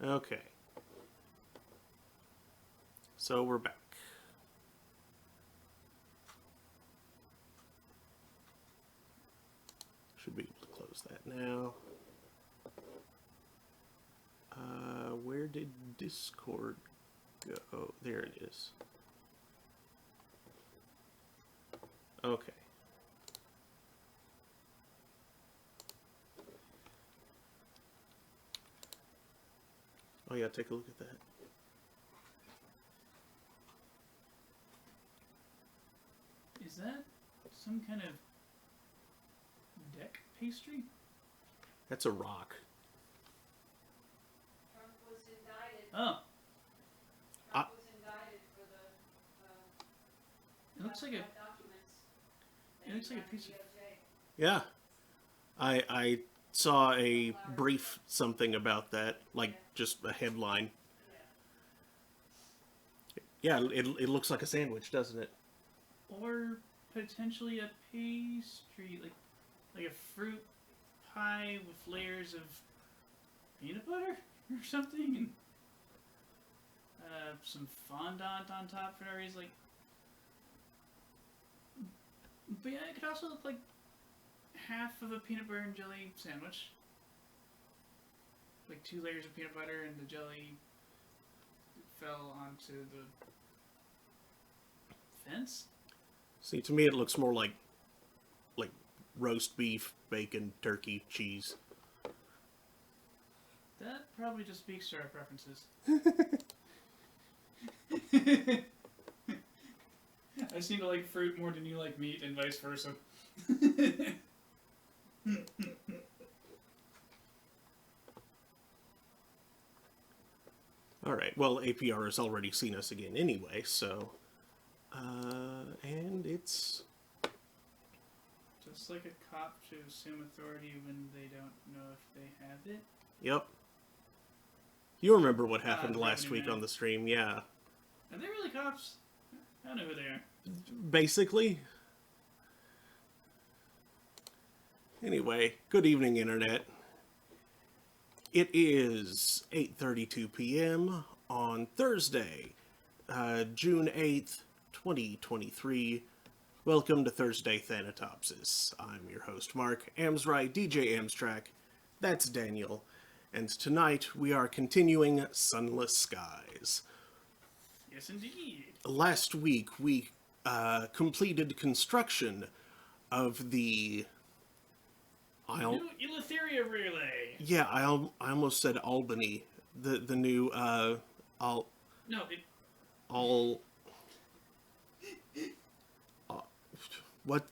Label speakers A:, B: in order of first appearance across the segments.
A: Okay. So we're back. Should be able to close that now. Where did Discord go? Oh, there it is. Okay. Oh yeah, take a look at that.
B: Is that some kind of deck pastry?
A: That's a rock.
C: Trump was indicted.
B: Oh.
C: Trump was indicted for the
B: It looks like a
C: documents.
B: It looks like a piece of
A: Yeah. I saw a brief something about that, like just a headline. Yeah, it looks like a sandwich, doesn't it?
B: or potentially a pastry, like a fruit pie with layers of peanut butter or something, and some fondant on top for no reason. Like, but yeah, it could also look like half of a peanut butter and jelly sandwich, like 2 layers of peanut butter and the jelly fell onto the fence.
A: See, to me, it looks more like roast beef, bacon, turkey, cheese.
B: That probably just speaks to our preferences. I seem to like fruit more than you like meat, and vice versa.
A: Alright, well, APR has already seen us again anyway, so... and it's...
B: Just like a cop to assume authority when they don't know if they have it.
A: Yep. You remember what happened last
B: Revenue
A: week
B: Man.
A: on the stream, yeah.
B: Are they really cops? I don't know who they are.
A: Basically. Anyway, good evening, Internet. It is 8:32 p.m. on Thursday, June 8th, 2023. Welcome to Thursday Thanatopsis. I'm your host, Mark Amsry, DJ Amstrack. That's Daniel. And tonight we are continuing Sunless Skies.
B: Yes, indeed.
A: Last week we completed construction of the...
B: New Eleutheria relay.
A: Yeah, I almost said Albany. The new
B: No,
A: what?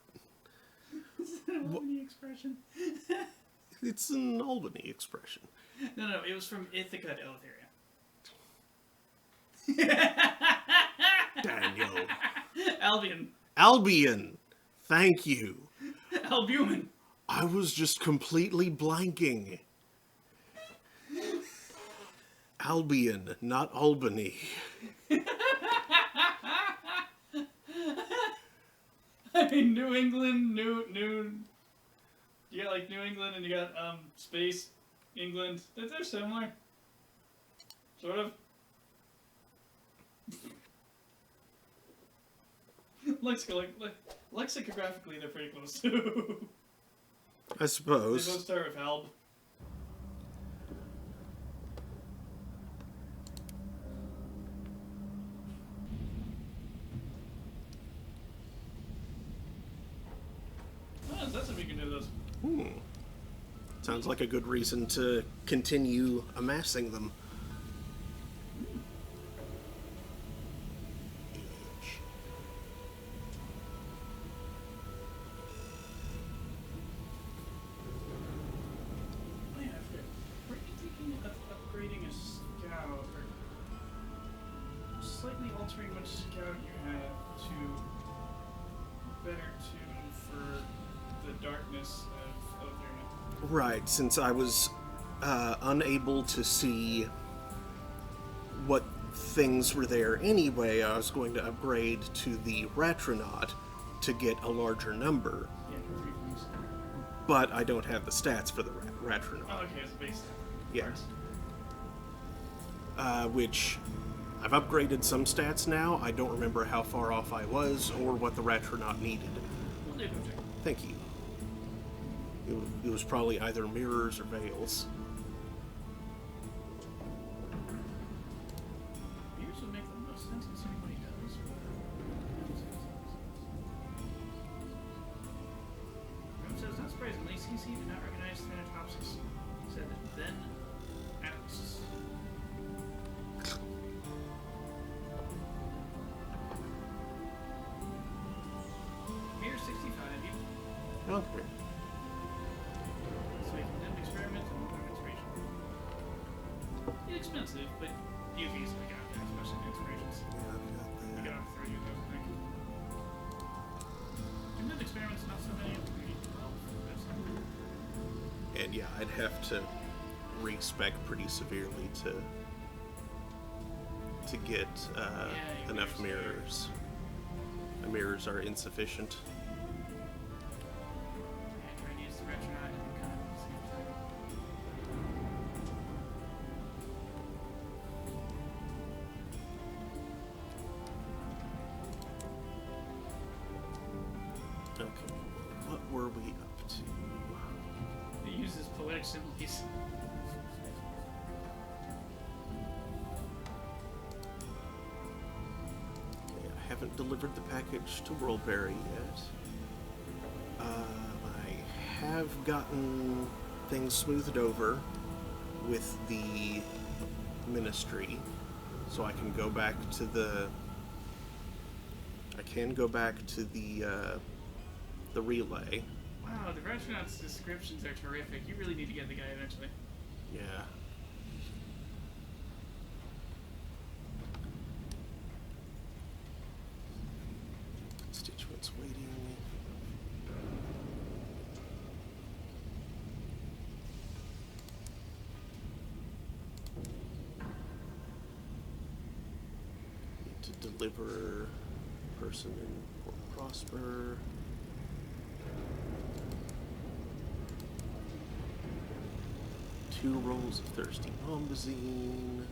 B: Is that an Albany expression?
A: It's an Albany expression.
B: No, it was from Ithaca to Eleutheria.
A: Daniel.
B: Albion.
A: Thank you.
B: Albumin.
A: I was just completely blanking. Albion, not Albany.
B: I mean, New England, new. You got like New England, and you got Space England. They're similar, sort of. Lexicographically, they're pretty close too.
A: I suppose.
B: They both start with Alb. Oh, that's what we can do those.
A: Sounds like a good reason to continue amassing them.
B: Oh yeah, I forget. Were you thinking of upgrading a scout, or slightly altering which scout you have to better tune for the darkness of Eleutheria?
A: Right, since I was unable to see what things were there anyway, I was going to upgrade to the Ratronaut to get a larger number.
B: Yeah, refuse.
A: But I don't have the stats for the Ratronaut.
B: Oh, okay, it's a base stat.
A: Yeah.
B: Parts.
A: which I've upgraded some stats now. I don't remember how far off I was or what the Retronaut needed.
B: We'll do a check.
A: Thank you. It was probably either mirrors or veils.
B: Yours would make the most sense considering what he does. Grim says, not surprisingly, CC did not recognize Thanatopsis. Said, then Atlas. Mirror 65, you.
A: Okay.
B: So we can do an experiment and more inspiration. Inexpensive, but you've easily got that, especially in inspirations.
A: Yeah, I've got
B: You
A: that.
B: gotta throw you those, I think. Conduct experiments, not so many. We need 12. That's not.
A: And yeah, I'd have to respec pretty severely to get
B: Yeah,
A: enough
B: mirrors.
A: mirrors. The mirrors are insufficient.
B: Yeah, try to use the Retronaut and kind of at the same time.
A: Okay, what were we up to?
B: It uses poetic similes.
A: Okay, I haven't delivered the package to Worldberry yet. I have gotten things smoothed over with the Ministry, so I can go back to the. I can go back to the relay.
B: Wow, the Retronaut's descriptions are terrific. You really need to get the guy eventually.
A: Yeah. Constituents waiting. Need to deliver person in Port Prosper. Two rolls of Thirsty Bombazine.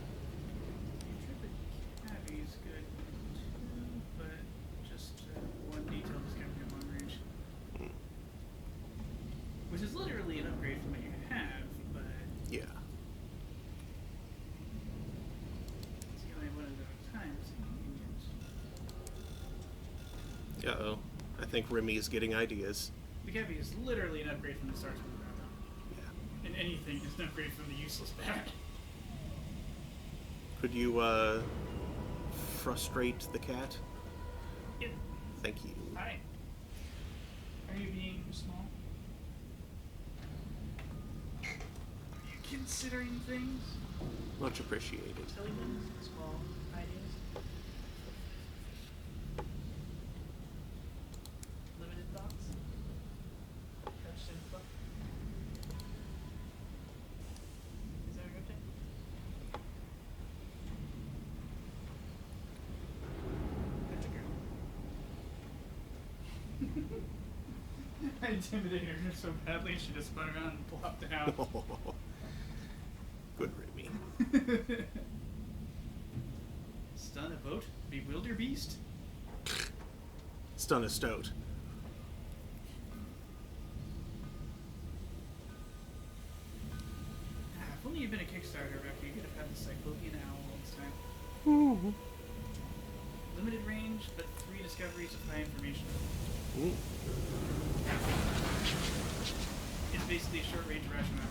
B: Abby's good too, but just one detail discovery at long range. Which is literally an upgrade from what you have, but
A: Yeah.
B: it's only one of those times.
A: Uh-oh. I think Remy is getting ideas.
B: The Gabby is literally an upgrade from the Star Sword battle.
A: Yeah.
B: And anything is an upgrade from the useless back.
A: Could you, frustrate the cat?
B: Yep.
A: Thank you.
B: Hi. Are you being small? Are you considering things?
A: Much appreciated.
B: Silly ones? Small ideas? Limited thoughts? Touch and fuck? Is that a good thing? That's a girl. I intimidated her so badly she just spun around and plopped down.
A: Good Remy.
B: Stun a boat? Bewilder beast?
A: Stun a stoat.
B: If only you'd been a Kickstarter wrecker, you could have had the Cyclopean Owl all this time. Limited range, but 3 discoveries of high information.
A: Ooh.
B: It's basically a short range rationale.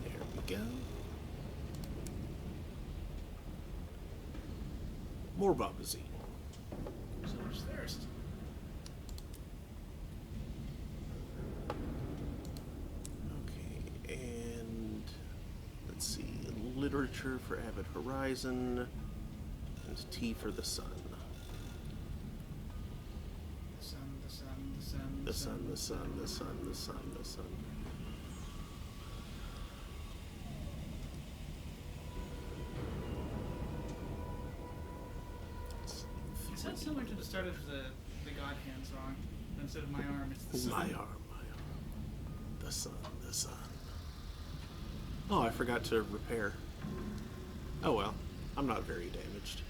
A: There we go. More Bombazine.
B: So much thirst.
A: Adventure for Avid Horizon, and T for the Sun.
B: The sun, the sun, the sun,
A: The sun, the sun, the sun, the sun, the sun.
B: It sounds similar to the start of the God Hand song. Instead of my arm, it's the sun.
A: My arm, my arm. The sun, the sun. Oh, I forgot to repair. Oh well, I'm not very damaged.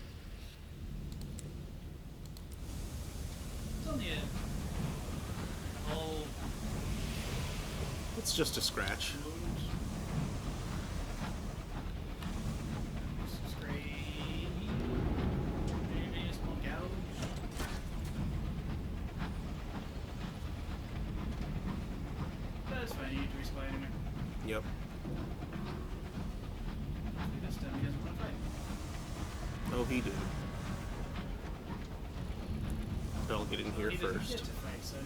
B: It's only a whole
A: It's just a scratch.
B: wound. Scrape. Maybe a small gouge. That's fine, you need to respawn anyway.
A: Yep.
B: This time he doesn't want to fight.
A: Oh, he did. But I'll get in here
B: He doesn't
A: first.
B: get to fight, so I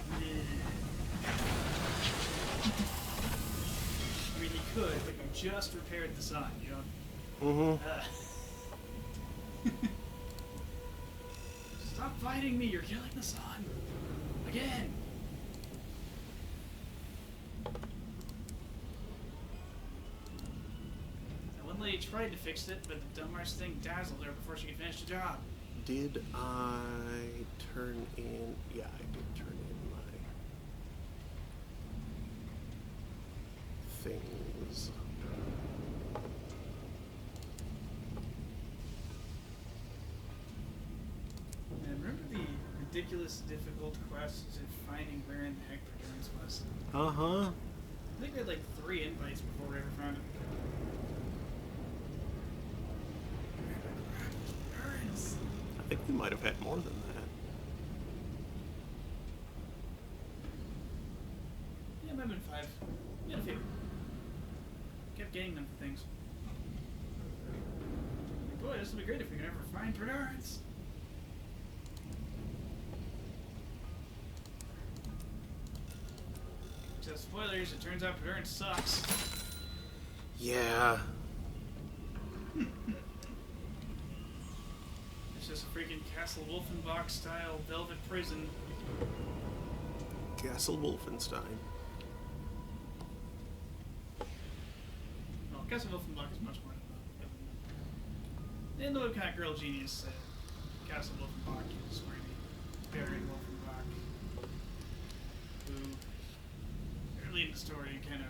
B: mean, he could, but you just repaired the sun. You don't.
A: Mm-hmm.
B: Stop fighting me! You're killing the sun again. That one lady tried to fix it, but the dumbass thing dazzled her before she could finish the job.
A: Did I turn in? Yeah, I did turn in my things.
B: And remember the ridiculous difficult quests of finding where in the heck Endurance was?
A: Uh-huh.
B: I think we had like 3 invites before we ever found it. Endurance.
A: I think we might have had more than that.
B: Yeah, it might have been 5. We had a few. Kept getting them for things. Boy, this would be great if we could ever find Endurance. So spoilers, it turns out Endurance sucks.
A: Yeah.
B: It's just a freaking Castle Wolfenbach style velvet prison.
A: Castle Wolfenstein.
B: Well, Castle Wolfenbach is much more than the webcomic Girl Genius Castle Wolfenbach is where the Baron Wolfenbach, who early in the story kind of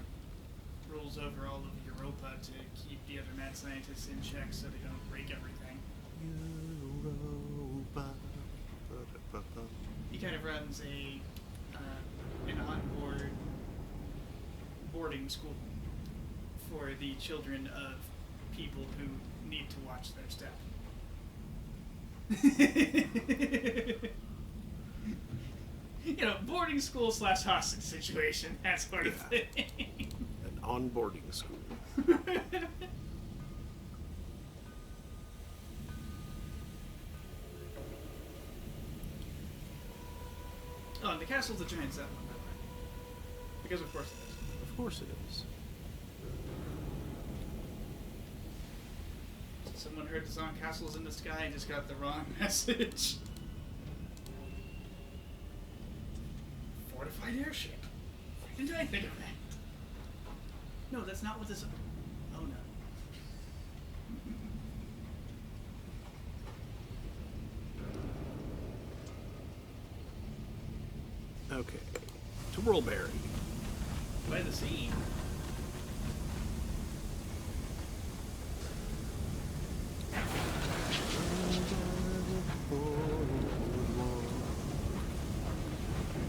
B: rules over all of Europa to keep the other mad scientists in check so they don't break everything.
A: Europa.
B: He kind of runs an on-board boarding school for the children of people who need to watch their step. You know, boarding school / hostage situation, that sort of
A: Yeah.
B: thing.
A: An onboarding school.
B: Oh, and the castle's a giant set one, by the way. Because of course it is.
A: Of course it is.
B: Someone heard the song Castles in the Sky and just got the wrong message. Fortified airship. Why didn't I think of that? No, that's not what this... Oh, no.
A: Okay. To Whirlberry.
B: By the sea.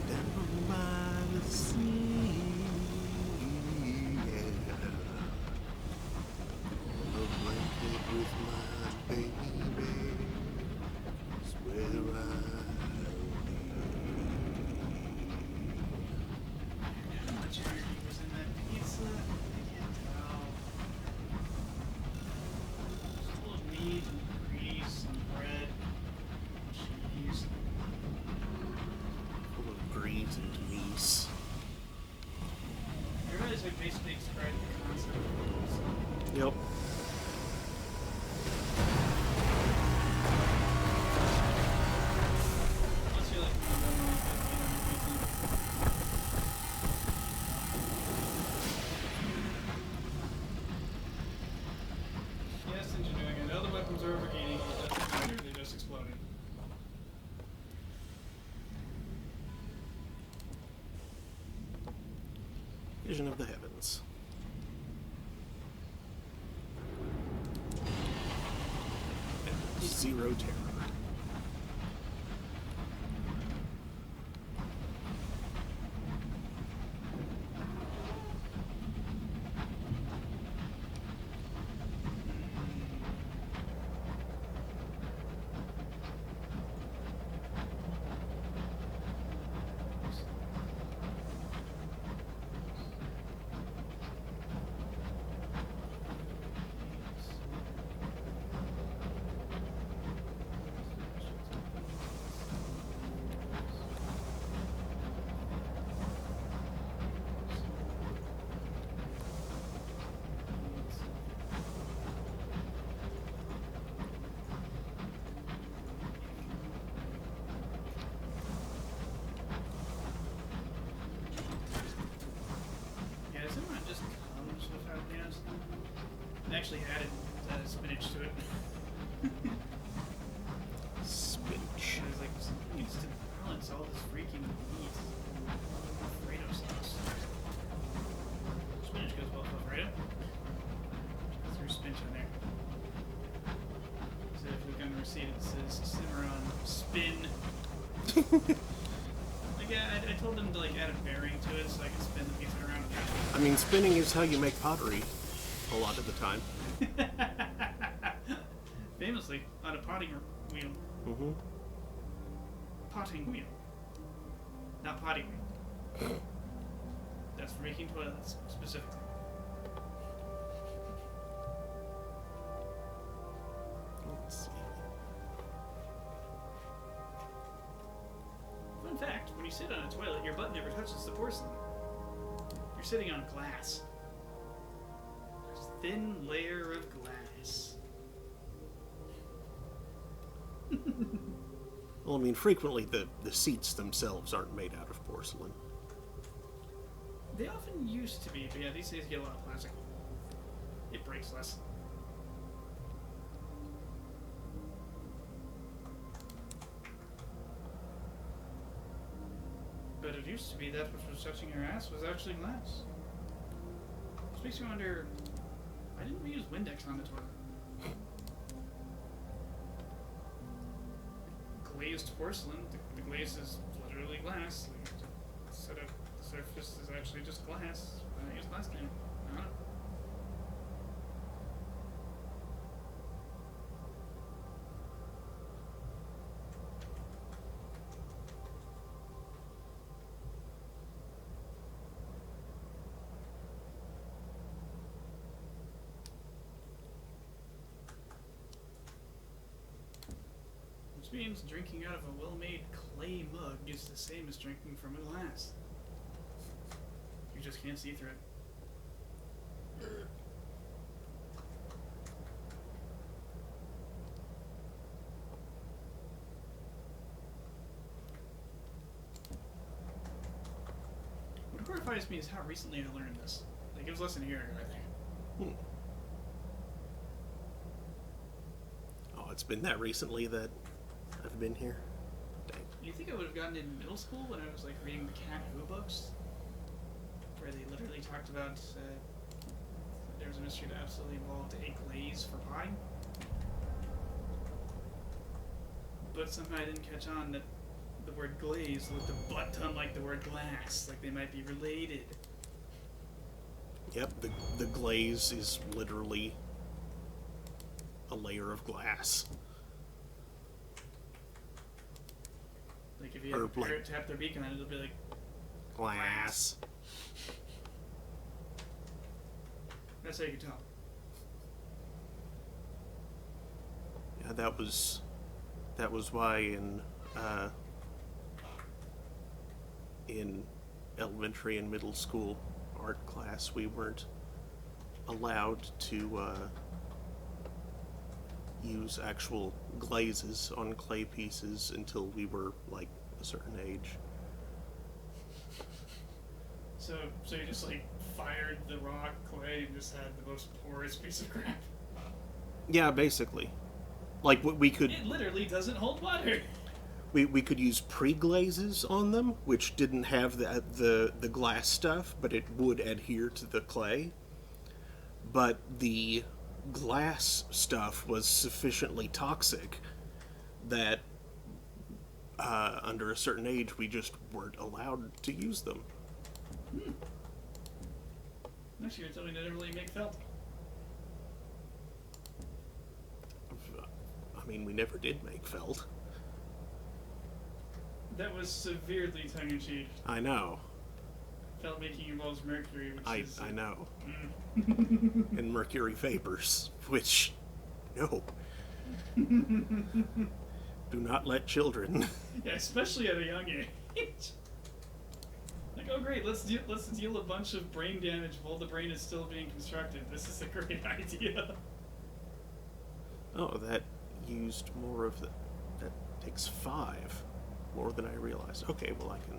A: Down by the sea, yeah. A blanket with my baby is where I'll be.
B: How much energy was in that pizza? I can't tell. It's full of meat and grease and bread and cheese.
A: Full of grease and meese.
B: I realize I basically described the concept of pizza.
A: Yep. Vision of the heavens. And zero terror.
B: Yeah, does everyone just comes without hands? I actually added spinach to it.
A: Spinach.
B: I was like, something needs to balance all this freaking meat. Alfredo sauce. Spinach goes well with Alfredo. Threw spinach in there. So if you look on the receipt, it says simmer on spin. Like, I told them to like add a bearing to it so I can spin the pizza around.
A: I mean, spinning is how you make pottery a lot of the time.
B: Famously, on a potting wheel.
A: Mm-hmm.
B: Potting wheel. Not potty wheel. That's for making toilets, specifically.
A: Let's see.
B: Fun fact, when you sit on a toilet, your butt never touches the porcelain. You're sitting on glass. There's a thin layer of glass.
A: Well, I mean, frequently the seats themselves aren't made out of porcelain.
B: They often used to be, but yeah, these days you get a lot of plastic. It breaks less. But it used to be that which was touching your ass was actually glass. Which makes me wonder, why didn't we use Windex on the toilet? Glazed porcelain, the glaze is literally glass. Instead of the surface is actually just glass. Why not use glass then? I don't know. Which means drinking out of a well-made clay mug is the same as drinking from a glass. You just can't see through it. What horrifies me is how recently I learned this. Like, it was less than a year ago, I think.
A: Oh, it's been that recently that I've been here. Dang.
B: You think I would have gotten it in middle school when I was like reading the Cat Who books, where they literally talked about there was a mystery that absolutely involved a glaze for pie, but somehow I didn't catch on that the word glaze looked a butt ton like the word glass, like they might be related.
A: Yep, the glaze is literally a layer of glass.
B: Like if you have
A: Or
B: a parrot
A: like-
B: tap their beak on it, it'll be like
A: Glass.
B: that's how you can tell.
A: Yeah, that was why in elementary and middle school art class we weren't allowed to use actual glazes on clay pieces until we were like a certain age.
B: So you just like fired the raw clay and just had the most porous piece of crap.
A: Yeah, basically. Like we could
B: It literally doesn't hold water.
A: We could use pre-glazes on them, which didn't have the glass stuff, but it would adhere to the clay. But the glass stuff was sufficiently toxic that under a certain age we just weren't allowed to use them.
B: Actually, you're telling me they didn't really make felt.
A: I mean, we never did make felt.
B: That was severely tongue-in-cheek.
A: I know.
B: Felt making involves mercury, which is...
A: I know. And mercury vapors, which, no. Do not let children.
B: Yeah, especially at a young age. Like, oh great, let's deal a bunch of brain damage while the brain is still being constructed. This is a great idea.
A: Oh, that used more of the... That takes 5. More than I realized. Okay, well I can...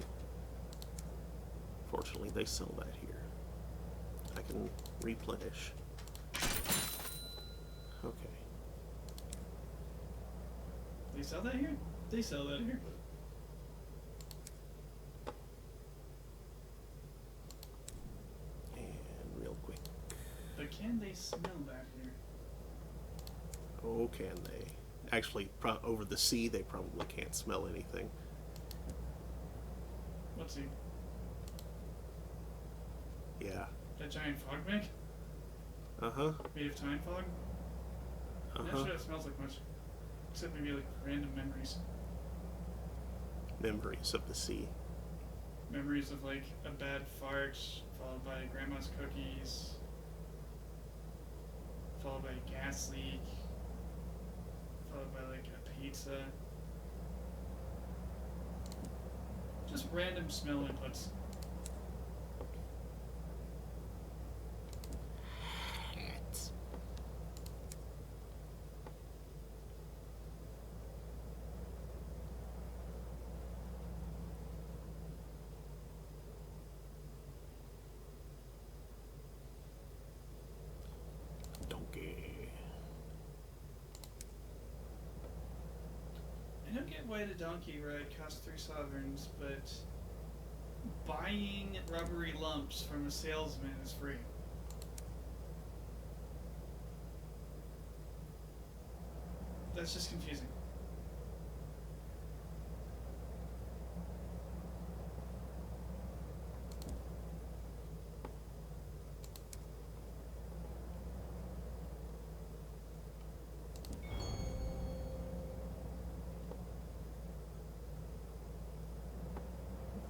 A: Fortunately, they sell that here. I can replenish. Okay.
B: They sell that here? They sell that here.
A: And real quick.
B: But can they smell that here?
A: Oh, can they? Actually, over the sea, they probably can't smell anything.
B: Let's see.
A: Yeah.
B: That giant fog bank?
A: Uh-huh.
B: Made of time fog? I'm not
A: Uh-huh.
B: sure it smells like much. Except maybe like random memories.
A: Memories of the sea.
B: Memories of like a bad fart, followed by grandma's cookies, followed by a gas leak, followed by like a pizza. Just random smell inputs.
A: Hats. Donkey.
B: I don't get why the donkey ride costs 3 sovereigns, but buying rubbery lumps from a salesman is free. That's just confusing.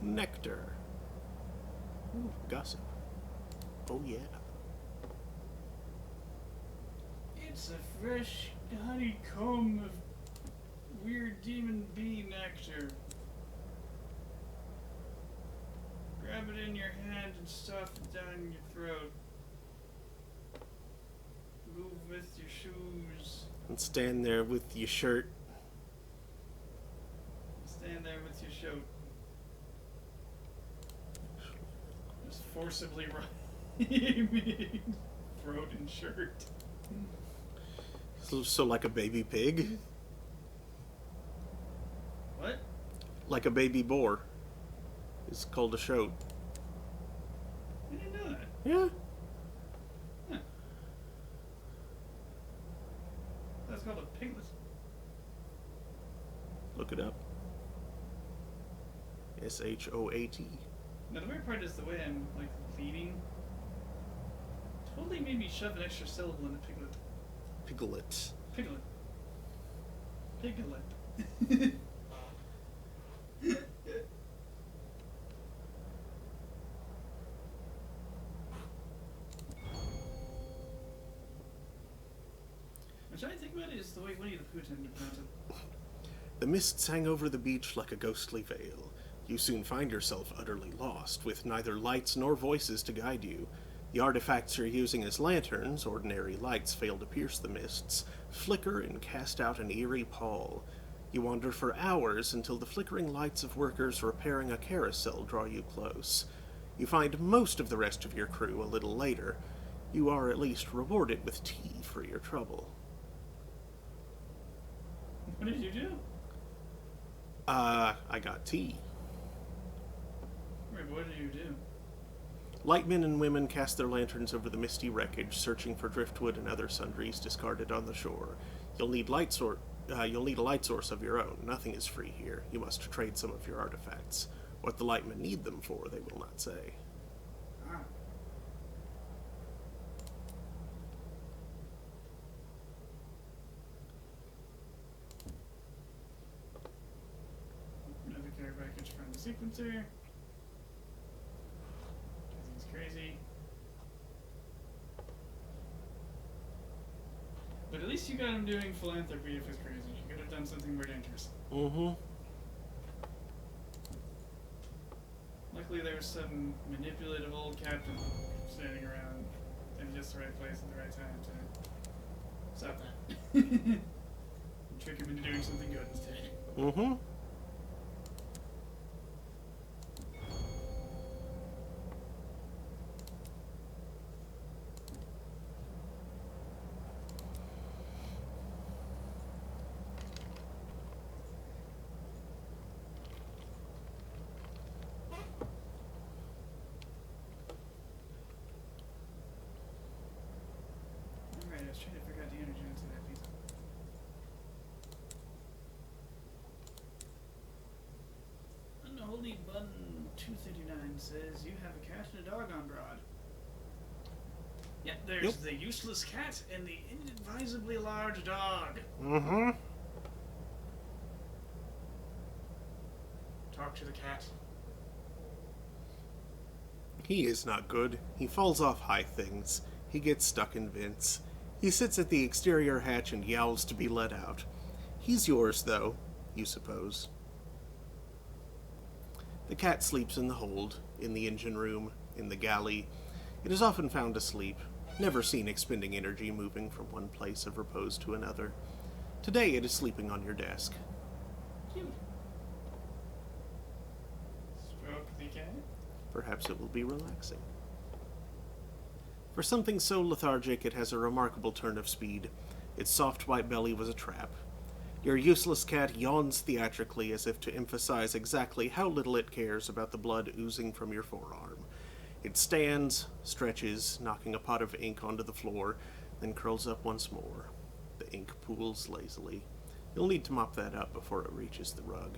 A: Nectar. Ooh, gossip. Oh yeah.
B: It's a fresh honeycomb of weird demon bee nectar. Grab it in your hand and stuff it down your throat. Move with your shoes.
A: And stand there with your shirt.
B: Stand there with your shout. Just forcibly rhyming. Throat and shirt.
A: So like a baby pig?
B: What?
A: Like a baby boar. It's called a shoat.
B: I didn't know that.
A: Yeah.
B: Huh. That's called a piglet.
A: Look it up. S-H-O-A-T.
B: Now the weird part is the way I'm like leading totally made me shove an extra syllable into piglet.
A: Piglet.
B: Piglet. Piglet. Which I think about it is the way Winnie the Pooh tended to pronounce it.
A: The mists hang over the beach like a ghostly veil. You soon find yourself utterly lost, with neither lights nor voices to guide you. The artifacts you're using as lanterns, ordinary lights fail to pierce the mists, flicker and cast out an eerie pall. You wander for hours until the flickering lights of workers repairing a carousel draw you close. You find most of the rest of your crew a little later. You are at least rewarded with tea for your trouble.
B: What did you do?
A: I got tea.
B: Wait, what do you do?
A: Light men and women cast their lanterns over the misty wreckage, searching for driftwood and other sundries discarded on the shore. You'll need you'll need a light source of your own. Nothing is free here. You must trade some of your artifacts. What the lightmen need them for, they will not say.
B: Ah. Another care package from the sequencer. He's crazy. But at least you got him doing philanthropy if it's crazy. You could have done something more dangerous.
A: Mm-hmm.
B: Luckily there was some manipulative old captain standing around in just the right place at the right time to stop that. And trick him into doing something good instead.
A: Mm-hmm.
B: Alright, I was trying to figure out the energy into that pizza. Unholy Bun 239 says you have a cat and a dog on broad. Yep, there's the useless cat and the inadvisably large dog.
A: Mm-hmm.
B: Talk to the cat.
A: He is not good. He falls off high things. He gets stuck in vents. He sits at the exterior hatch and yowls to be let out. He's yours, though, you suppose. The cat sleeps in the hold, in the engine room, in the galley. It is often found asleep, never seen expending energy moving from one place of repose to another. Today it is sleeping on your desk.
B: Cute. Stroke the cat.
A: Perhaps it will be relaxing. For something so lethargic, it has a remarkable turn of speed. Its soft white belly was a trap. Your useless cat yawns theatrically as if to emphasize exactly how little it cares about the blood oozing from your forearm. It stands, stretches, knocking a pot of ink onto the floor, then curls up once more. The ink pools lazily. You'll need to mop that up before it reaches the rug.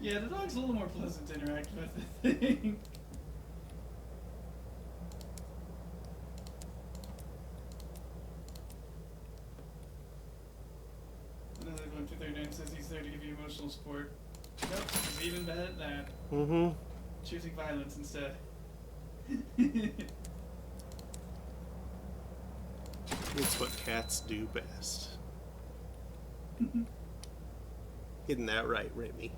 B: Yeah, the dog's a little more pleasant to interact with, I think. Another 1239 says he's there to give you emotional support. Nope, he's even bad at that.
A: Mm-hmm.
B: Choosing violence instead.
A: It's what cats do best. Isn't that right, Remy?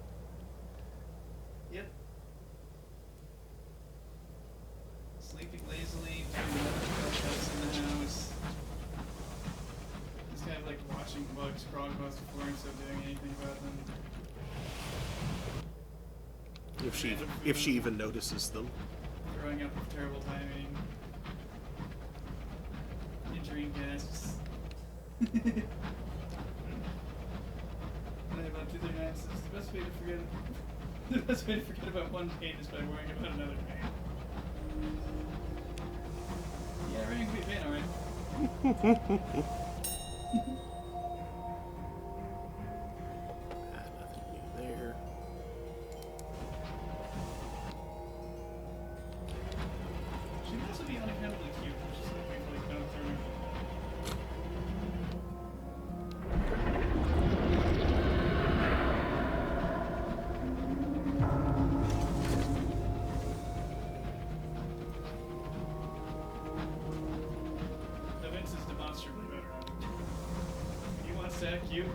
B: Yep. Sleeping lazily, doing nothing else in the house. He's kind of like watching bugs crawl across the floor instead of doing anything about them.
A: If she even notices them.
B: Throwing up with terrible timing. Injuring guests. And about 239 says the best way to forget the best way to forget about one pain is by worrying about another pain. Yeah, everything can be pain, alright.
A: Nothing new there.
B: She can also be unaccountably cute, which is something we've like gone through. The Vince is demonstrably better at it. When he wants to act cute,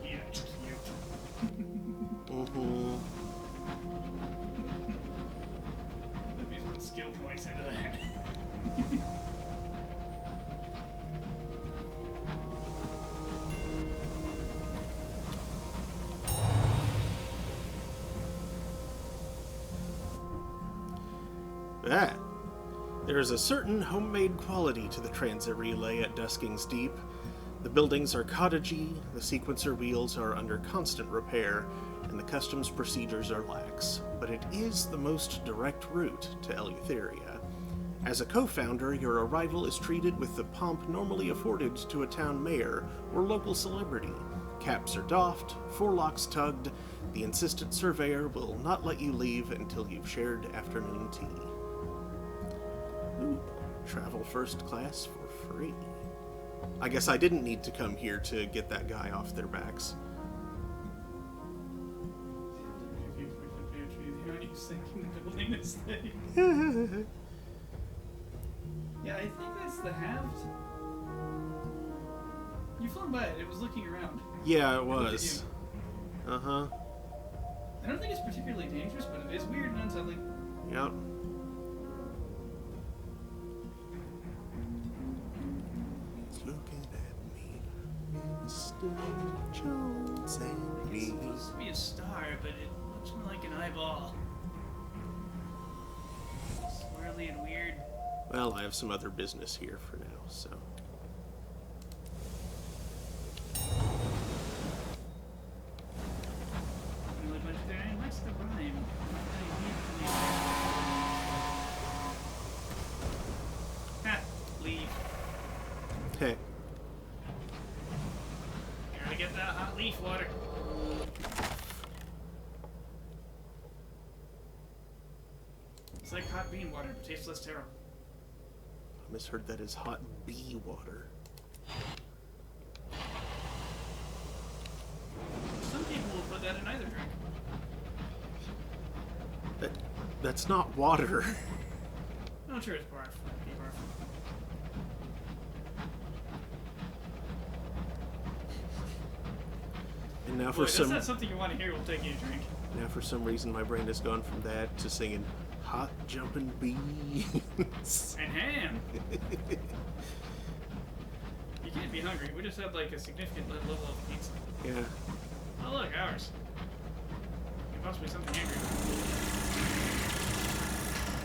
B: he acts cute.
A: Mm-hmm.
B: That means one skill points into that.
A: Ah. There is a certain homemade quality to the transit relay at Dusking's Deep. The buildings are cottagey, the sequencer wheels are under constant repair, and the customs procedures are lax. But it is the most direct route to Eleutheria. As a co-founder, your arrival is treated with the pomp normally afforded to a town mayor or local celebrity. Caps are doffed, forelocks tugged, the insistent surveyor will not let you leave until you've shared afternoon tea. Ooh, travel first class for free. I guess I didn't need to come here to get that guy off their backs.
B: Yeah, I think that's the halved. You flown by it. It was looking around.
A: Yeah, it was. Uh-huh.
B: I don't think it's particularly dangerous, but it is weird and unsettling.
A: Yep. It's looking at me, Mr. Jones and
B: It's
A: me.
B: supposed to be a star, but it looks more like an eyeball. Swirly and weird.
A: Well, I have some other business here for now, so...
B: What's the rhyme? Ha! Leave.
A: Hey.
B: Gotta get that hot leaf water. It's like hot bean water, but tastes less terrible.
A: I misheard that as hot bee water.
B: Some people will put that in either drink.
A: That's not water.
B: I'm sure it's barf. Bee barf.
A: And now
B: Boy,
A: for
B: that's
A: some...
B: not something you want to hear. We'll take you a drink.
A: Now for some reason my brain has gone from that to singing hot jumping bees.
B: And ham. You can't be hungry. We just had like a significant level of pizza.
A: Yeah.
B: Oh look, ours. Could possibly something angry.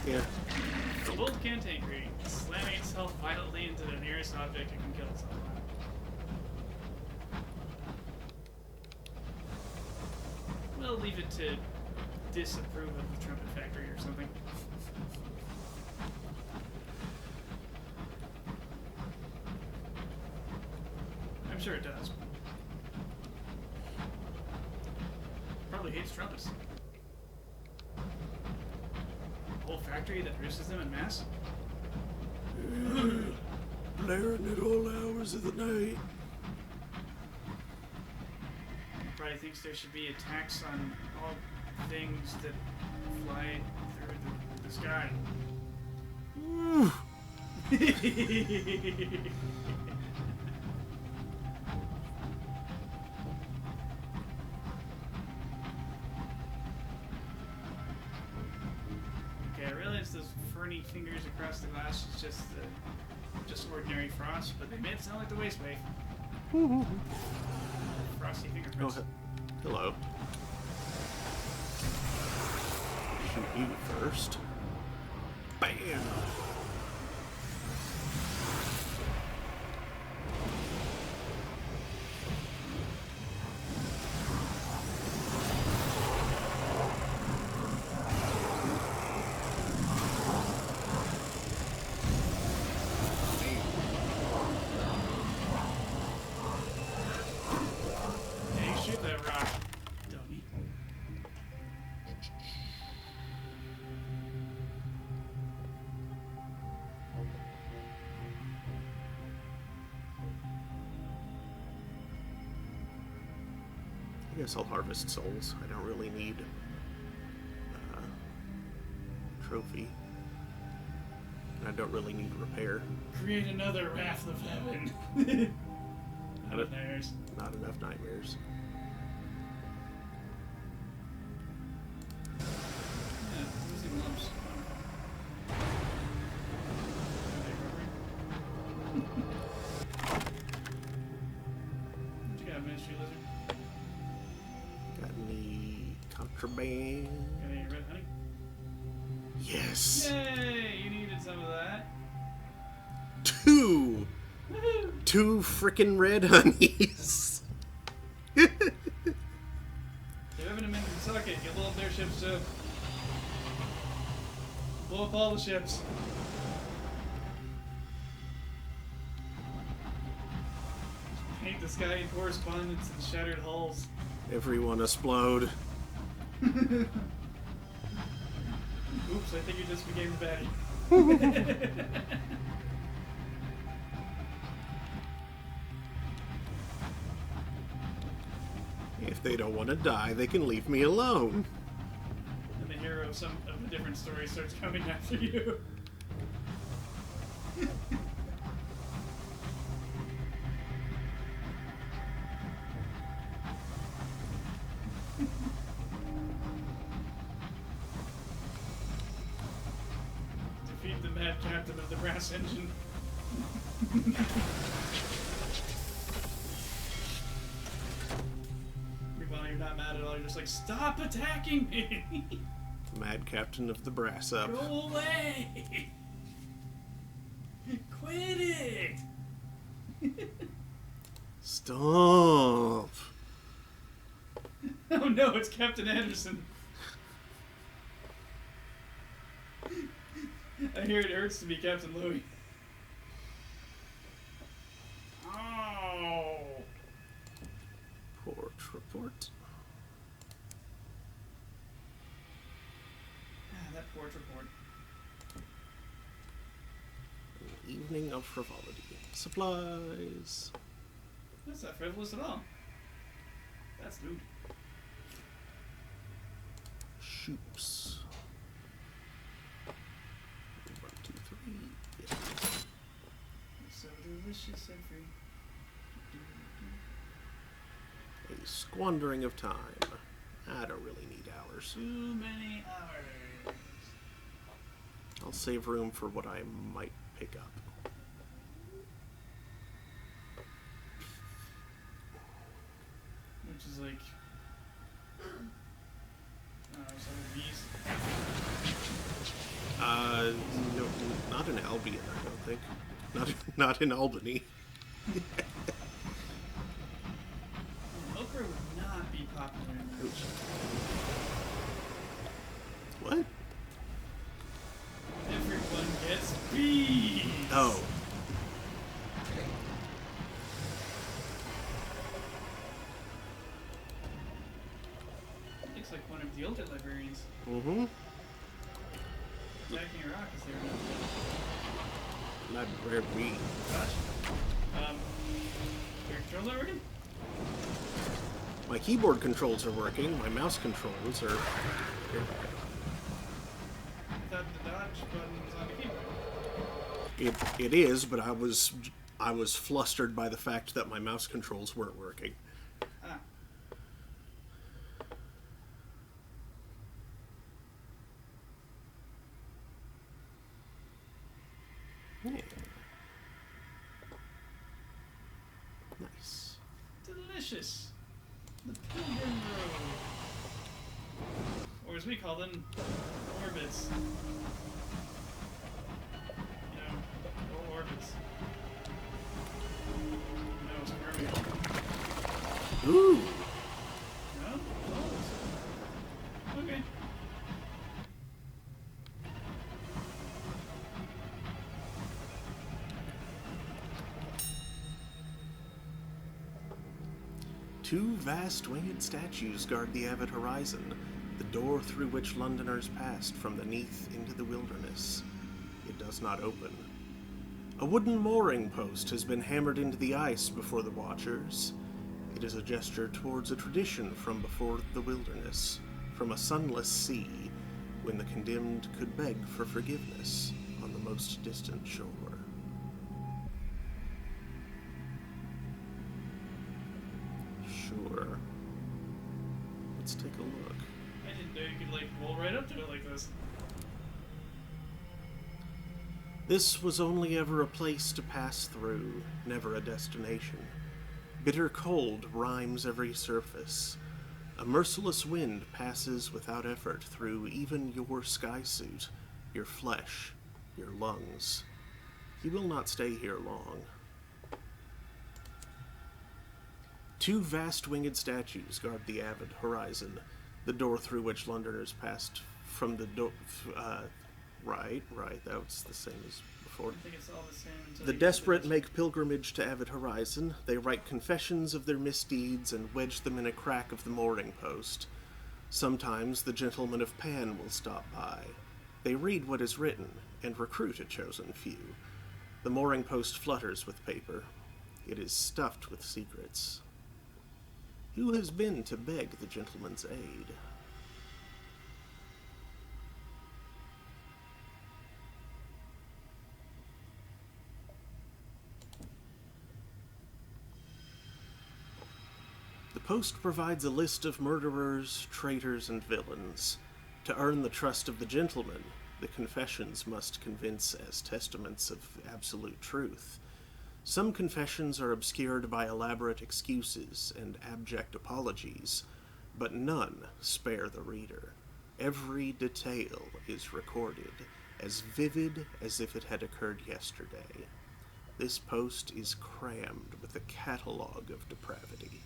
A: Yeah.
B: The bolt cantankerite, slamming itself violently into the nearest object it can kill itself on. We'll leave it to disapprove of the trumpet factory or something. I'm sure it does. Probably hates trumpets. A whole factory that produces them en masse?
A: Blaring at all hours of the night.
B: Probably thinks there should be a tax on all things that fly through the sky. Okay, I realize those ferny fingers across the glass is just ordinary frost, but they made it sound like the waste wave. Frosty fingerprints.
A: Oh, hello. Shoot you first. Bam!
B: Yeah, you shoot that rock, dummy.
A: I guess I'll harvest souls. I don't really need trophy. And I don't really need repair.
B: Create another Wrath of Heaven. Not
A: What?
B: theirs.
A: Not enough nightmares.
B: Yeah, losing lumps. What you got, Ministry Lizard?
A: Got any contraband?
B: Got any red honey?
A: Yes!
B: Yay! You needed some. some of that.
A: Two frickin' red honeys.
B: If Evan and Min can suck it, you'll blow up their ships too. Blow up all the ships. Paint the sky in correspondence to the shattered hulls.
A: Everyone explode.
B: Oops, I think you just became the baddie.
A: If they don't want to die, they can leave me alone.
B: And the hero of some of a different story starts coming after you. Defeat the mad captain of the brass engine. Meanwhile, you're not mad at all. You're just like, stop attacking me!
A: Mad Captain of the Brass Up.
B: Go away! Quit it!
A: Stop.
B: Oh no, it's Captain Anderson. I hear it hurts to be Captain Louis. Oh!
A: Port report.
B: Ah, that port report.
A: An evening of frivolity. Supplies.
B: That's not frivolous at all. That's loot.
A: Shoops. 1, 2, 3. Yeah.
B: So delicious and free.
A: A squandering of time. I don't really need hours.
B: Too many hours.
A: I'll save room for what I might pick up.
B: Which is like... some bees.
A: No, not in Albion, I don't think. Not in Albany.
B: Okra would not be popular in that.
A: What?
B: Everyone gets bees!
A: Oh.
B: Looks like one of the older librarians.
A: Mm-hmm.
B: Attacking a rock is there now.
A: Not rare me.
B: Gosh. Your controls not working?
A: My keyboard controls are working. My mouse controls are...
B: I thought the dodge button was on the keyboard.
A: It is, but I was flustered by the fact that my mouse controls weren't working.
B: Ah.
A: Yeah. Nice.
B: Delicious. The Pilgrim Road. Or as we call them, orbits. You know, orbits. No, it's Kirby.
A: Ooh.
B: No? Oh. Okay.
A: Two vast winged statues guard the avid horizon, the door through which Londoners passed from the Neath into the wilderness. It does not open. A wooden mooring post has been hammered into the ice before the watchers. It is a gesture towards a tradition from before the wilderness, from a sunless sea, when the condemned could beg for forgiveness on the most distant shore. Sure. Let's take a look.
B: I didn't know you could, like, roll right up to it like this.
A: This was only ever a place to pass through, never a destination. Bitter cold rhymes every surface. A merciless wind passes without effort through even your sky suit, your flesh, your lungs. He will not stay here long. Two vast winged statues guard the avid horizon, the door through which Londoners passed from the door. Right, that was the same as before.
B: I think it's all the same until
A: The
B: you get to
A: desperate
B: this-
A: make pilgrimage to avid horizon. They write confessions of their misdeeds and wedge them in a crack of the mooring post. Sometimes the gentlemen of Pan will stop by. They read what is written and recruit a chosen few. The mooring post flutters with paper. It is stuffed with secrets. Who has been to beg the gentleman's aid? The post provides a list of murderers, traitors, and villains. To earn the trust of the gentleman, the confessions must convince as testaments of absolute truth. Some confessions are obscured by elaborate excuses and abject apologies, but none spare the reader. Every detail is recorded, as vivid as if it had occurred yesterday. This post is crammed with a catalogue of depravity.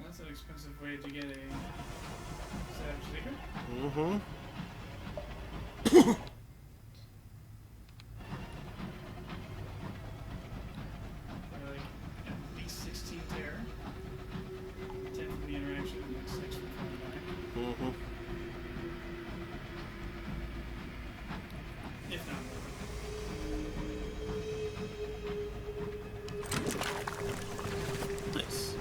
B: That's an expensive way to get a savage secret.
A: Mm-hmm.
B: Like at least 16 terror, 10 from the interaction, and 6 from combat.
A: Mm-hmm.
B: If not more.
A: Nice.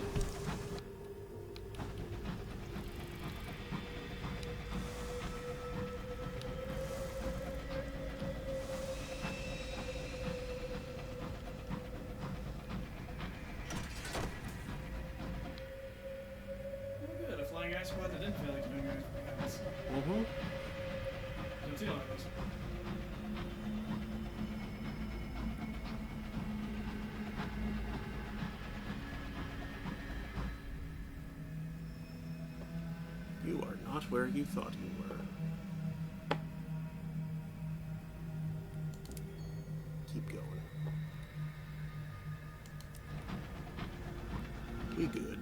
B: Oh, good. A flying ice squad that didn't feel like doing ice.
A: Mm-hmm.
B: Don't see a lot of those.
A: You are not where you thought you were. Keep going. We good.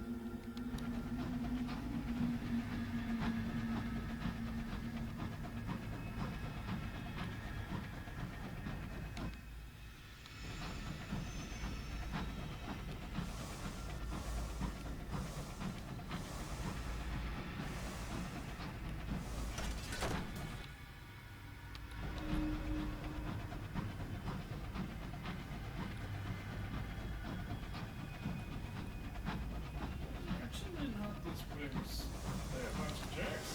B: Actually, not this place. There are a bunch of jacks.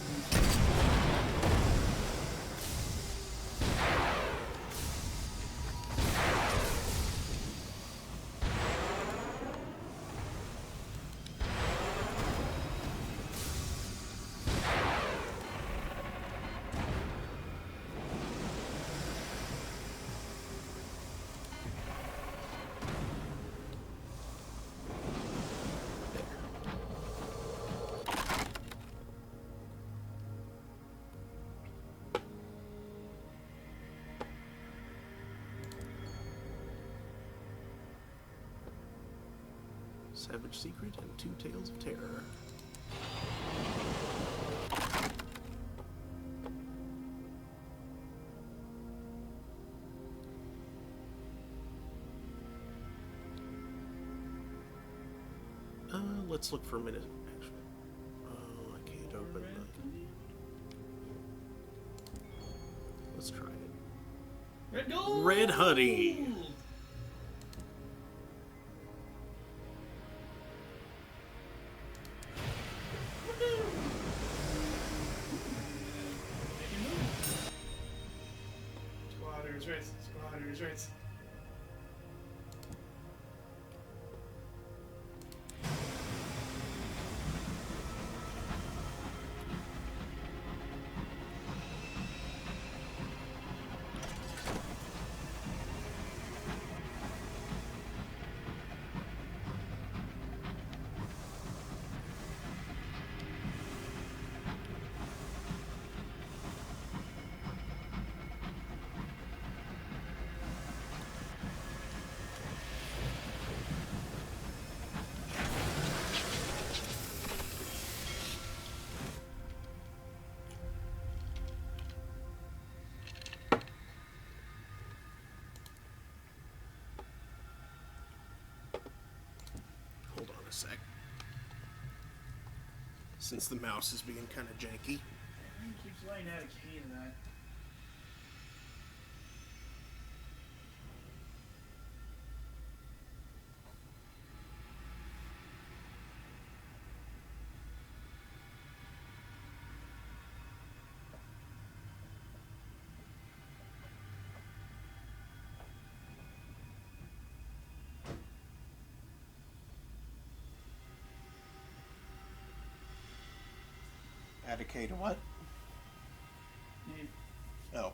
A: Savage Secret and Two Tales of Terror. Let's look for a minute, actually. Oh, I can't open the... Let's try it.
B: Red gold!
A: Red honey!
B: Squatters' rights. Squatters' rights.
A: since the mouse is being kind of janky.
B: He keeps laying out a key to that.
A: Add a K to what? Oh.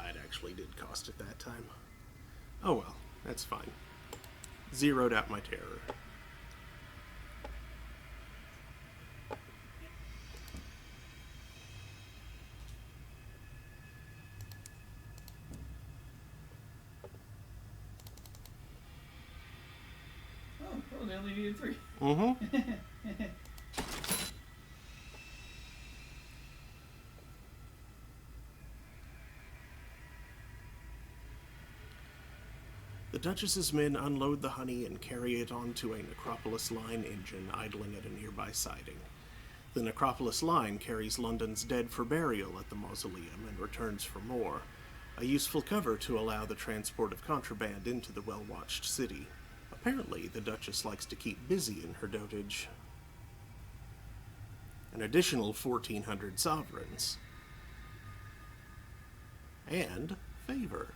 A: It actually did cost it that time. Oh well, that's fine. Zeroed out my terror.
B: Oh, they only needed 3.
A: Mm-hmm. The Duchess's men unload the honey and carry it onto a Necropolis Line engine idling at a nearby siding. The Necropolis Line carries London's dead for burial at the mausoleum and returns for more, a useful cover to allow the transport of contraband into the well-watched city. Apparently, the Duchess likes to keep busy in her dotage. An additional 1,400 sovereigns. And favor.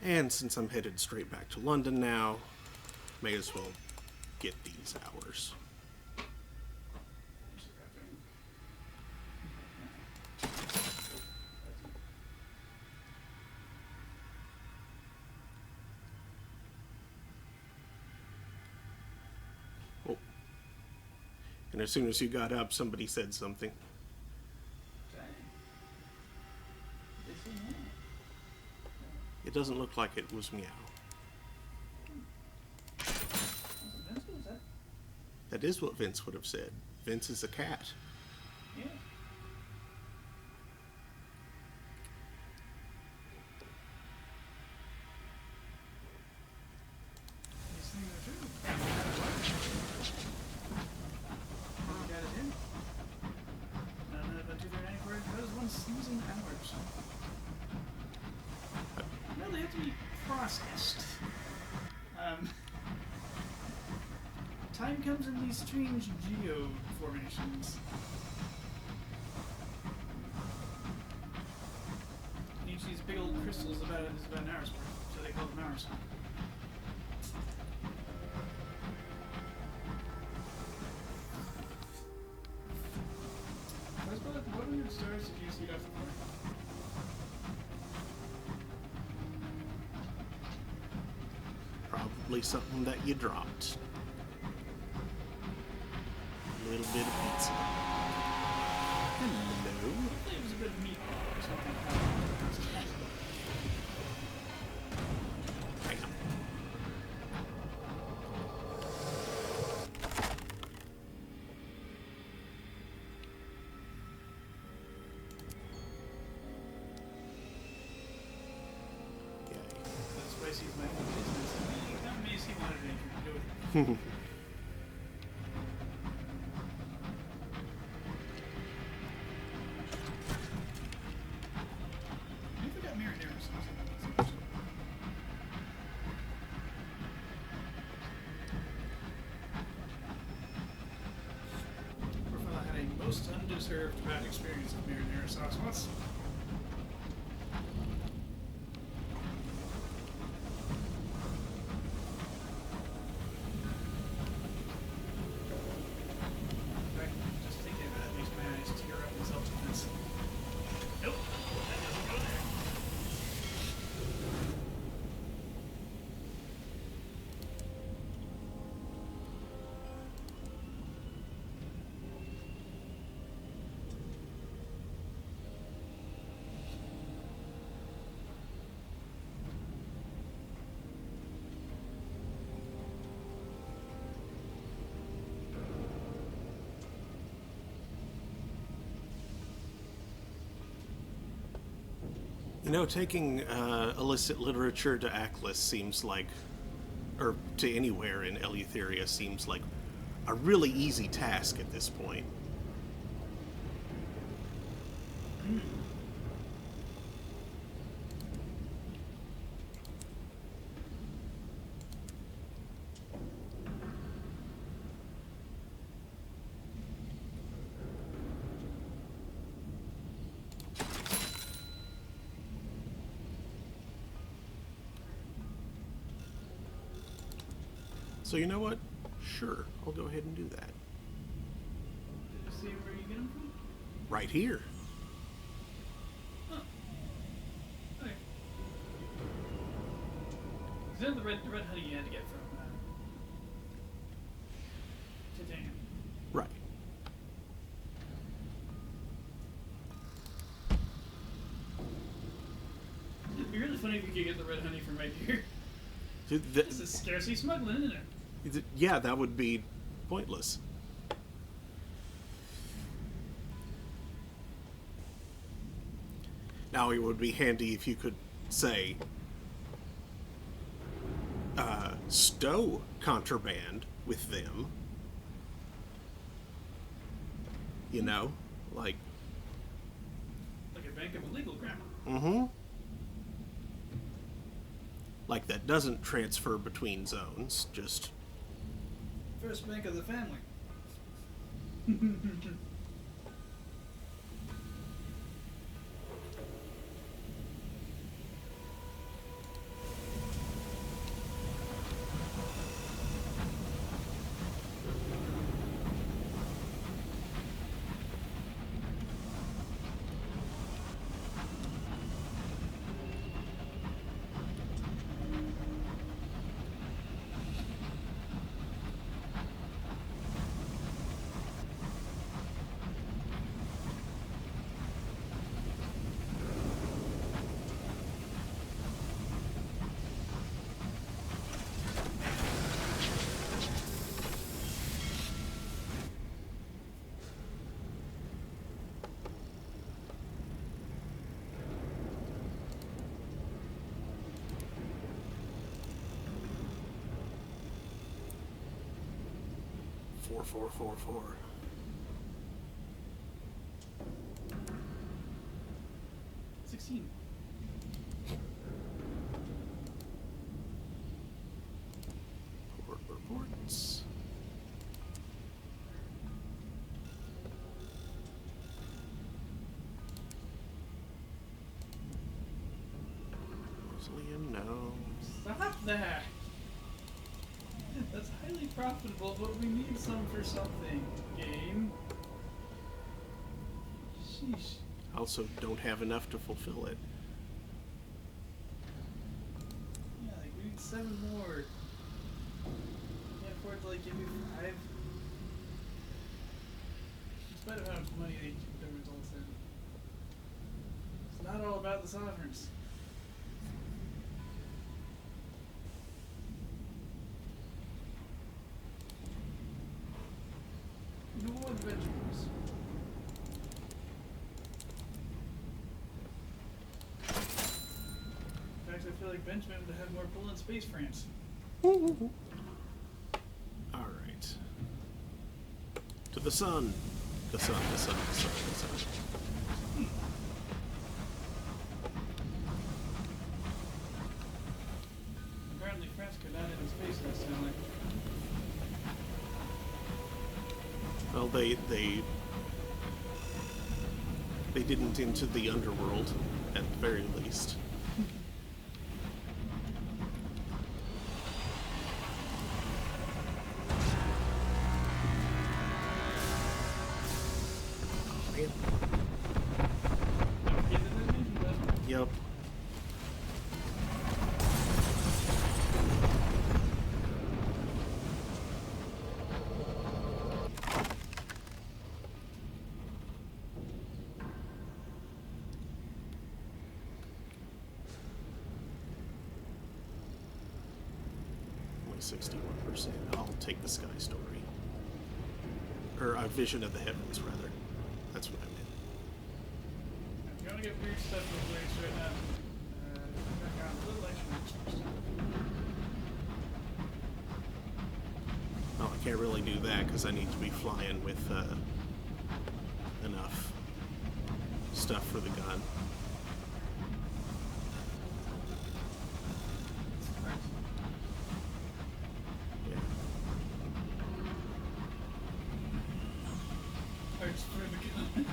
A: And since I'm headed straight back to London now, may as well get these hours. Oh. And as soon as you got up, somebody said something. It doesn't look like it was meow. That is what Vince would have said. Vince is a cat.
B: Yeah. These things are true. Got it in. About 294 goes 1 season hours. Well, they have to be processed. Time comes in these strange geo formations. Each of these big old crystals is about an hour's worth, so they call them hours. I was about 100 stars if you see it off the floor.
A: Probably something that you dropped. A little bit of pizza. Hello.
B: Hopefully it was a bit of meatball or something.
A: Hang on.
B: That's spicy as my business. Not me, see one adventure. Do it. most undeserved bad experience of marinara sauce. What's just thinking about it makes my eyes tear up in self-defense. Nope, that doesn't go there.
A: You know, taking illicit literature to Aklis seems like, or to anywhere in Eleutheria seems like a really easy task at this point. So you know what? Sure, I'll go ahead and do that.
B: Did you see where you get them from?
A: Right here.
B: Huh. Okay. Is that the red honey you had to get from Titanium?
A: Right.
B: It'd be really funny if you could get the red honey from right here.
A: Th-
B: This is scarcity smuggling, isn't it?
A: Yeah, that would be pointless. Now, it would be handy if you could say, stow contraband with them. You know, like,
B: Like a bank of illegal grammar.
A: mm-hmm. Like that doesn't transfer between zones, just...
B: First bank of the family.
A: 4444. Port reports. Mausoleum, no.
B: Stop that! That's highly profitable, but we need some for something. Game. Sheesh.
A: Also, don't have enough to fulfill it.
B: Yeah, like we need 7 more. Can't afford to like give me 5. In spite of how much money they keep their results in. It's not all about the sovereigns. No adventures. In fact, I feel like Benjamin would have more pull in Space France.
A: Alright. To the sun. The sun, the sun, the sun, the sun.
B: Apparently France could not in space last time. Like,
A: Well, they They didn't into the underworld, at the very least. Man. Yep. Only 61%. I'll take the sky story. Or a vision of the heavens, rather. That's what I meant.
B: If you want to get weird stuff in the place right now, back on a little extra.
A: Oh, I can't really do that because I need to be flying with enough stuff for the gun. Yeah.
B: Parts for the gun.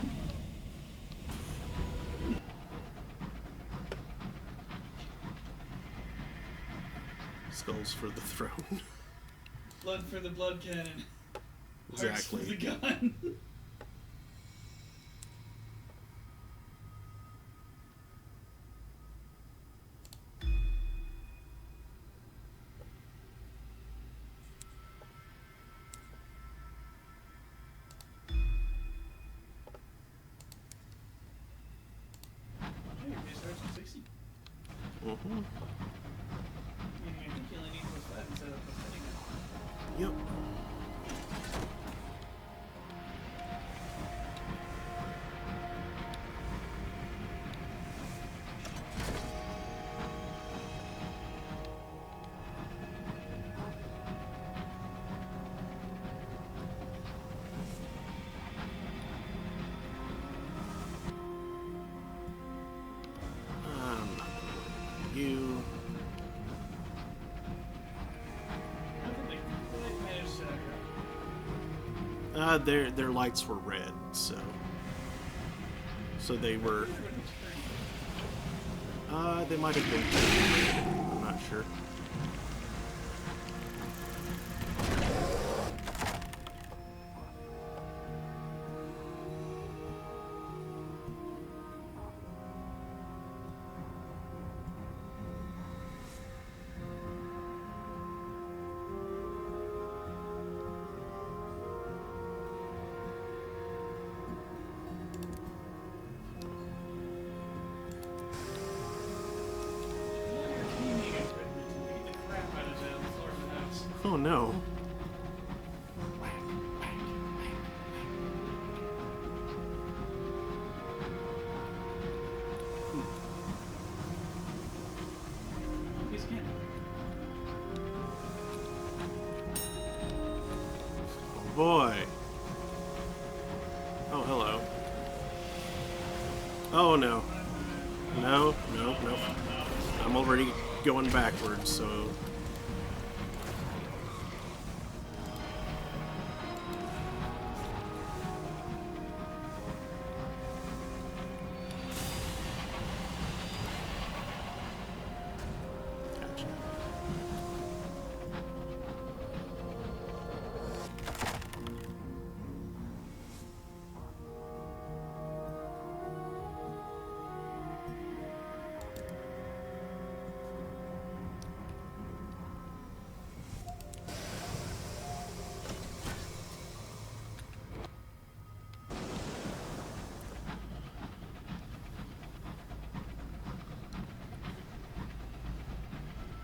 A: Skulls for the throne.
B: Blood for the blood cannon.
A: Exactly.
B: Parts for the gun. Hey, your base starts at 60.
A: Mm-hmm.
B: Meaning I think you only need +5 instead of +10 again.
A: Yep. You.
B: I think they managed to
A: Their lights were red, so they were. They might have been. I'm not sure. Oh no. Oh boy. Oh, hello. Oh no. No, no, no. I'm already going backwards, so... Gotcha.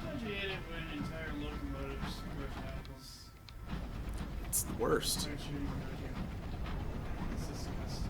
B: Don't you hate it when entire locomotives push apples?
A: It's the worst.
B: Start shooting at you. It's disgusting.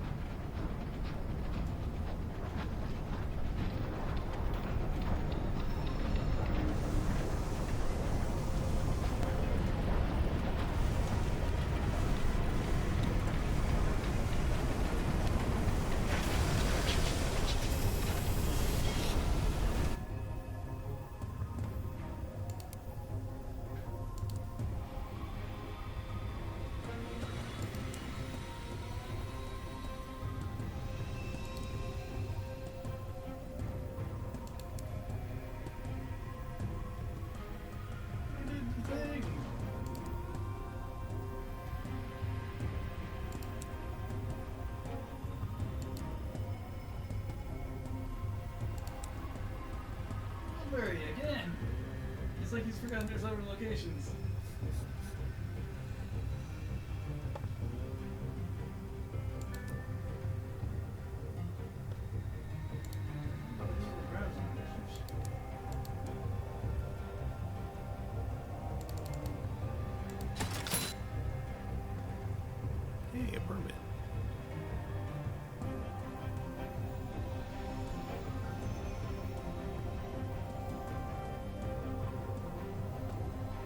B: It's like he's forgotten there's other locations.
A: Hey, a permit.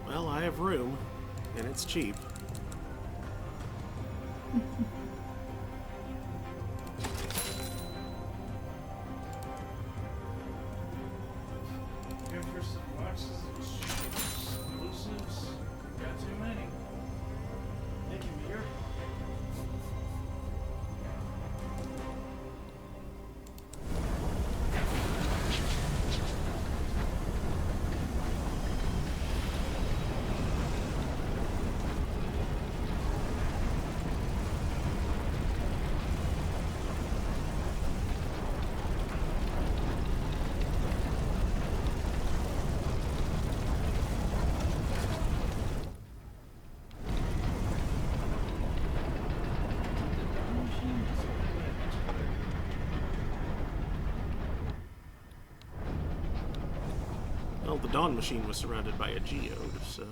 A: Well, I have room, and it's cheap.
B: Here for some boxes of exclusives. Got too many. Thank you, Meteor.
A: Well, the Dawn Machine was surrounded by a geode, so...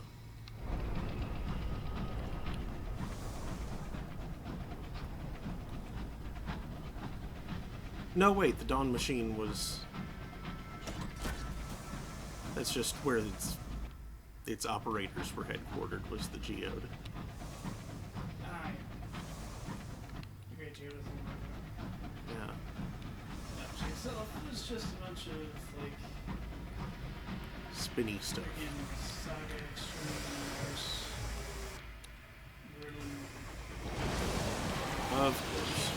A: No, wait, the Dawn Machine was... That's just where its operators were headquartered, was the geode.
B: Ah, yeah. Great geode.
A: Yeah.
B: That itself was just a bunch of, like,
A: Spinny stuff.
B: freaking Saga Extreme Universe.
A: Of course.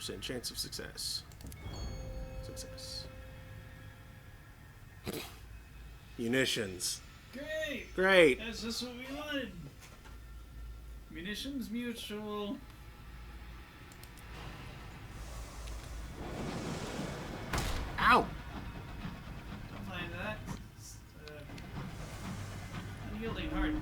A: %, chance of success. Success. Munitions.
B: Great!
A: Great.
B: That's just what we wanted. Munitions mutual.
A: Ow!
B: Don't find that. It's, unyielding heart.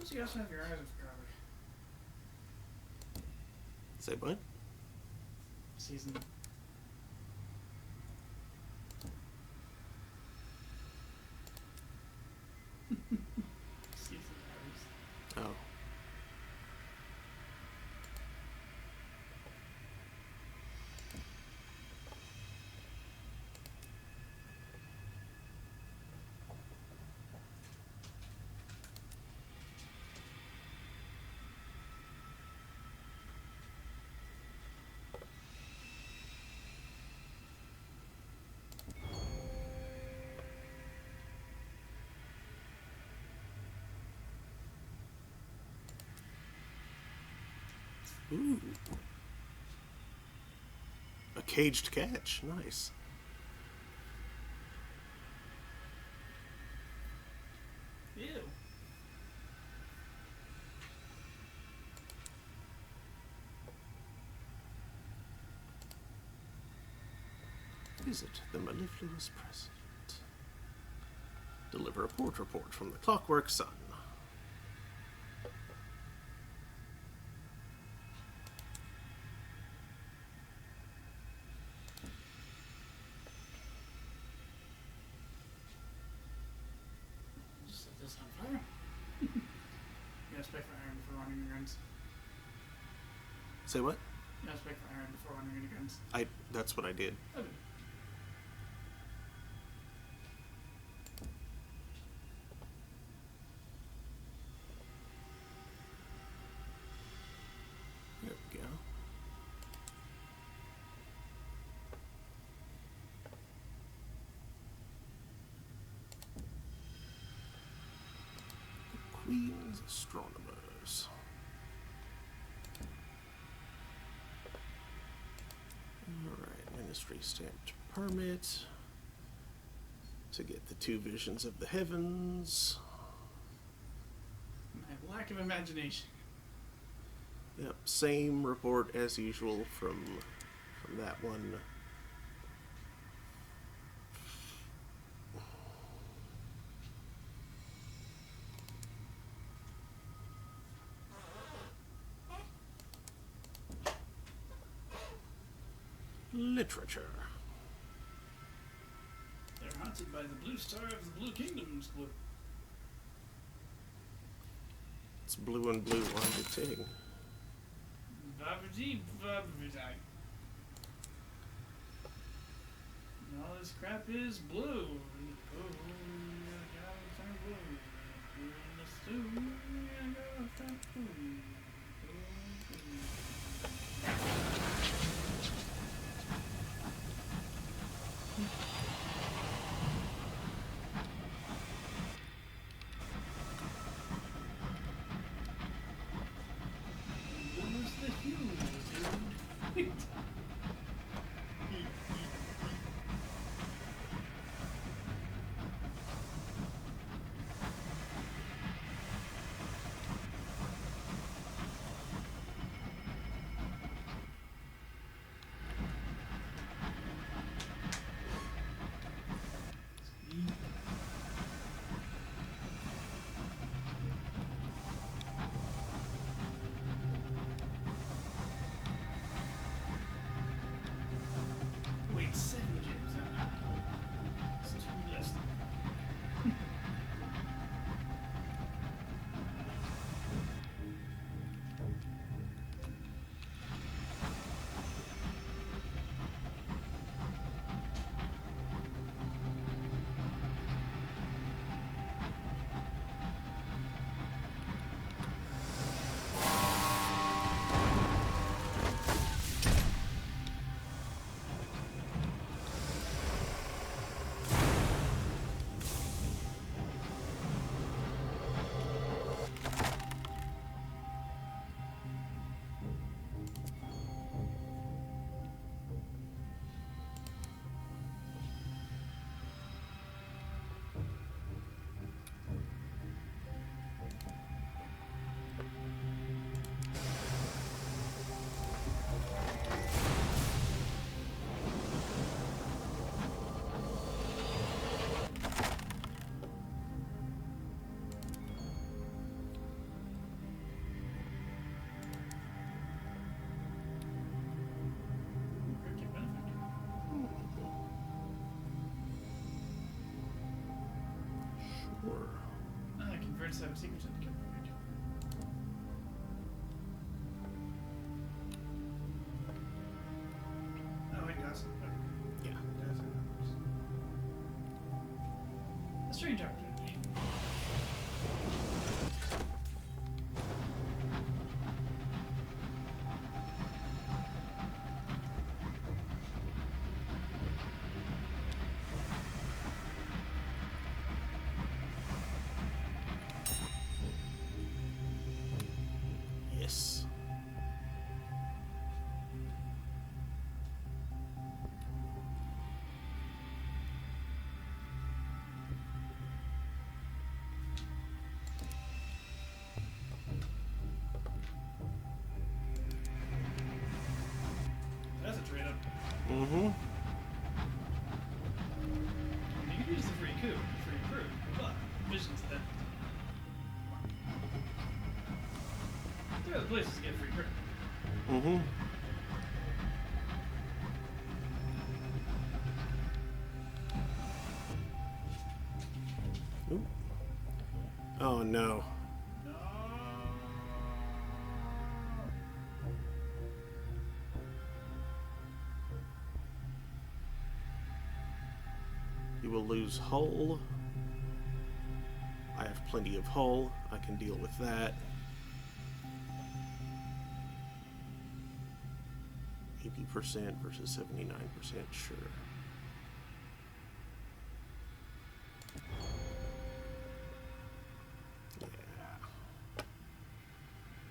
B: Suppose you also have your eyes of covered.
A: Say what?
B: Season. Season hours.
A: Oh. Ooh. A caged catch. Nice.
B: Ew.
A: Visit the mellifluous president. Deliver a port report from the Clockwork Sun.
B: Set this on fire. You gotta spec for iron before running your guns.
A: Say what?
B: You gotta spec for iron before running your guns.
A: That's what I did.
B: Okay.
A: There we go. The Queen's Astronomers. Alright, Ministry stamped permit to get the 2 visions of the heavens.
B: My lack of imagination.
A: Yep, same report as usual from that one. Literature.
B: They're haunted by the blue star of the Blue Kingdom's blue.
A: It's blue and blue on the ting.
B: Babidi babidi. All this crap is blue. Oh, yeah, gotta turn blue. Blue in the stew. Yeah, gotta turn blue. Blue is the hue, dude.
A: Sure.
B: Converts that sequence into chemical reagent. Oh, it does.
A: Yeah.
B: It does. A strange opportunity.
A: Yes.
B: That's a trade-up.
A: Mm-hmm.
B: You can use the free coup, free crew, but visions that there are other places to get free crew.
A: Mm-hmm. Oop. Oh no.
B: No.
A: You will lose hull. I have plenty of hull. I can deal with that. 80% versus 79%, sure. Yeah.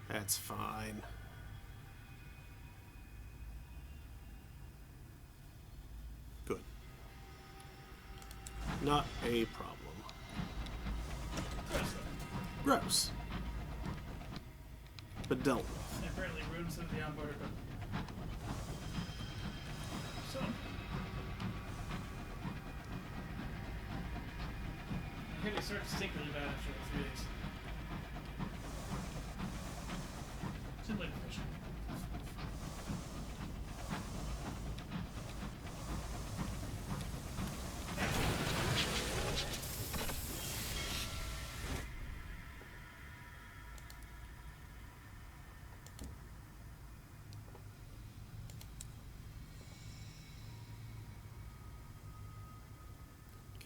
A: That's fine. Good. Not a problem. Gross. But dealt with.
B: And apparently ruined some of the onboard equipment. So, I hear they start to stink really bad after like 3 days. Seemed like fish.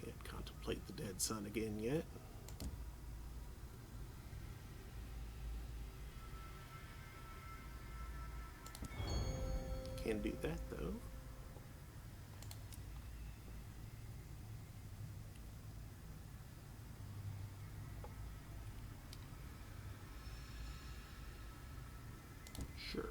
A: Can't contemplate the dead sun again yet. Can do that though. Sure.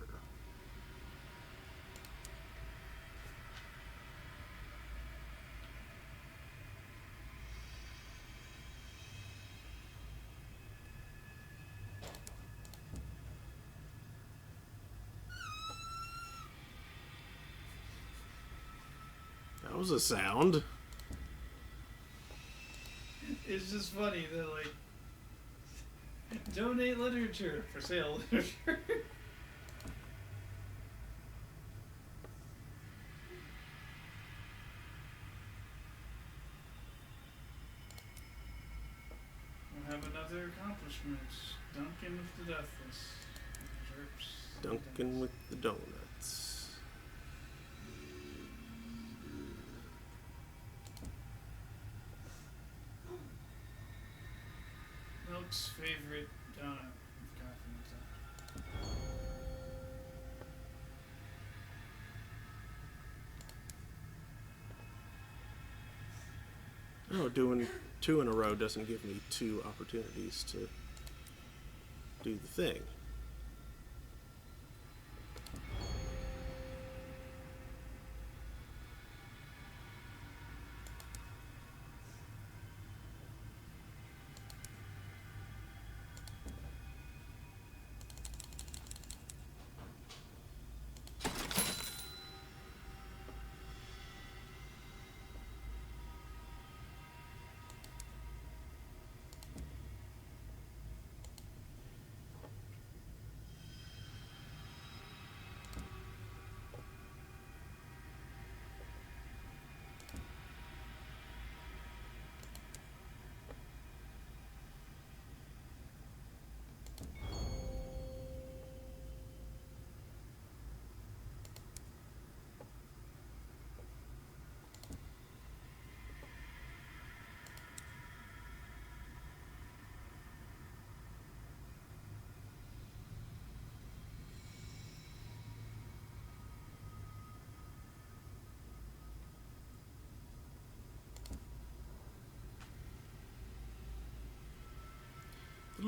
A: That was a sound.
B: It's just funny that like donate literature for sale literature. We'll have another accomplishment. Duncan with the Deathless. Jerks.
A: Duncan with the donuts.
B: Milk's favorite donut with coffee and stuff.
A: Oh, doing 2 in a row doesn't give me 2 opportunities to do the thing.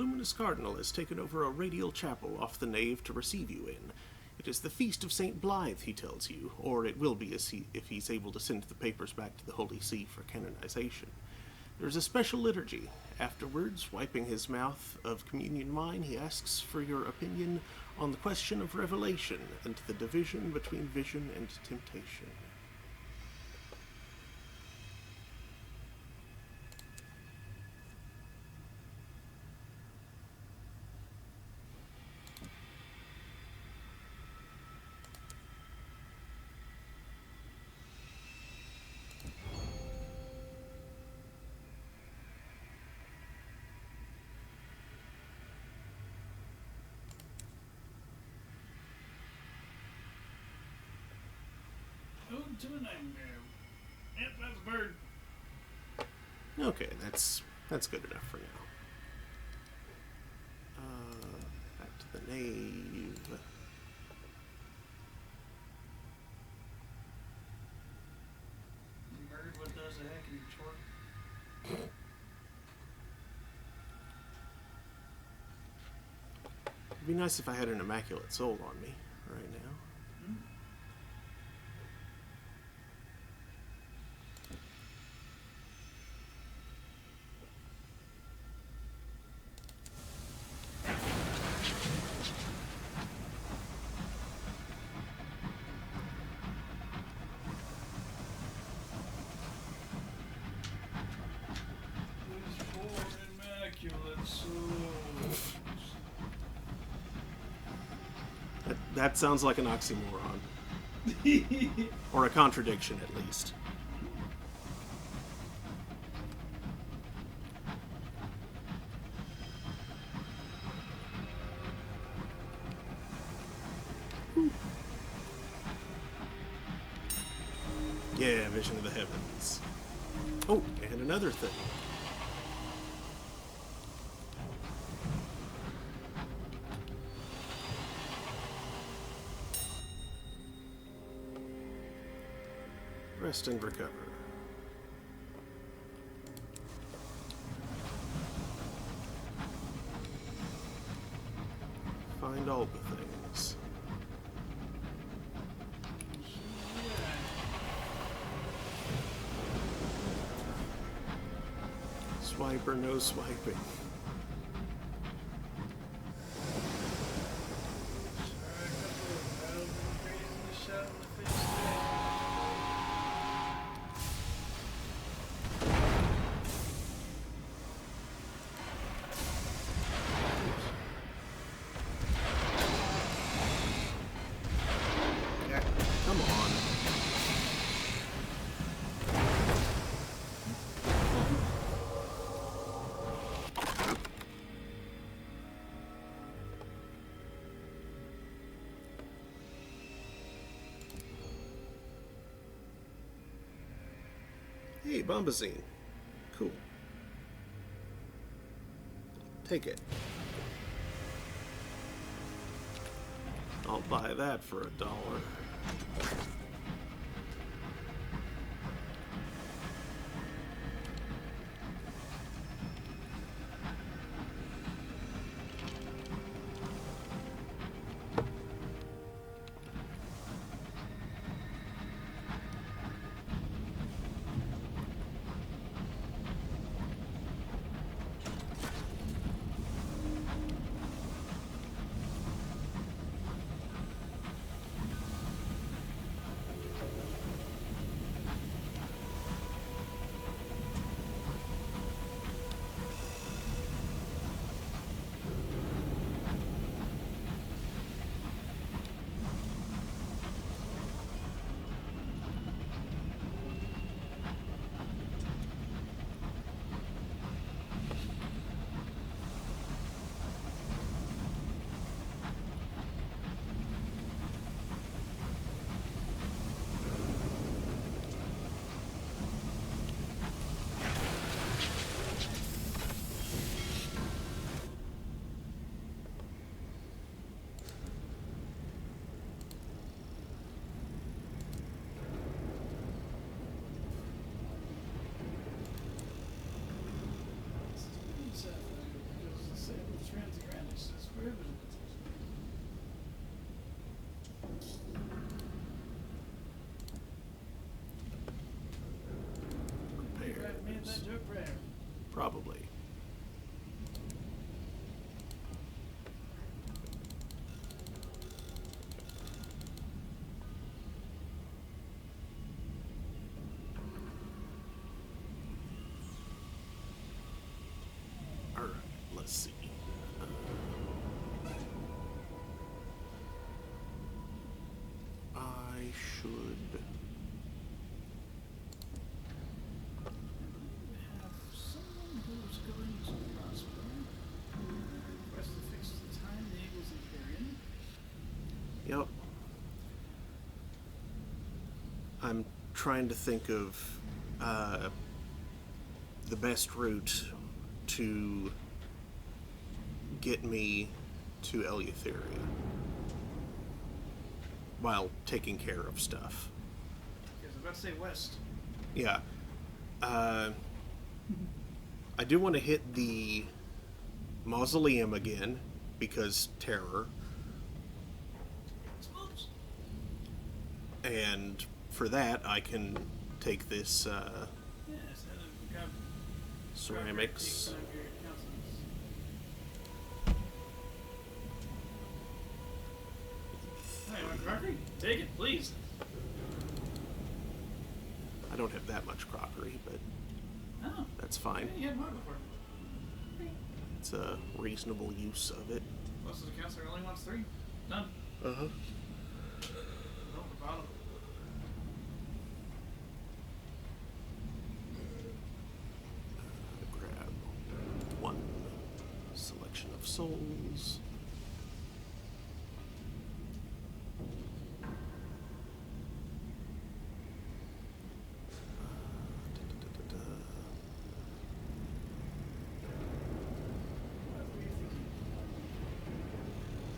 A: Luminous Cardinal has taken over a radial chapel off the nave to receive you in. It is the Feast of St. Blythe, he tells you, or it will be if he's able to send the papers back to the Holy See for canonization. There is a special liturgy. Afterwards, wiping his mouth of communion wine, he asks for your opinion on the question of revelation and the division between vision and temptation.
B: Ode to a Nightmare. Yep, that's a bird.
A: Okay, that's good enough for now. Back to the nave.
B: Bird, what does a heck in your chart?
A: It'd be nice if I had an immaculate soul on me right now. That sounds like an oxymoron. Or a contradiction, at least. Yeah, vision of the heavens. Oh, and another thing. Rest and recover. Find all the things. Swipe or no swiping. Come on. Hey, Bombazine. Cool. Take it. I'll buy that for $1. Yes.
B: to a prayer.
A: Probably. Alright, let's see. I should...
B: Have someone who's going to prosper. Quest to fix the time the Eagles Imperium.
A: Yep. I'm trying to think of the best route to get me to Eleutheria while taking care of stuff.
B: I was about to say west.
A: Yeah. I do want to hit the mausoleum again because terror.
B: Oops.
A: And for that, I can take this
B: Yes, grab
A: ceramics.
B: Grab your countenance. Hey, want crockery? Take it, please.
A: I don't have that much crockery, but
B: Oh,
A: that's fine.
B: yeah, you had more before.
A: It's a reasonable use of it.
B: Most of the counselor only wants 3. Done.
A: Uh-huh.
B: Oh, the bottom.
A: Grab one selection of souls.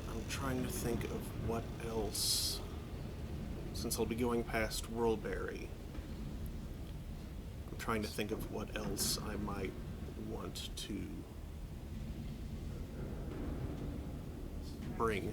A: I'm trying to think of what else, since I'll be going past Whirlberry. I'm trying to think of what else I might want to bring.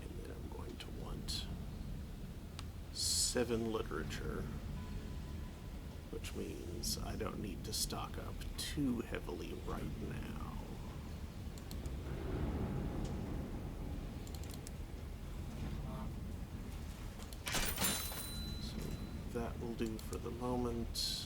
A: And then I'm going to want 7 literature, which means I don't need to stock up too heavily right now. So that will do for the moment.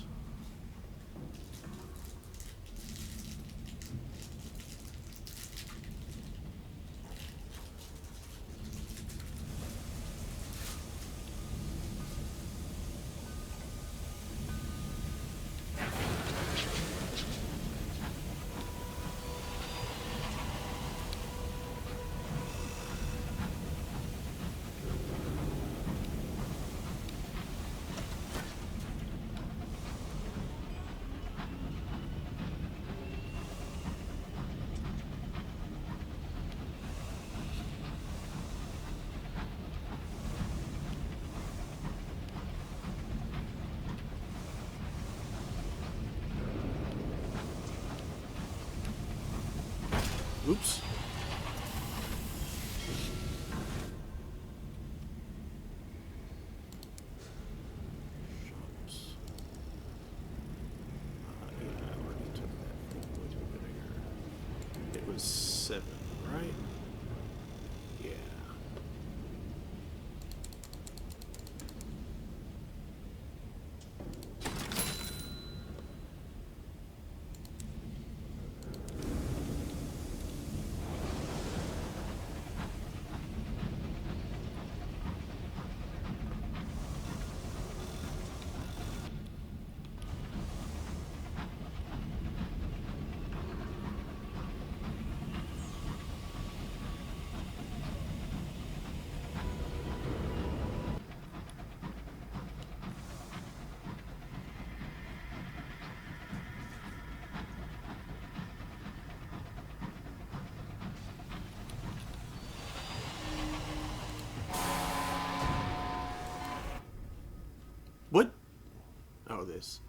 A: this.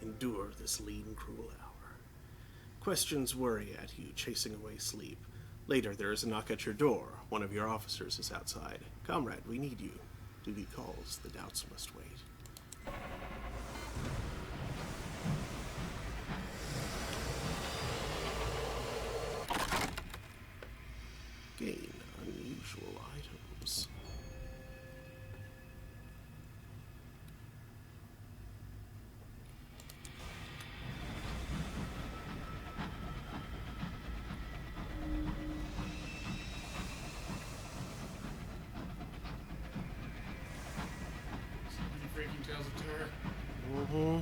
A: Endure this lean, cruel hour. Questions worry at you, chasing away sleep. Later, there is a knock at your door. One of your officers is outside. Comrade, we need you. Duty calls. The doubts must wait. Gain unusual items.
B: So many freaking tales of terror.
A: Mm-hmm.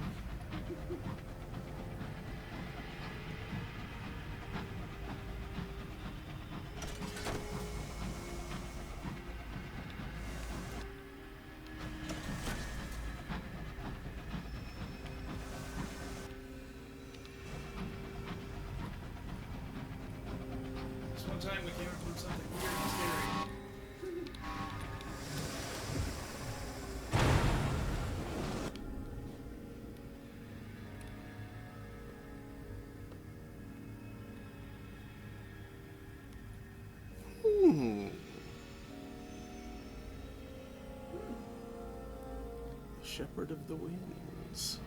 B: This one time we came upon something weird and scary.
A: The Shepherd of the Winds.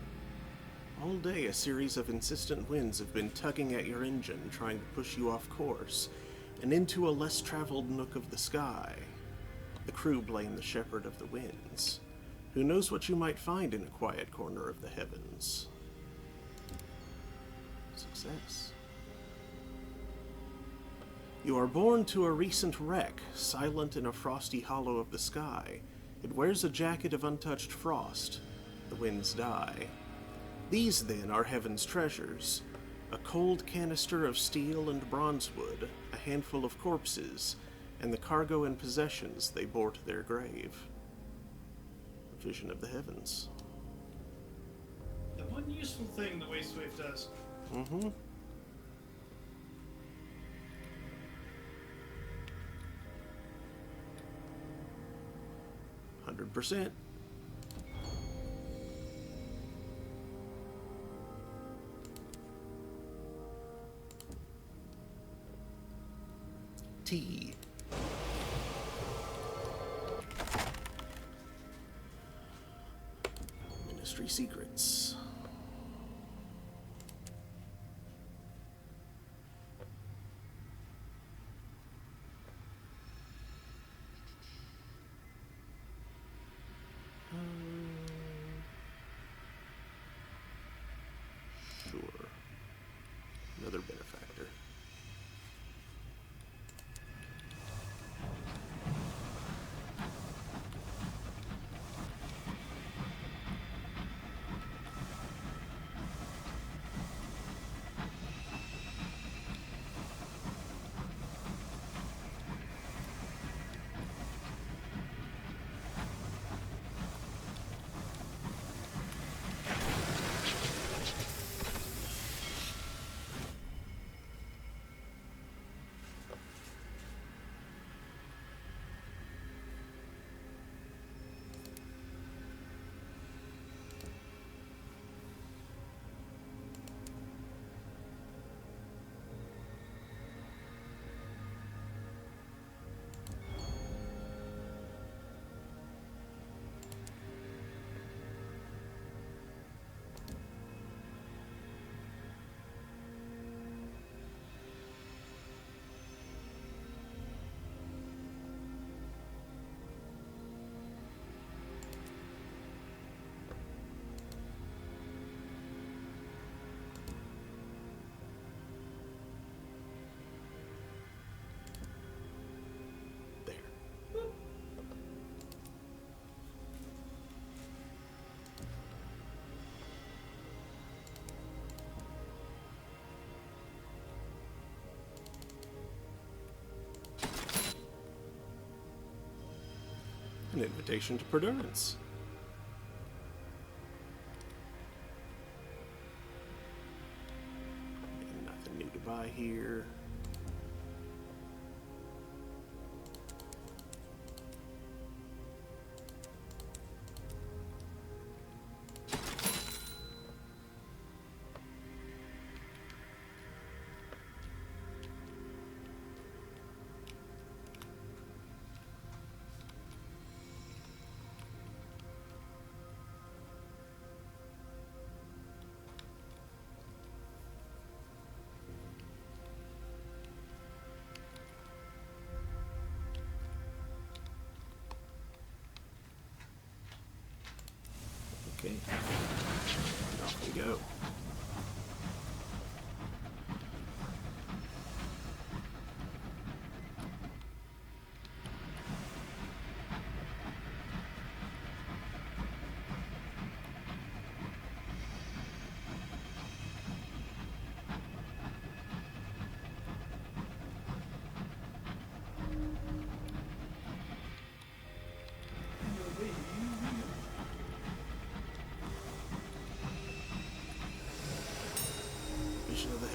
A: All day, a series of insistent winds have been tugging at your engine, trying to push you off course, and into a less traveled nook of the sky. The crew blame the Shepherd of the Winds. Who knows what you might find in a quiet corner of the heavens? Success. You are born to a recent wreck, silent in a frosty hollow of the sky. It wears a jacket of untouched frost. The winds die. These, then, are heaven's treasures. A cold canister of steel and bronzewood, a handful of corpses, and the cargo and possessions they bore to their grave. A vision of the heavens.
B: The one useful thing the Waste Wave does.
A: Mm-hmm. %. T. Ministry secrets. Sure. Another benefactor. An invitation to Perdurance. And nothing new to buy here.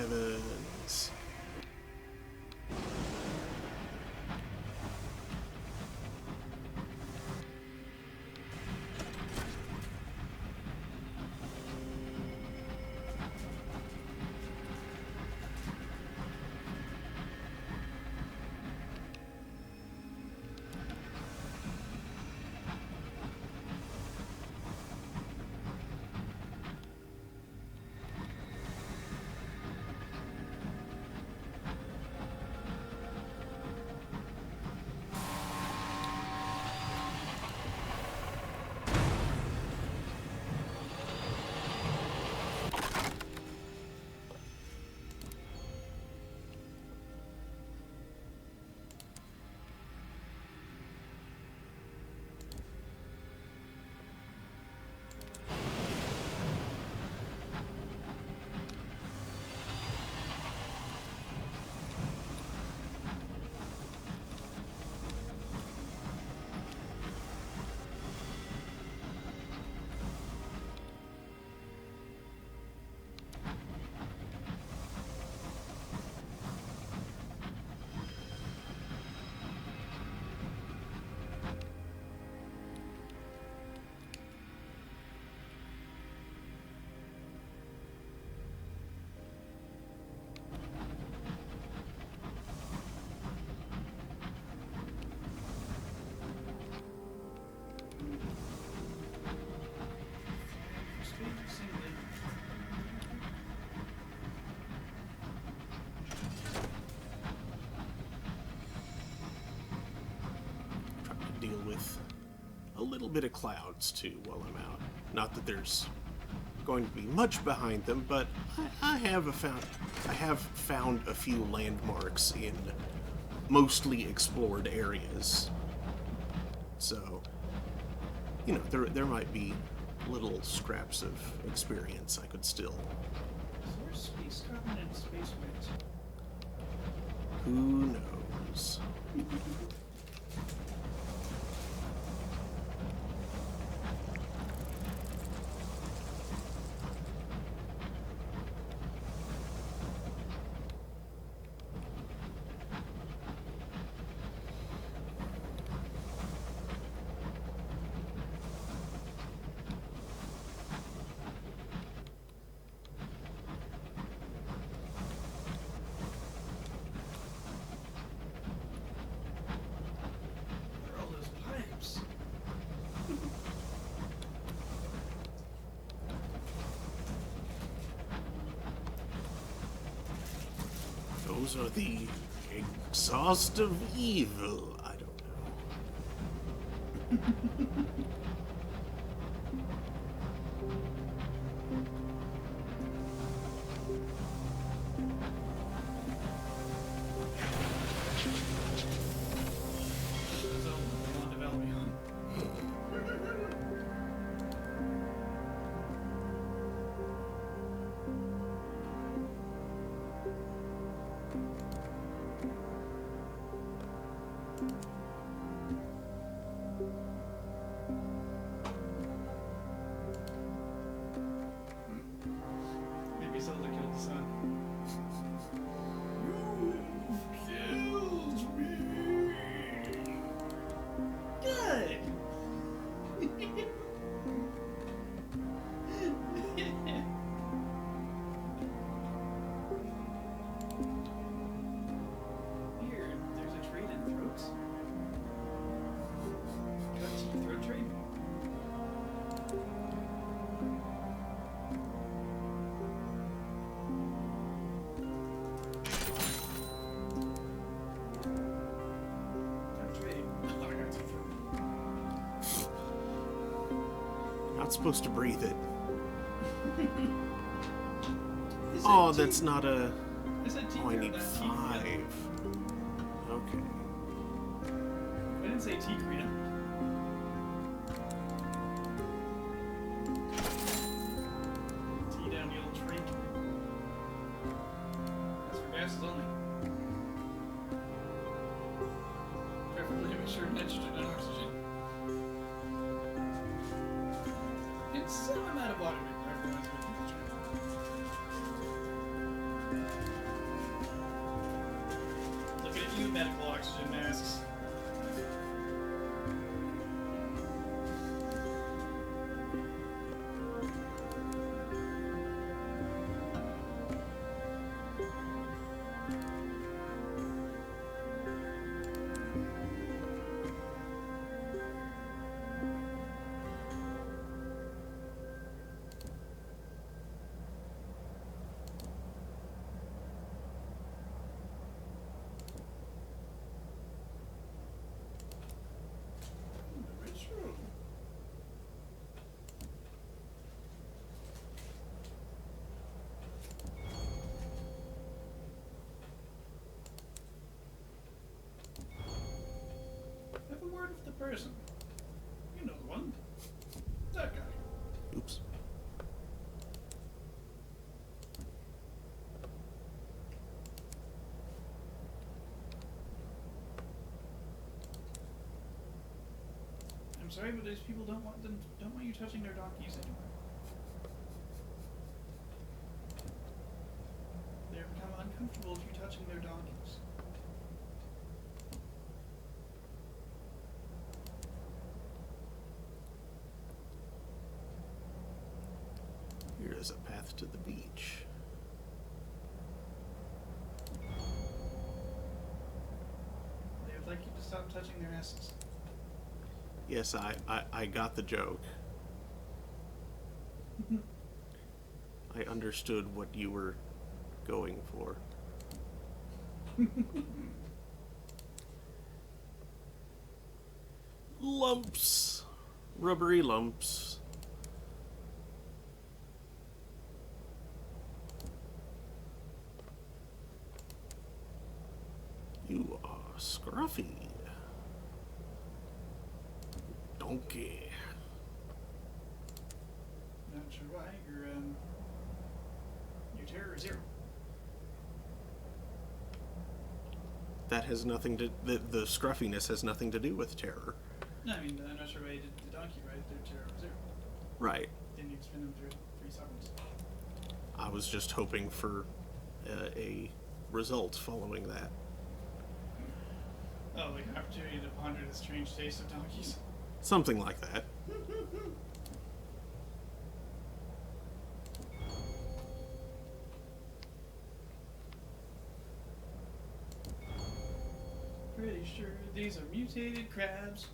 A: heavens. Deal with a little bit of clouds too while I'm out. Not that there's going to be much behind them, but I have found a few landmarks in mostly explored areas. So, you know, there might be little scraps of experience I could still.
B: Is there space carbon and space wind?
A: Who knows?
B: What are all those pipes?
A: Those are the exhaust of evil. I don't know.
B: So, beyond development. Maybe Zelda killed the sun. You've killed me. Good. Here, there's a trade in throats. Throat trade. Throat trade. Oh, I got some throat.
A: Not supposed to breathe it.
B: Is
A: Oh,
B: that
A: that's
B: tea?
A: not a.
B: Is that tea
A: Oh, I
B: or
A: need
B: that tea
A: 5.
B: cream?
A: Okay.
B: I didn't say tea cream. Tea down the old tree. That's for gases only. Preferably a mixture of nitrogen and oxygen. And some amount of water. Everyone's good. oxygen masks. Have a word with the person. You know the one. That guy.
A: Oops.
B: I'm sorry, but those people don't want you touching their donkeys anymore. They've become uncomfortable with you touching their donkeys.
A: Here is a path to the beach.
B: They would like you to stop touching their asses.
A: Yes, I got the joke. I understood what you were going for. Lumps. Rubbery lumps. You are scruffy. Donkey.
B: Not sure why. Your terror is 0.
A: That has nothing to... The scruffiness has nothing to do with terror.
B: No, I mean, I'm not sure why you did the donkey right. Their terror was 0.
A: Right.
B: Then you'd spin them through 3 sovereigns.
A: I was just hoping for a result following that.
B: Oh, like an opportunity to ponder the strange taste of donkeys.
A: Something like that.
B: Pretty sure these are mutated crabs.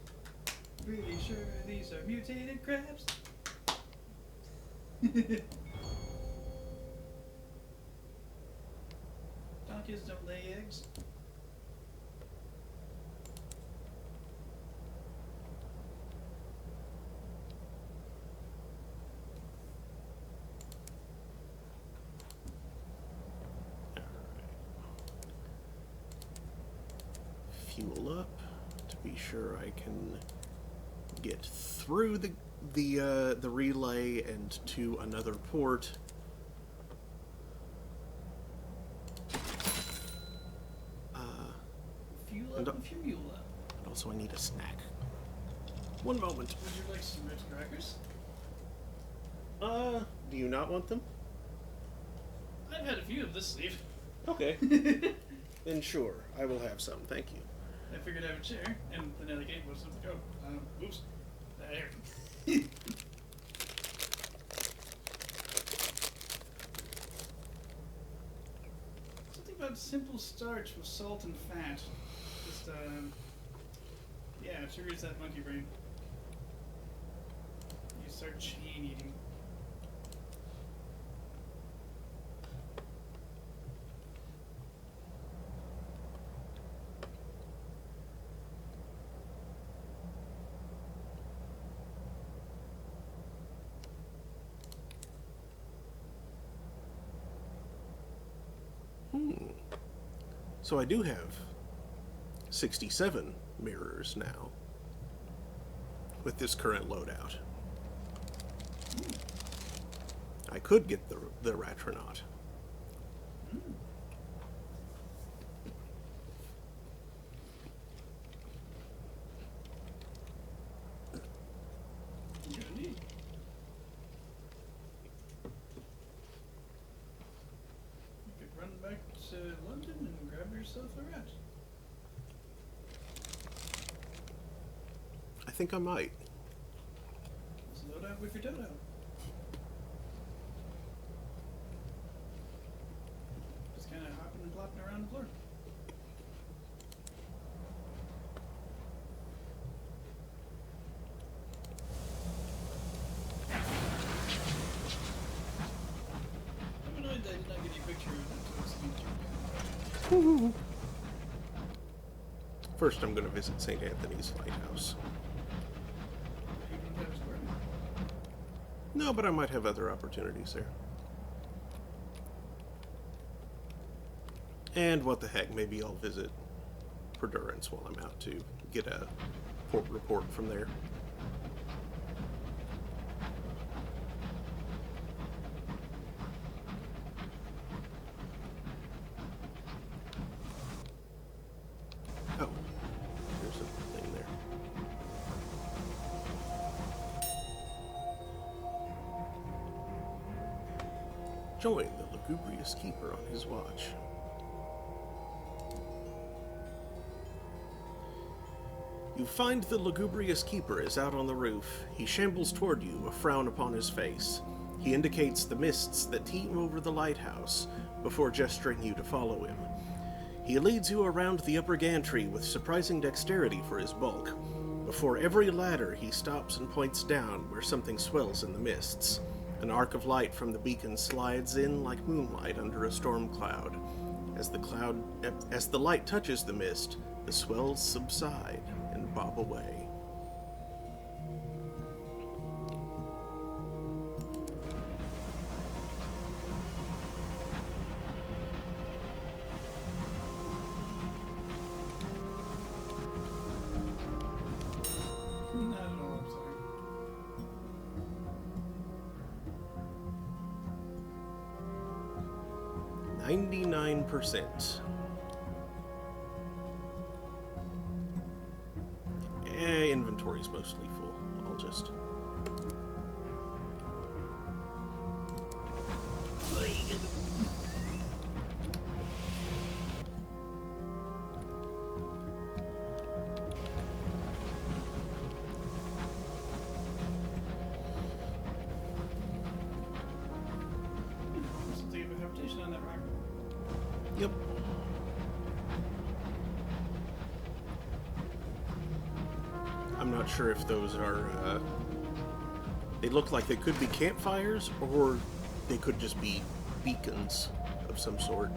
B: Pretty sure these are mutated crabs. Donkeys don't lay eggs.
A: Fuel up to be sure I can get through the relay and to another port.
B: Fuel up and fuel up.
A: And also I need a snack. One moment.
B: Would you like some Ritz crackers?
A: Do you not want them?
B: I've had a few of this sleeve.
A: Okay. Then sure, I will have some, thank you.
B: I figured I have a chair, and the Nelly Gate was something. Oh, oops. There. Something about simple starch with salt and fat. Just, yeah, it triggers that monkey brain. You start chain eating.
A: So I do have 67 mirrors now with this current loadout. I could get the Ratronaut.
B: Indeed. You could run back to London and grab yourself a rat.
A: think I might.
B: Slow down with your dodo. Just kind of hopping and flopping around the floor. I'm annoyed that I did not get a picture of it.
A: First, I'm going to visit St. Anthony's Lighthouse. No, but I might have other opportunities there. And what the heck, maybe I'll visit Perdurance while I'm out to get a port report from there. Oh, there's a thing there. Join the lugubrious keeper on his watch. You find the lugubrious keeper is out on the roof. He shambles toward you, a frown upon his face. He indicates the mists that teem over the lighthouse before gesturing you to follow him. He leads you around the upper gantry with surprising dexterity for his bulk. Before every ladder, he stops and points down where something swells in the mists. An arc of light from the beacon slides in like moonlight under a storm cloud. As the light touches the mist, the swells subside and bob away.
B: Not at all, I'm sorry.
A: 99%. Inventory's mostly full. I'll just...
B: Something of a habitation on that rock.
A: Yep. I'm not sure if those are, they look like they could be campfires, or they could just be beacons of some sort.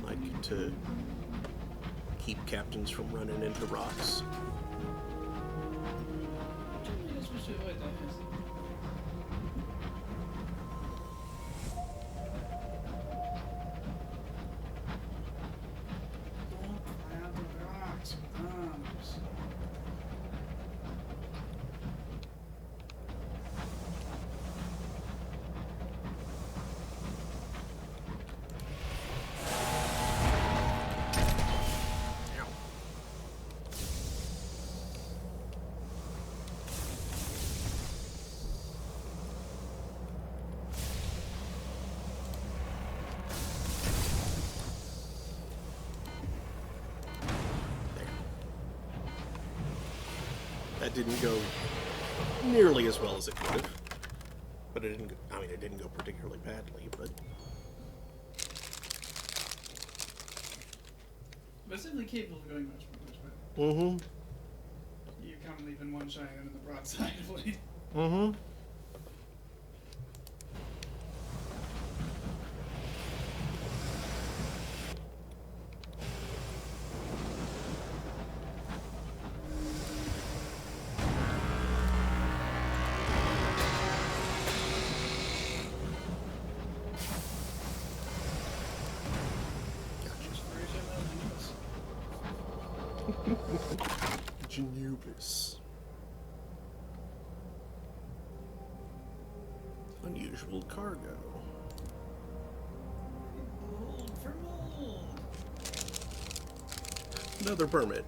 A: Like to keep captains from running into rocks.
B: Generally, you're supposed to avoid that. Don't fly out the rocks with bombs.
A: That didn't go nearly as well as it could have. But it didn't go, I mean, it didn't go particularly badly, but...
B: But it's definitely capable of going much better.
A: Mm-hmm.
B: You commonly been one-shotting them in the broadside of late.
A: Mm-hmm. Genubis. Unusual cargo.
B: Mold for mold.
A: Another permit.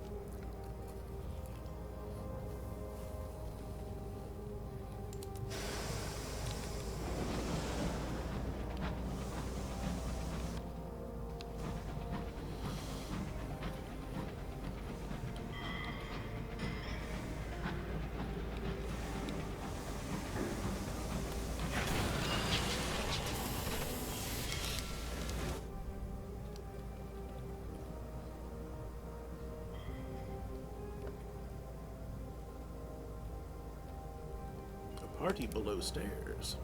A: party below stairs.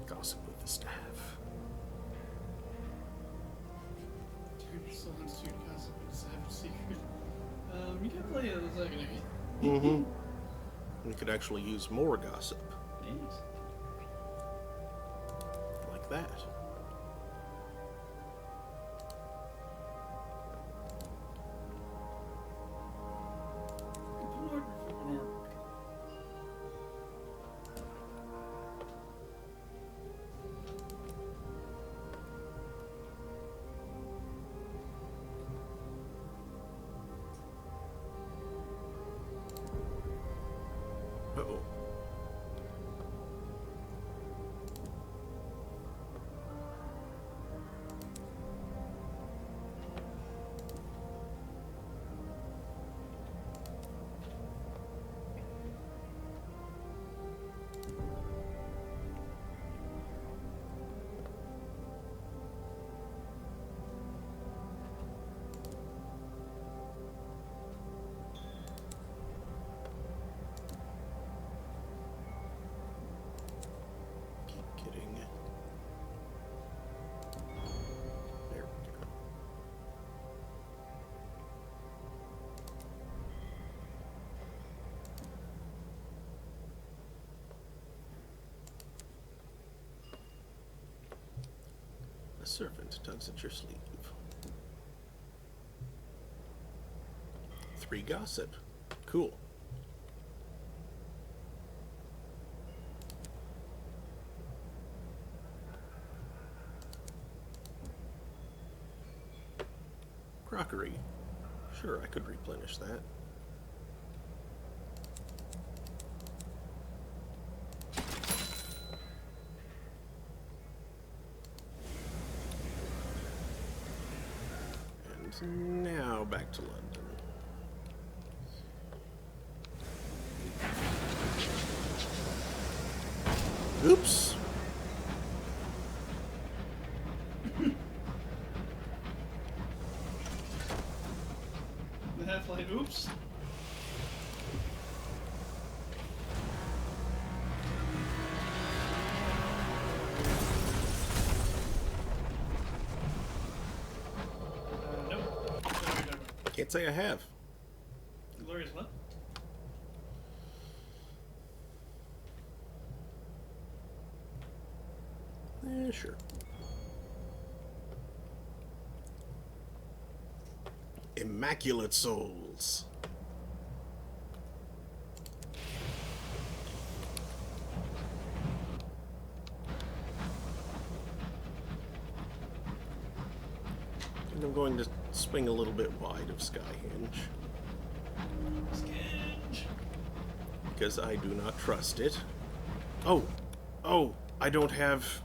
A: Gossip with the staff.
B: Turn your soul into your gossip and savage secret. You can play it as like an
A: Mm-hmm. We could actually use more gossip.
B: Neat.
A: Like that. Uh-oh. Keep kidding. There we go. A servant tugs at your sleeve. 3 gossip. Cool. Crockery. Sure, I could replenish that. And now back to London. Oops.
B: The Half-Life, oops. Nope.
A: Can't say I have.
B: Glorious what?
A: Sure. Immaculate souls. And I'm going to swing a little bit wide of Skyhinge.
B: Skinge.
A: Because I do not trust it. Oh! I don't have...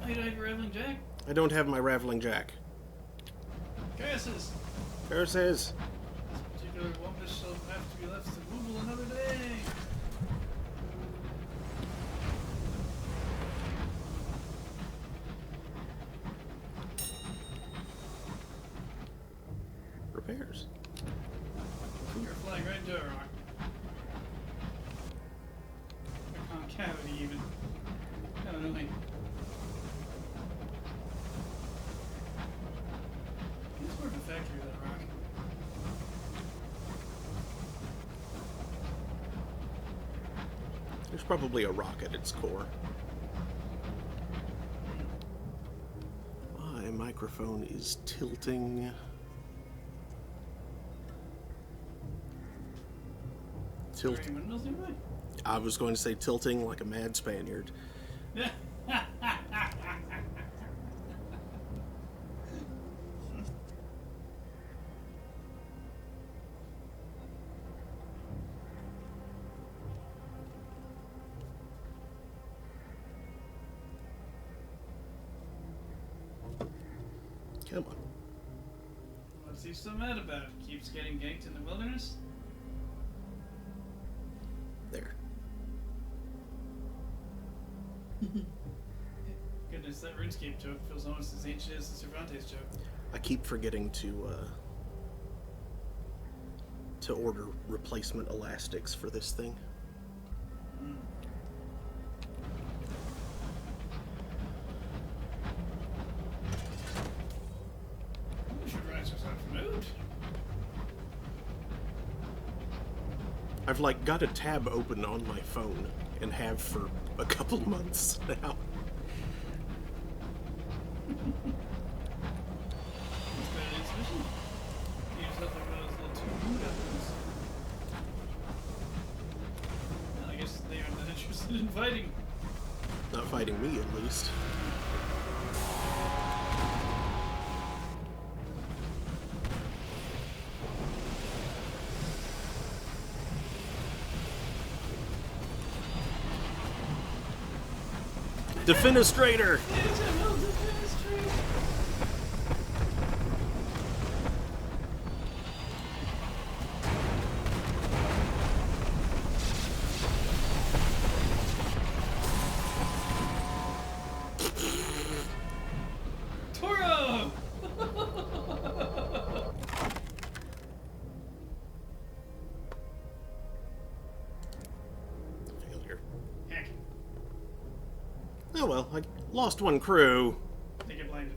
B: Oh, you don't have your Raveling Jack?
A: I don't have my Raveling Jack.
B: Curses!
A: Curses!
B: This particular Wumpus shall have to be left to Google another day.
A: Repairs.
B: You're flying right into a rock. A concavity, even. Kind of annoying. It's more of a factory than a rock.
A: There's probably a rock at its core. My microphone is tilting.
B: Sorry, windmills nearby?
A: I was going to say tilting like a mad Spaniard. Come on.
B: What's he so mad about? Keeps getting ganked in the wilderness?
A: There.
B: Goodness, that RuneScape joke feels almost as ancient as the Cervantes joke.
A: I keep forgetting to order replacement elastics for this thing.
B: We should rise ourselves food.
A: I've like got a tab open on my phone and have for a couple months now.
B: I guess they aren't that interested in fighting.
A: Not fighting me, at least. Defenestrator!
B: Toro!
A: Failure.
B: Heck,
A: Oh well, I lost one crew.
B: they get blinded.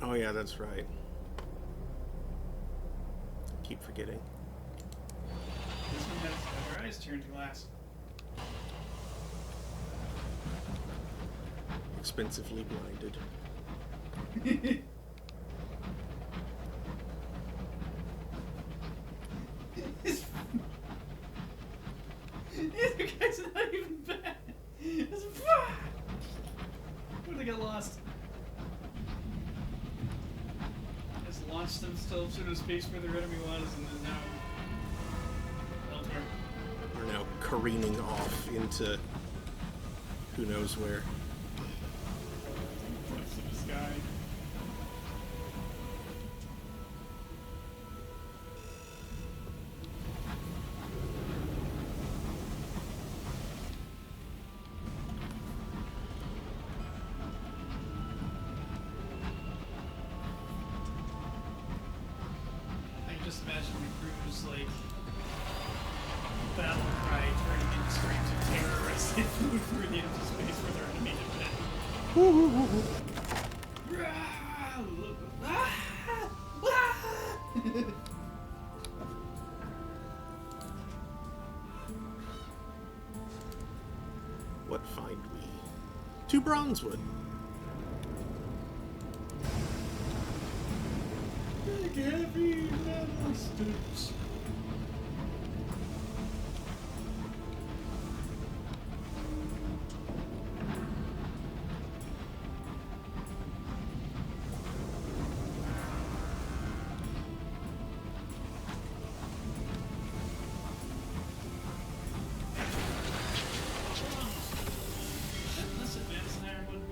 A: Oh yeah, that's right. Keep forgetting.
B: This one has their eyes turned to glass.
A: Expensively blinded.
B: The guy's not even bad. Where they got lost? Just launched themselves into space where their enemy was, and then now elsewhere.
A: We're now careening off into who knows where.
B: Depths of the sky. I can just imagine the crew's like battle cry turning into screams of terror as they flew through the empty space where their enemy had been.
A: What find we? 2 bronzewood.
B: Big heavy metal sticks. Let's advance in Ironwood.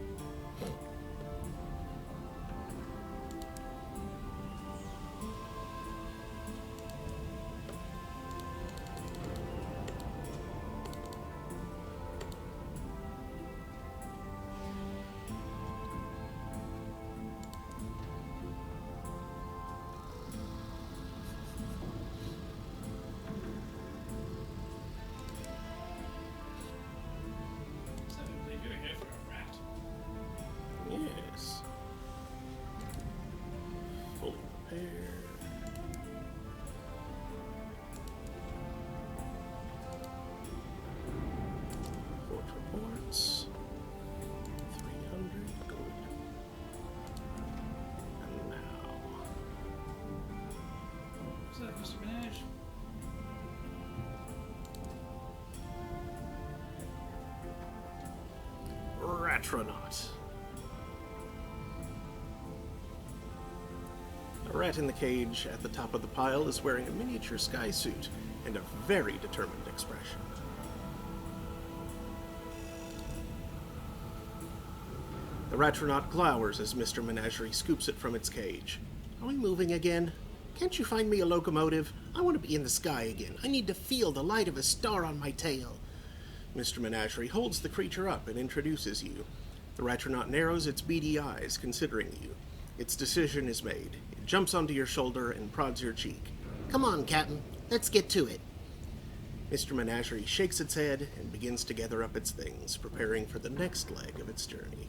B: Is that really good ahead for a rat?
A: Yes. Fully prepared. Report reports. 300 good. And now.
B: What's that, Mr. Minaj?
A: Ratronaut. A rat in the cage at the top of the pile is wearing a miniature sky suit and a very determined expression. The Ratronaut glowers as Mr. Menagerie scoops it from its cage. Are we moving again? Can't you find me a locomotive? I want to be in the sky again. I need to feel the light of a star on my tail. Mr. Menagerie holds the creature up and introduces you. The Ratronaut narrows its beady eyes, considering you. Its decision is made. It jumps onto your shoulder and prods your cheek.
D: Come on, Captain. Let's get to it.
A: Mr. Menagerie shakes its head and begins to gather up its things, preparing for the next leg of its journey.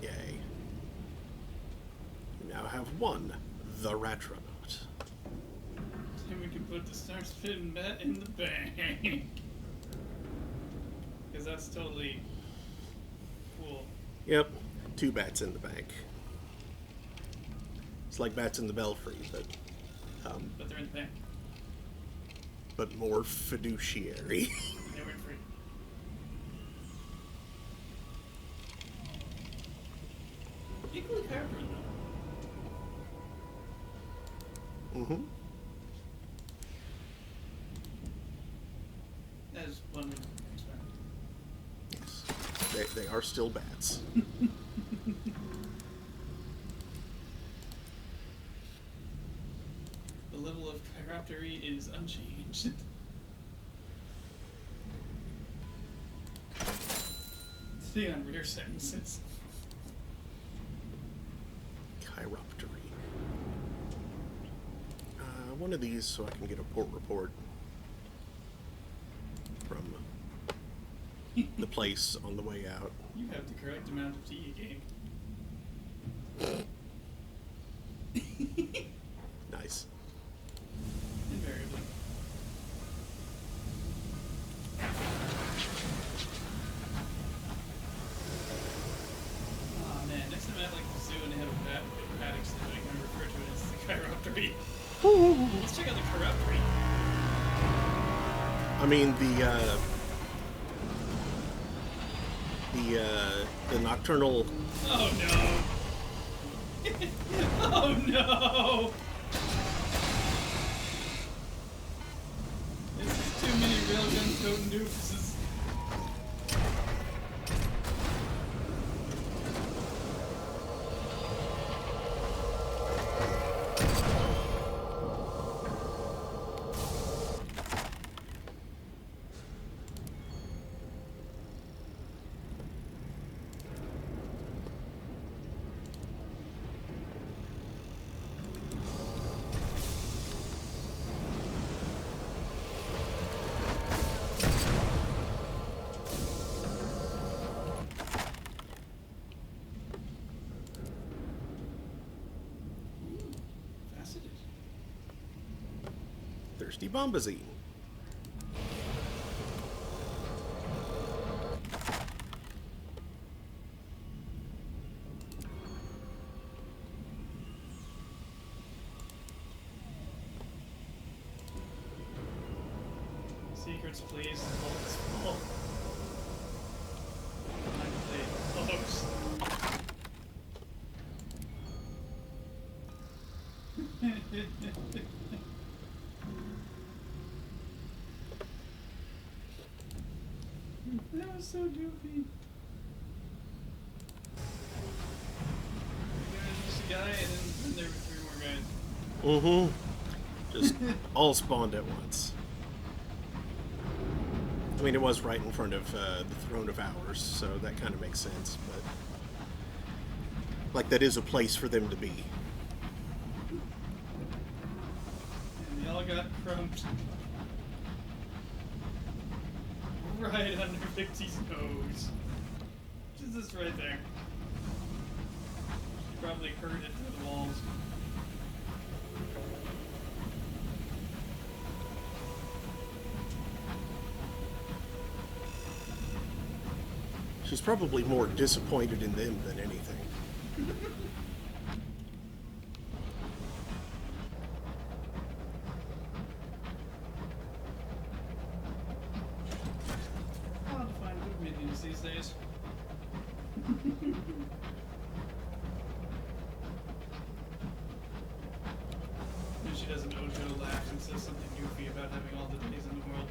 A: Yay. You now have one, the Ratronaut.
B: Then we can put the star spin bet in the bank. Because that's totally cool.
A: Yep, 2 bats in the bank. It's like bats in the belfry,
B: But they're in the bank.
A: but more fiduciary.
B: They went free. Equally hybrid though.
A: Mm-hmm.
B: As one would expect.
A: Yes. They are still bats.
B: The level of chiroptery is unchanged. See on rear sentences.
A: Chiroptery. One of these so I can get a port report from the place on the way out.
B: You have the correct amount of tea gained.
A: Nice.
B: Invariably. Oh man, next time I have like the zoo and they have a bat exhibit, I can refer to it as the chiroptery. Let's check out the chiroptery.
A: I mean the nocturnal.
B: Oh no! Oh no! This is too many railgun toting doofuses. Faceted.
A: Thirsty Bombazine.
B: Secrets, please. Bolts full. I'm close. That was so goofy. There's just a guy, and then there were 3 more guys.
A: Mm-hmm. Just all spawned at once. I mean, it was right in front of the Throne of Hours, so that kind of makes sense, but... Like, that is a place for them to be.
B: And they all got crumped. Right under Vicky's nose. Just this right there. She probably heard it through the walls.
A: She's probably more disappointed in them than anything.
B: Hard to find good minions these days. And she does an Ojo laugh and says something goofy about having all the days in the world.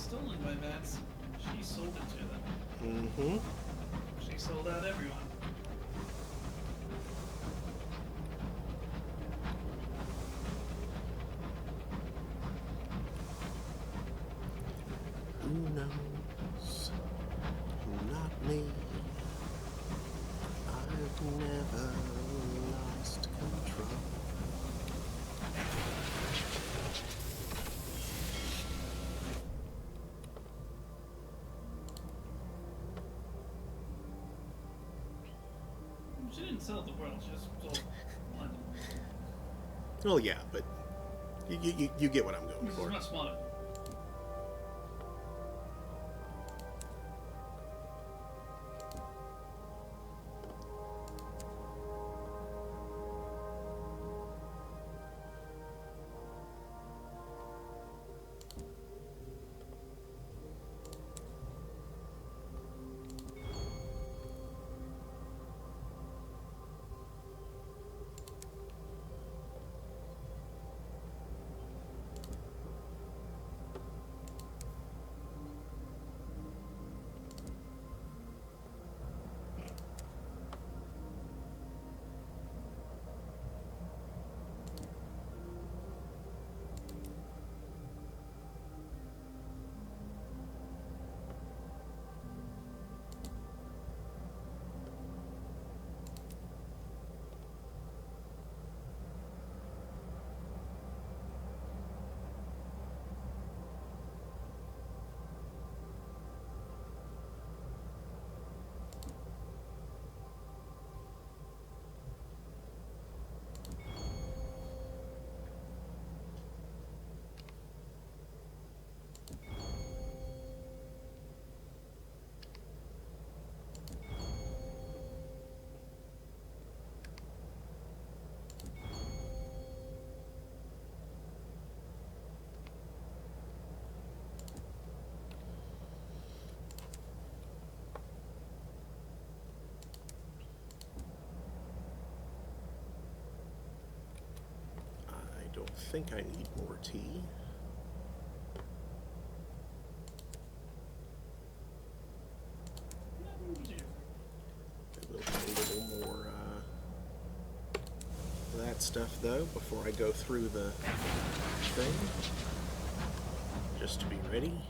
B: stolen by bats. She sold it to them.
A: Mm-hmm.
B: She sold out everyone.
A: Who knows? Not me. I've never lost control.
B: She didn't sell the world, she just sold London.
A: Well, yeah, but you get what I'm going
B: This
A: for.
B: is not smart.
A: I don't think I need more tea. I will need a little more of that stuff, though, before I go through the thing. Just to be ready.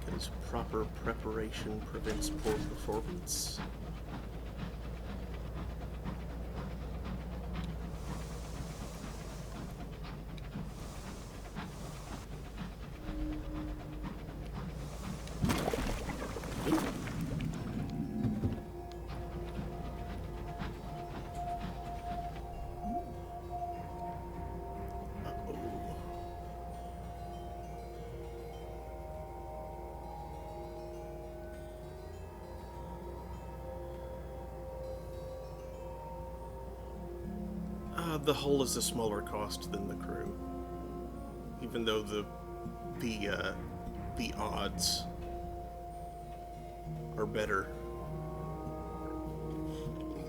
A: Because proper preparation prevents poor performance. The hull is a smaller cost than the crew, even though the odds are better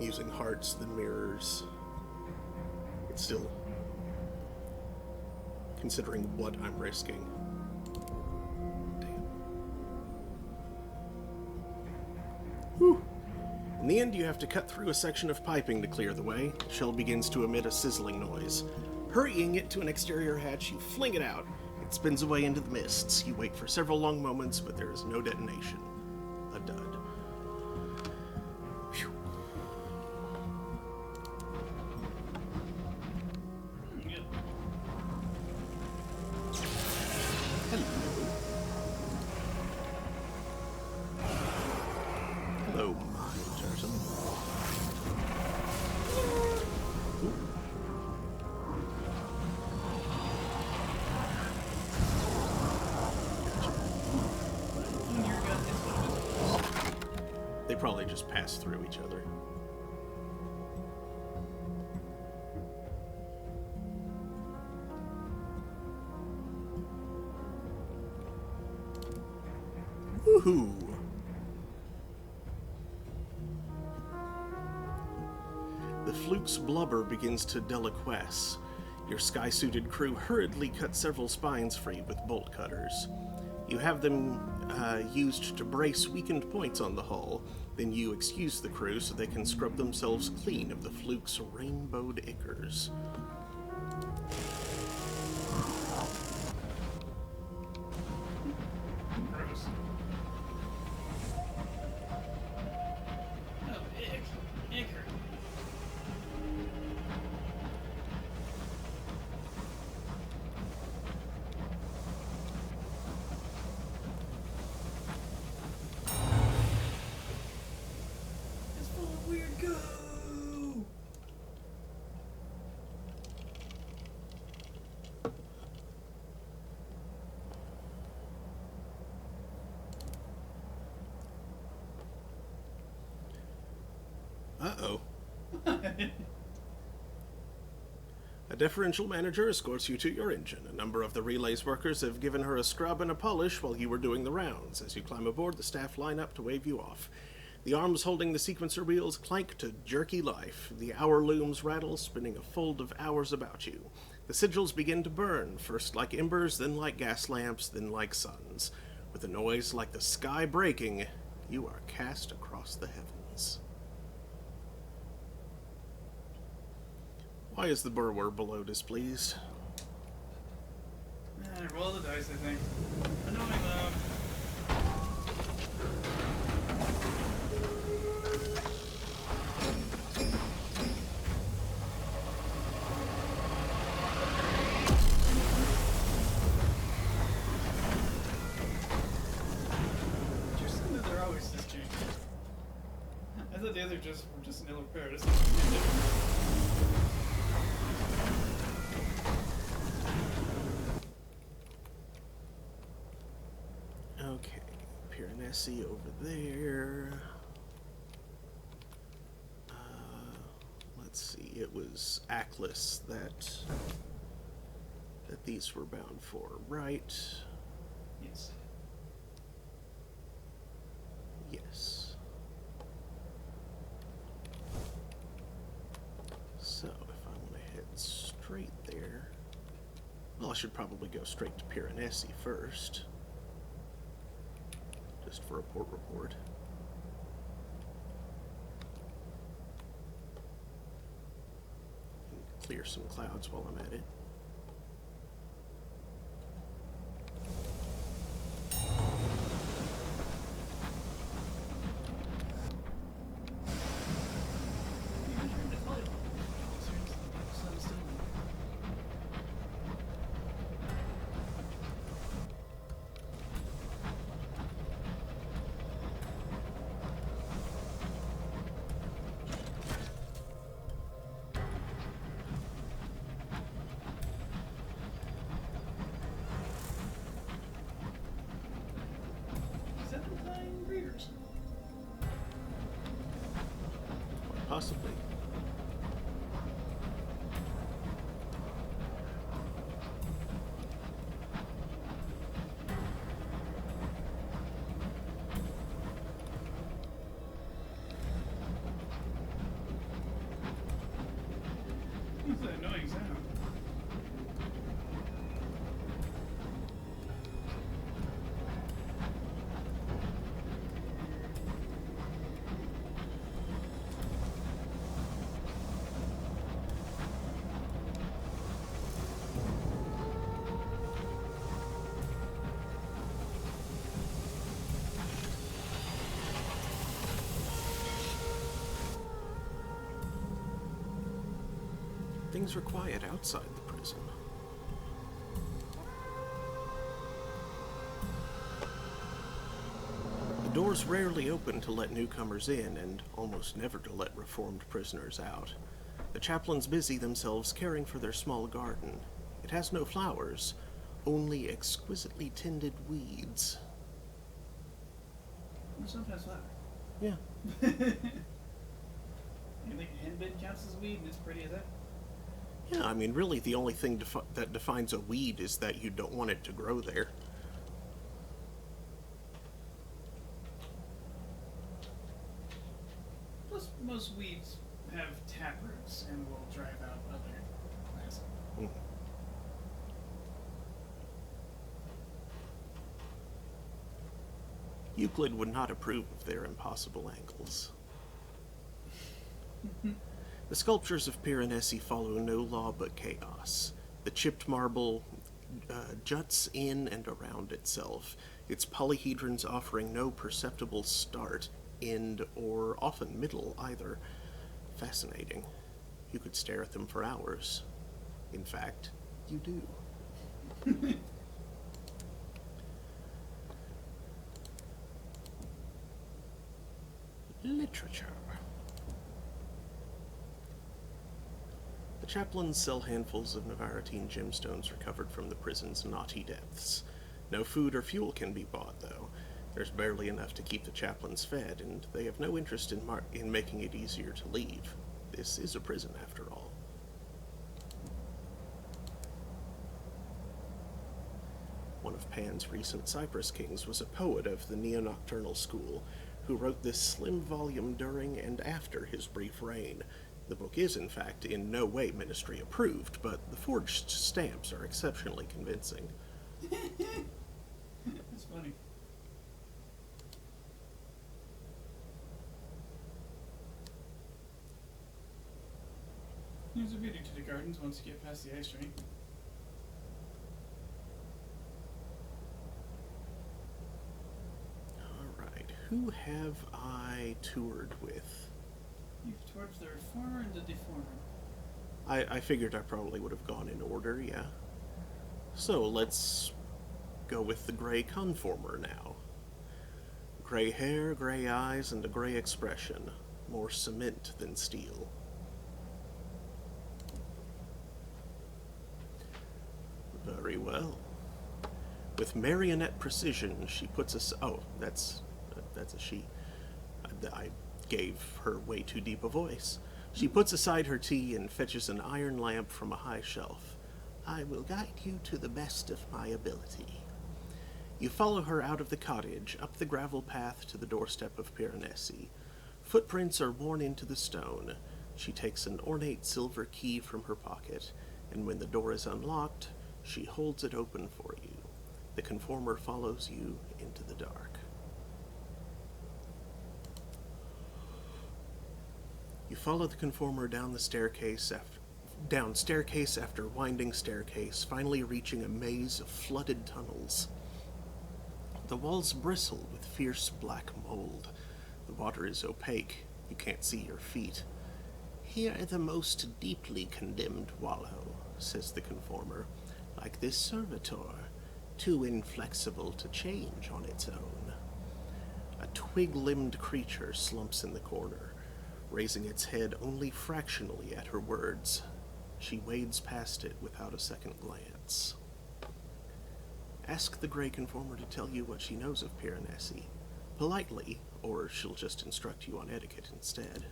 A: using hearts than mirrors. It's still, considering what I'm risking. Damn. Whew. In the end, you have to cut through a section of piping to clear the way. Shell begins to emit a sizzling noise. Hurrying it to an exterior hatch, you fling it out. It spins away into the mists. You wait for several long moments, but there is no detonation. A dud. Phew. Hello, my turtle. They probably just pass through each other. Woohoo! The fluke's blubber begins to deliquesce. Your sky-suited crew hurriedly cut several spines free with bolt cutters. You have them used to brace weakened points on the hull, then you excuse the crew so they can scrub themselves clean of the Fluke's rainbowed ichors.
B: Gross. Oh, ichor. It's full of weird goo.
A: Uh-oh. A differential manager escorts you to your engine. A number of the relays workers have given her a scrub and a polish while you were doing the rounds. As you climb aboard, the staff line up to wave you off. The arms holding the sequencer wheels clank to jerky life. The hour looms rattle, spinning a fold of hours about you. The sigils begin to burn, first like embers, then like gas lamps, then like suns. With a noise like the sky breaking, you are cast across the heavens. Why is the Burwer below displeased?
B: Roll the dice, I think. Annoying though. Interesting that they're always this janky. I thought the other just were just ill repaired.
A: Okay, Piranesi over there. Let's see, it was Aklis that these were bound for, right?
B: Yes.
A: Yes. So, if I want to head straight there... Well, I should probably go straight to Piranesi first. Just for a port report. And clear some clouds while I'm at it.
B: Readers.
A: Possibly.
B: What's that annoying sound?
A: Things were quiet outside the prison. The doors rarely open to let newcomers in, and almost never to let reformed prisoners out. The chaplains busy themselves caring for their small garden. It has no flowers, only exquisitely tended weeds.
B: Sometimes flower.
A: Yeah.
B: You think a henbit counts as weed and it's pretty as that?
A: Yeah, I mean, really the only thing that defines a weed is that you don't want it to grow there.
B: Plus, most weeds have tap roots and will drive out other plants.
A: Mm. Euclid would not approve of their impossible angles. The sculptures of Piranesi follow no law but chaos. The chipped marble juts in and around itself, its polyhedrons offering no perceptible start, end, or often middle either. Fascinating. You could stare at them for hours. In fact, you do. Literature. The chaplains sell handfuls of Navarrete gemstones recovered from the prison's knotty depths. No food or fuel can be bought, though. There's barely enough to keep the chaplains fed, and they have no interest in making it easier to leave. This is a prison, after all. One of Pan's recent Cyprus kings was a poet of the neo-nocturnal school, who wrote this slim volume during and after his brief reign. The book is, in fact, in no way ministry approved, but the forged stamps are exceptionally convincing.
B: That's funny. There's a view to the gardens once you get past the ice rink.
A: Alright, who have I toured with?
B: You've toured the Reformer and the Deformer.
A: I figured I probably would have gone in order, yeah. So let's go with the Grey Conformer now. Gray hair, gray eyes, and a gray expression. More cement than steel. Very well. With marionette precision, she puts us. Oh, that's a she. I gave her way too deep a voice. She puts aside her tea and fetches an iron lamp from a high shelf. I will guide you to the best of my ability. You follow her out of the cottage, up the gravel path to the doorstep of Piranesi. Footprints are worn into the stone. She takes an ornate silver key from her pocket, and when the door is unlocked, she holds it open for you. The conformer follows you into the dark. You follow the conformer down staircase after winding staircase, finally reaching a maze of flooded tunnels. The walls bristle with fierce black mold. The water is opaque. You can't see your feet. Here the most deeply condemned wallow, says the conformer, like this servitor, too inflexible to change on its own. A twig-limbed creature slumps in the corner, raising its head only fractionally at her words. She wades past it without a second glance. Ask the Grey Conformer to tell you what she knows of Piranesi. Politely, or she'll just instruct you on etiquette instead.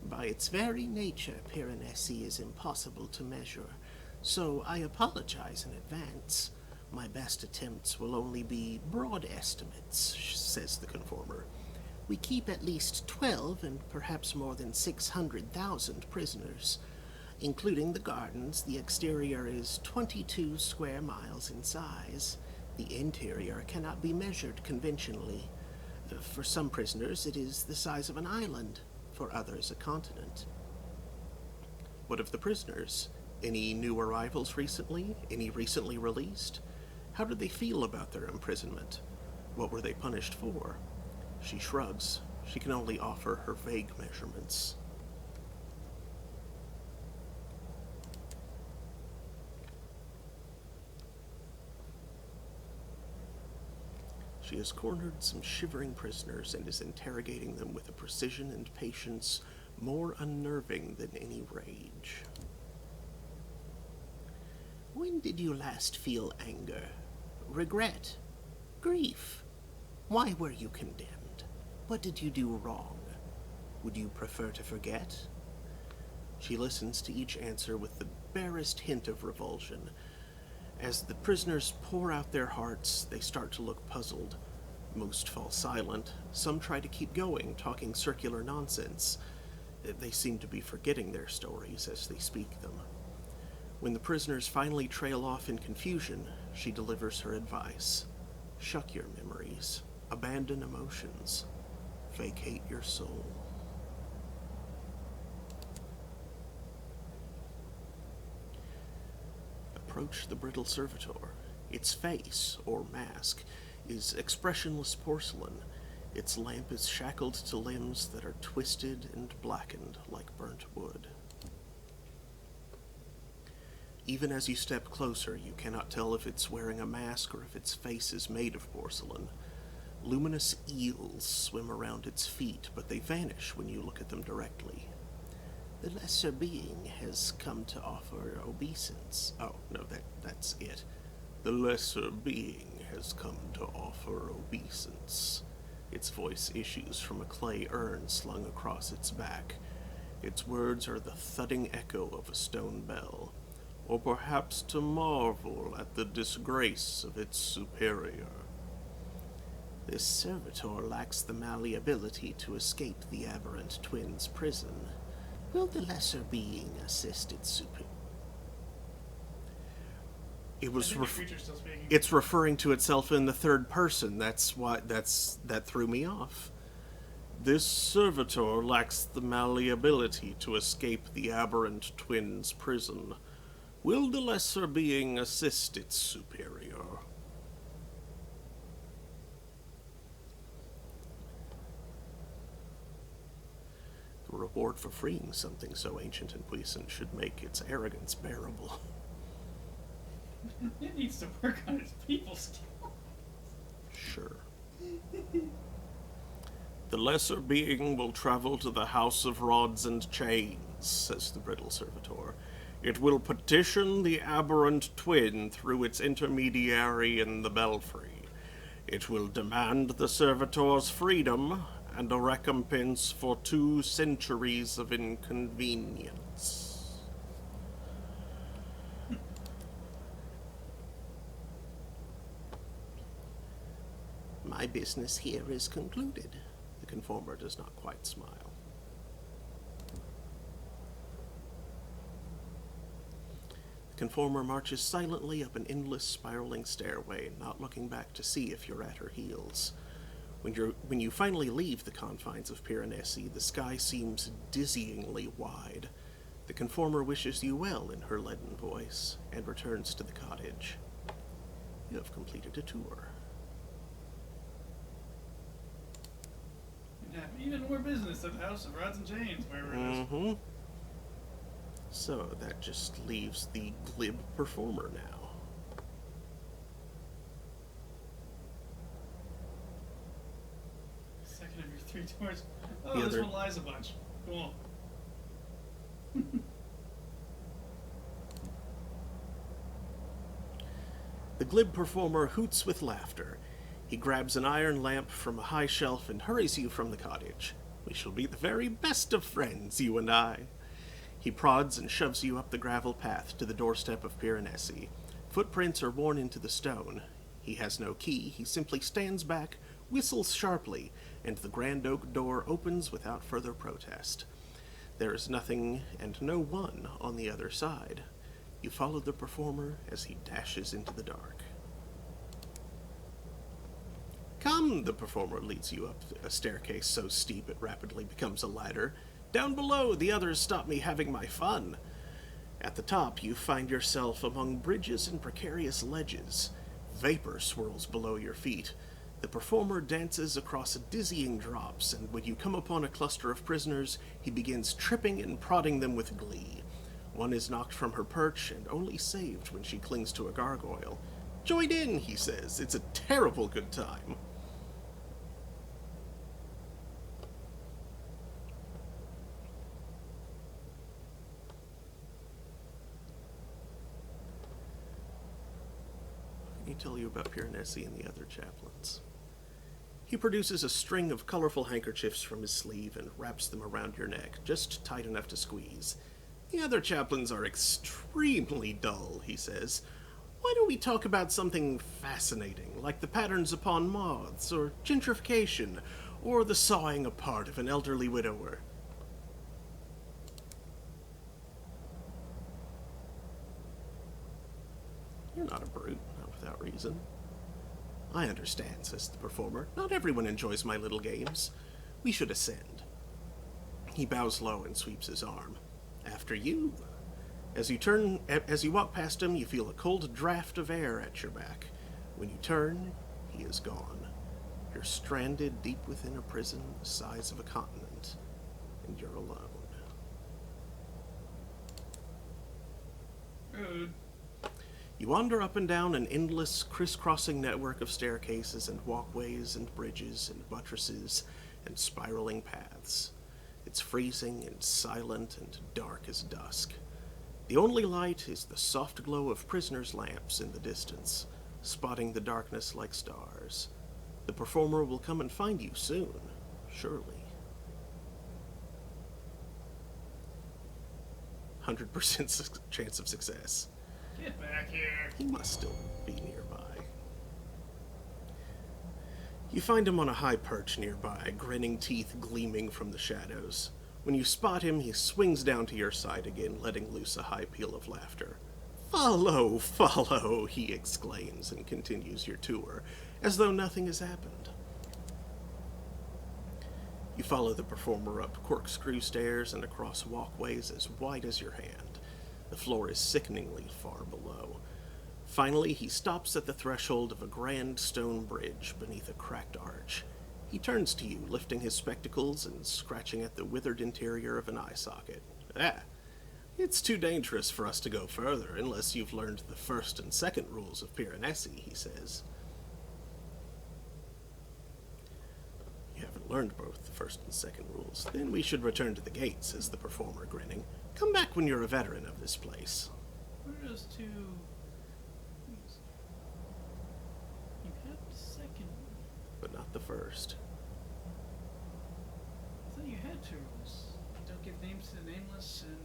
A: By its very nature, Piranesi is impossible to measure, so I apologize in advance. My best attempts will only be broad estimates, says the conformer. We keep at least 12 and perhaps more than 600,000 prisoners. Including the gardens, the exterior is 22 square miles in size. The interior cannot be measured conventionally. For some prisoners, it is the size of an island. For others, a continent. What of the prisoners? Any new arrivals recently? Any recently released? How did they feel about their imprisonment? What were they punished for? She shrugs. She can only offer her vague measurements. She has cornered some shivering prisoners and is interrogating them with a precision and patience more unnerving than any rage. When did you last feel anger, regret, grief? Why were you condemned? What did you do wrong? Would you prefer to forget? She listens to each answer with the barest hint of revulsion. As the prisoners pour out their hearts, they start to look puzzled. Most fall silent. Some try to keep going, talking circular nonsense. They seem to be forgetting their stories as they speak them. When the prisoners finally trail off in confusion, she delivers her advice. Shuck your memories. Abandon emotions. Vacate your soul. Approach the brittle servitor. Its face, or mask, is expressionless porcelain. Its lamp is shackled to limbs that are twisted and blackened like burnt wood. Even as you step closer, you cannot tell if it's wearing a mask or if its face is made of porcelain. Luminous eels swim around its feet, but they vanish when you look at them directly. The lesser being has come to offer obeisance. Oh, no, that's it. The lesser being has come to offer obeisance. Its voice issues from a clay urn slung across its back. Its words are the thudding echo of a stone bell, or perhaps to marvel at the disgrace of its superior. This servitor lacks the malleability to escape the aberrant twins' prison. Will the lesser being assist its superior? It's referring to itself in the third person. That threw me off. This servitor lacks the malleability to escape the aberrant twins' prison. Will the lesser being assist its superior? The reward for freeing something so ancient and puissant should make its arrogance bearable.
B: It needs to work on its people skills.
A: Sure. The lesser being will travel to the House of Rods and Chains, says the brittle servitor. It will petition the aberrant twin through its intermediary in the belfry. It will demand the servitor's freedom and a recompense for 2 centuries of inconvenience. My business here is concluded. The conformer does not quite smile. The conformer marches silently up an endless spiraling stairway, not looking back to see if you're at her heels. When you finally leave the confines of Piranesi, the sky seems dizzyingly wide. The conformer wishes you well in her leaden voice, and returns to the cottage. You have completed a tour.
B: You'd have even more business at the House of Rods and Chains, wherever it is.
A: Mm-hmm. So that just leaves the glib performer now.
B: Second of your 3 tours. Oh,
A: The
B: this
A: other-
B: one lies a bunch. Cool.
A: The glib performer hoots with laughter. He grabs an iron lamp from a high shelf and hurries you from the cottage. We shall be the very best of friends, you and I. He prods and shoves you up the gravel path to the doorstep of Piranesi. Footprints are worn into the stone. He has no key. He simply stands back, whistles sharply, and the grand oak door opens without further protest. There is nothing and no one on the other side. You follow the performer as he dashes into the dark. Come, the performer leads you up a staircase so steep it rapidly becomes a ladder. Down below, the others stop me having my fun. At the top, you find yourself among bridges and precarious ledges. Vapor swirls below your feet. The performer dances across dizzying drops, and when you come upon a cluster of prisoners, he begins tripping and prodding them with glee. One is knocked from her perch and only saved when she clings to a gargoyle. Join in, he says. It's a terrible good time. Let me tell you about Piranesi and the other chaplains. He produces a string of colorful handkerchiefs from his sleeve and wraps them around your neck, just tight enough to squeeze. The other chaplains are extremely dull, he says. Why don't we talk about something fascinating, like the patterns upon moths, or gentrification, or the sawing apart of an elderly widower? You're not a brute, not without reason. I understand, says the performer. Not everyone enjoys my little games. We should ascend. He bows low and sweeps his arm. After you. As you walk past him, you feel a cold draft of air at your back. When you turn, he is gone. You're stranded deep within a prison the size of a continent, and you're alone.
B: Rude.
A: You wander up and down an endless, crisscrossing network of staircases and walkways and bridges and buttresses and spiraling paths. It's freezing and silent and dark as dusk. The only light is the soft glow of prisoners' lamps in the distance, spotting the darkness like stars. The performer will come and find you soon, surely. 100% chance of success.
B: Get back here.
A: He must still be nearby. You find him on a high perch nearby, grinning teeth gleaming from the shadows. When you spot him, he swings down to your side again, letting loose a high peal of laughter. Follow, follow, he exclaims and continues your tour, as though nothing has happened. You follow the performer up corkscrew stairs and across walkways as wide as your hand. The floor is sickeningly far below. Finally, he stops at the threshold of a grand stone bridge beneath a cracked arch. He turns to you, lifting his spectacles and scratching at the withered interior of an eye socket. It's too dangerous for us to go further unless you've learned the first and second rules of Piranesi, he says. You haven't learned both the first and second rules. Then we should return to the gate, says the performer, grinning. Come back when you're a veteran of this place.
B: What are those two? You have the second one.
A: But not the first.
B: I thought you had two rules. Don't give names to the nameless and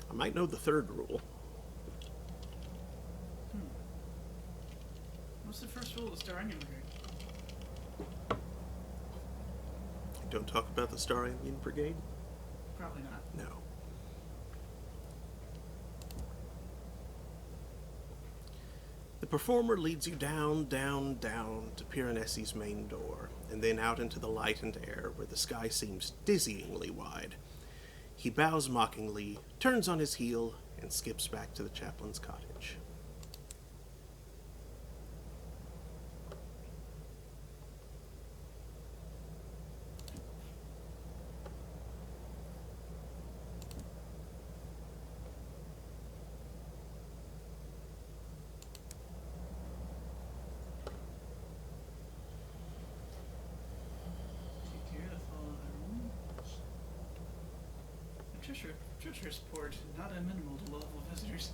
A: I might know the third rule.
B: What's the first rule of the Star Onion Brigade?
A: Don't talk about the Star Onion Brigade?
B: Probably not.
A: No. The performer leads you down, down, down to Piranesi's main door, and then out into the light and air where the sky seems dizzyingly wide. He bows mockingly, turns on his heel, and skips back to the chaplain's cottage.
B: Treacherous port, not amenable to local visitors.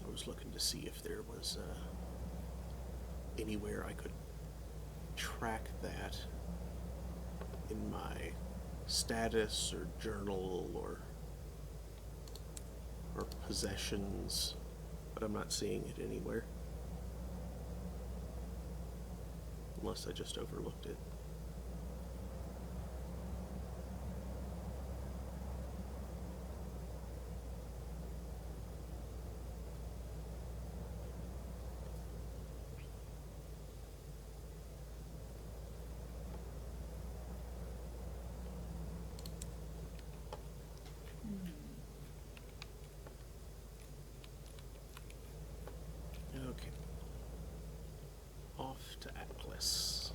A: I was looking to see if there was anywhere I could track that in my status or journal or possessions, but I'm not seeing it anywhere. Unless I just overlooked it. Okay. Off to Atlas.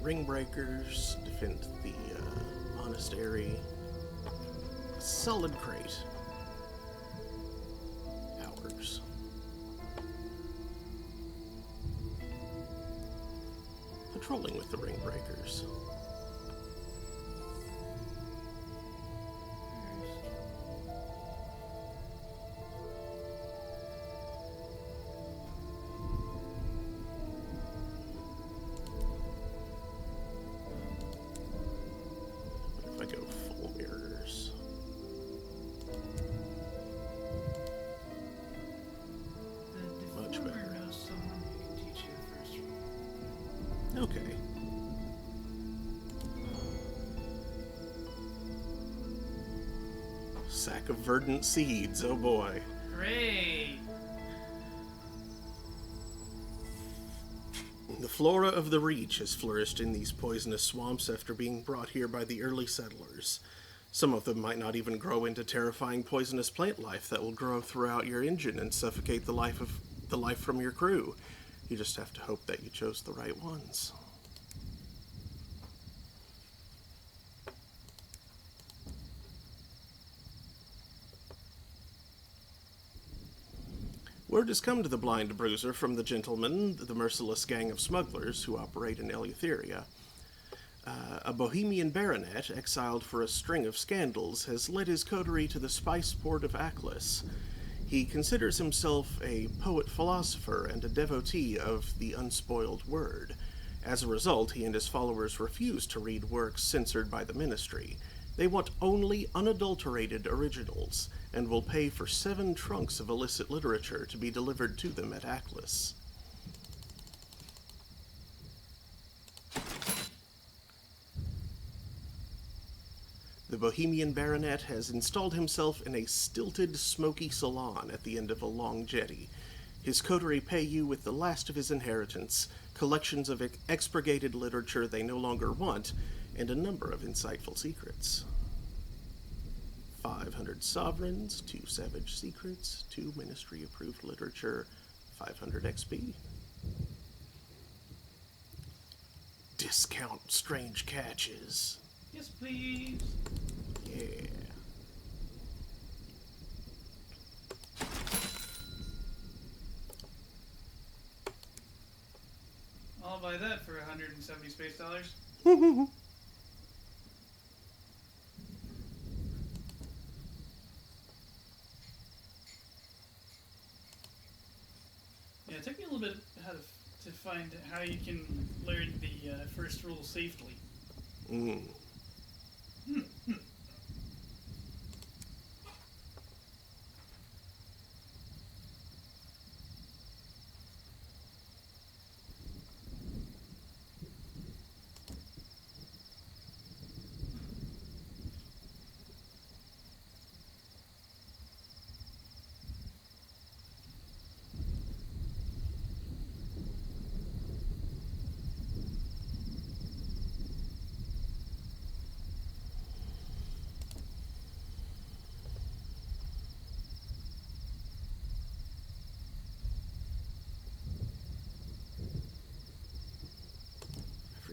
A: ring breakers, defend the monastery. Solid crate. Hours. Patrolling with the ring breakers. What if I go full mirrors?
B: The
A: Much
B: deformer
A: better.
B: knows someone who can teach you the first rule.
A: Okay. Sack of verdant seeds, oh boy.
B: Great!
A: The flora of the Reach has flourished in these poisonous swamps after being brought here by the early settlers. Some of them might not even grow into terrifying poisonous plant life that will grow throughout your engine and suffocate the life from your crew. You just have to hope that you chose the right ones. Word has come to the Blind Bruiser from the gentlemen, the merciless gang of smugglers who operate in Eleutheria. A Bohemian baronet, exiled for a string of scandals, has led his coterie to the spice port of Aklis. He considers himself a poet-philosopher and a devotee of the unspoiled word. As a result, he and his followers refuse to read works censored by the ministry. They want only unadulterated originals, and will pay for 7 trunks of illicit literature to be delivered to them at Aklis. The Bohemian baronet has installed himself in a stilted, smoky salon at the end of a long jetty. His coterie pay you with the last of his inheritance, collections of expurgated literature they no longer want, and a number of insightful secrets. 500 sovereigns, 2 savage secrets, 2 ministry-approved literature, 500 XP. Discount strange catches.
B: Yes, please.
A: Yeah.
B: I'll buy that for 170 space dollars. Yeah, it took me a little bit to find how you can learn the first rule safely.
A: I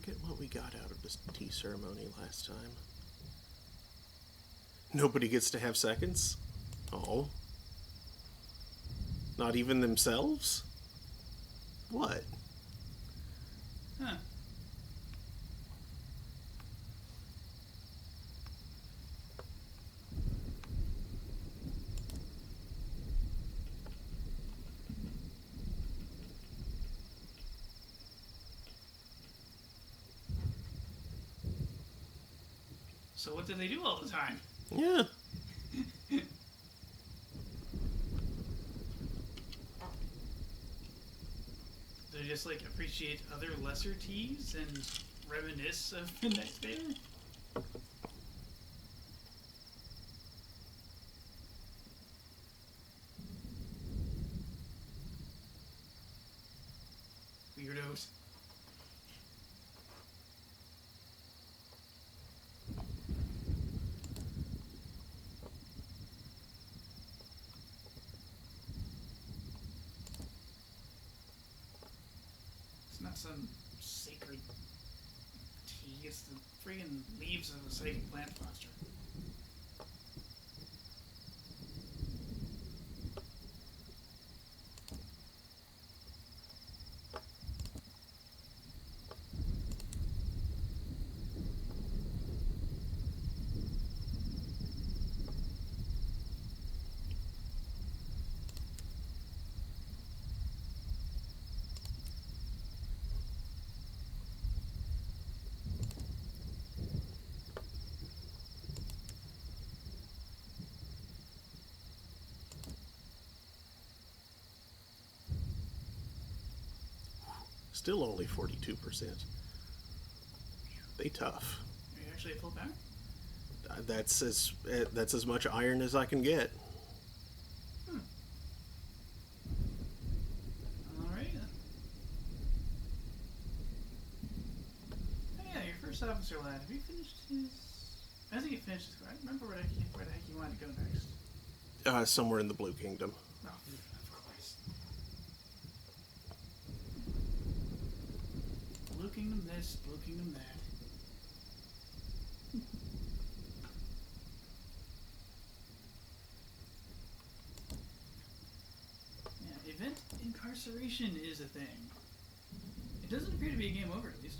A: forget what we got out of this tea ceremony last time. Nobody gets to have seconds? Oh. Not even themselves? What?
B: Huh. So what do they do all the time?
A: Yeah.
B: They just like appreciate other lesser teas and reminisce of the next day? Weirdos. It's not some sacred he gets the friggin' leaves of a psychic plant monster.
A: Still only 42%. They tough.
B: Are you actually at full power?
A: That's as much iron as I can get.
B: Alright then. Oh yeah, your first officer lad. Have you finished his... I think he finished his... I don't remember where the heck he wanted to go next.
A: Somewhere in the Blue Kingdom.
B: Oh, of course. Blue Kingdom this, Blue Kingdom that. Yeah, event incarceration is a thing. It doesn't appear to be a game over, at least.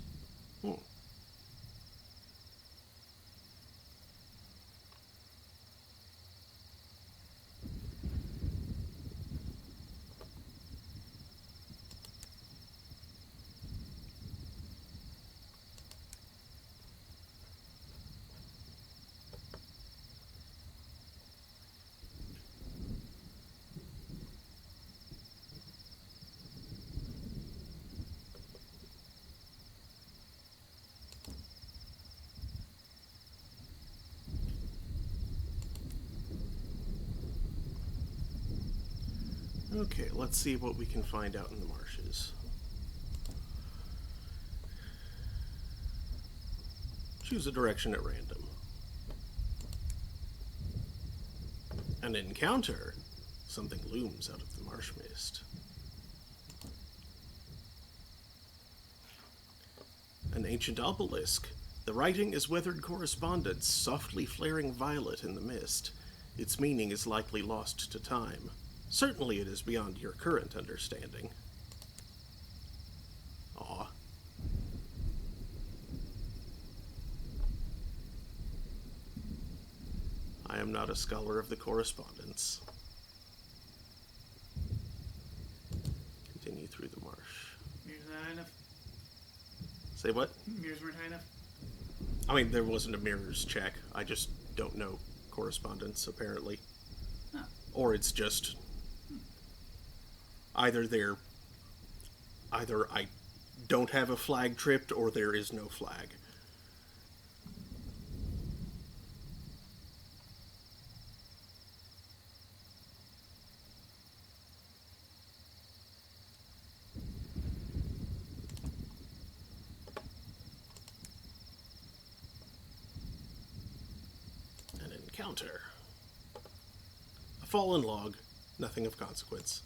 A: Hmm. Okay, let's see what we can find out in the marshes. Choose a direction at random. An encounter. Something looms out of the marsh mist. An ancient obelisk. The writing is weathered correspondence, softly flaring violet in the mist. Its meaning is likely lost to time. Certainly it is beyond your current understanding. Aw. I am not a scholar of the correspondence. Continue through the marsh.
B: Mirrors not high enough.
A: Say what?
B: Mirrors weren't high enough.
A: I mean, there wasn't a mirrors check. I just don't know correspondence, apparently.
B: Huh.
A: Or it's just... Either I don't have a flag tripped, or there is no flag. An encounter. A fallen log, nothing of consequence.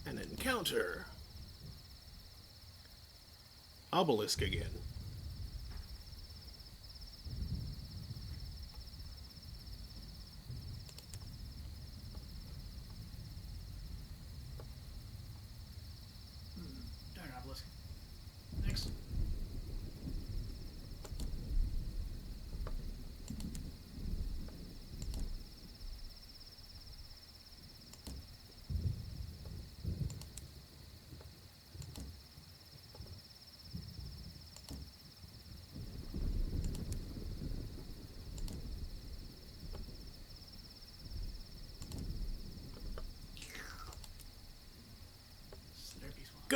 A: An encounter. Obelisk again.
B: Darn obelisk. Next.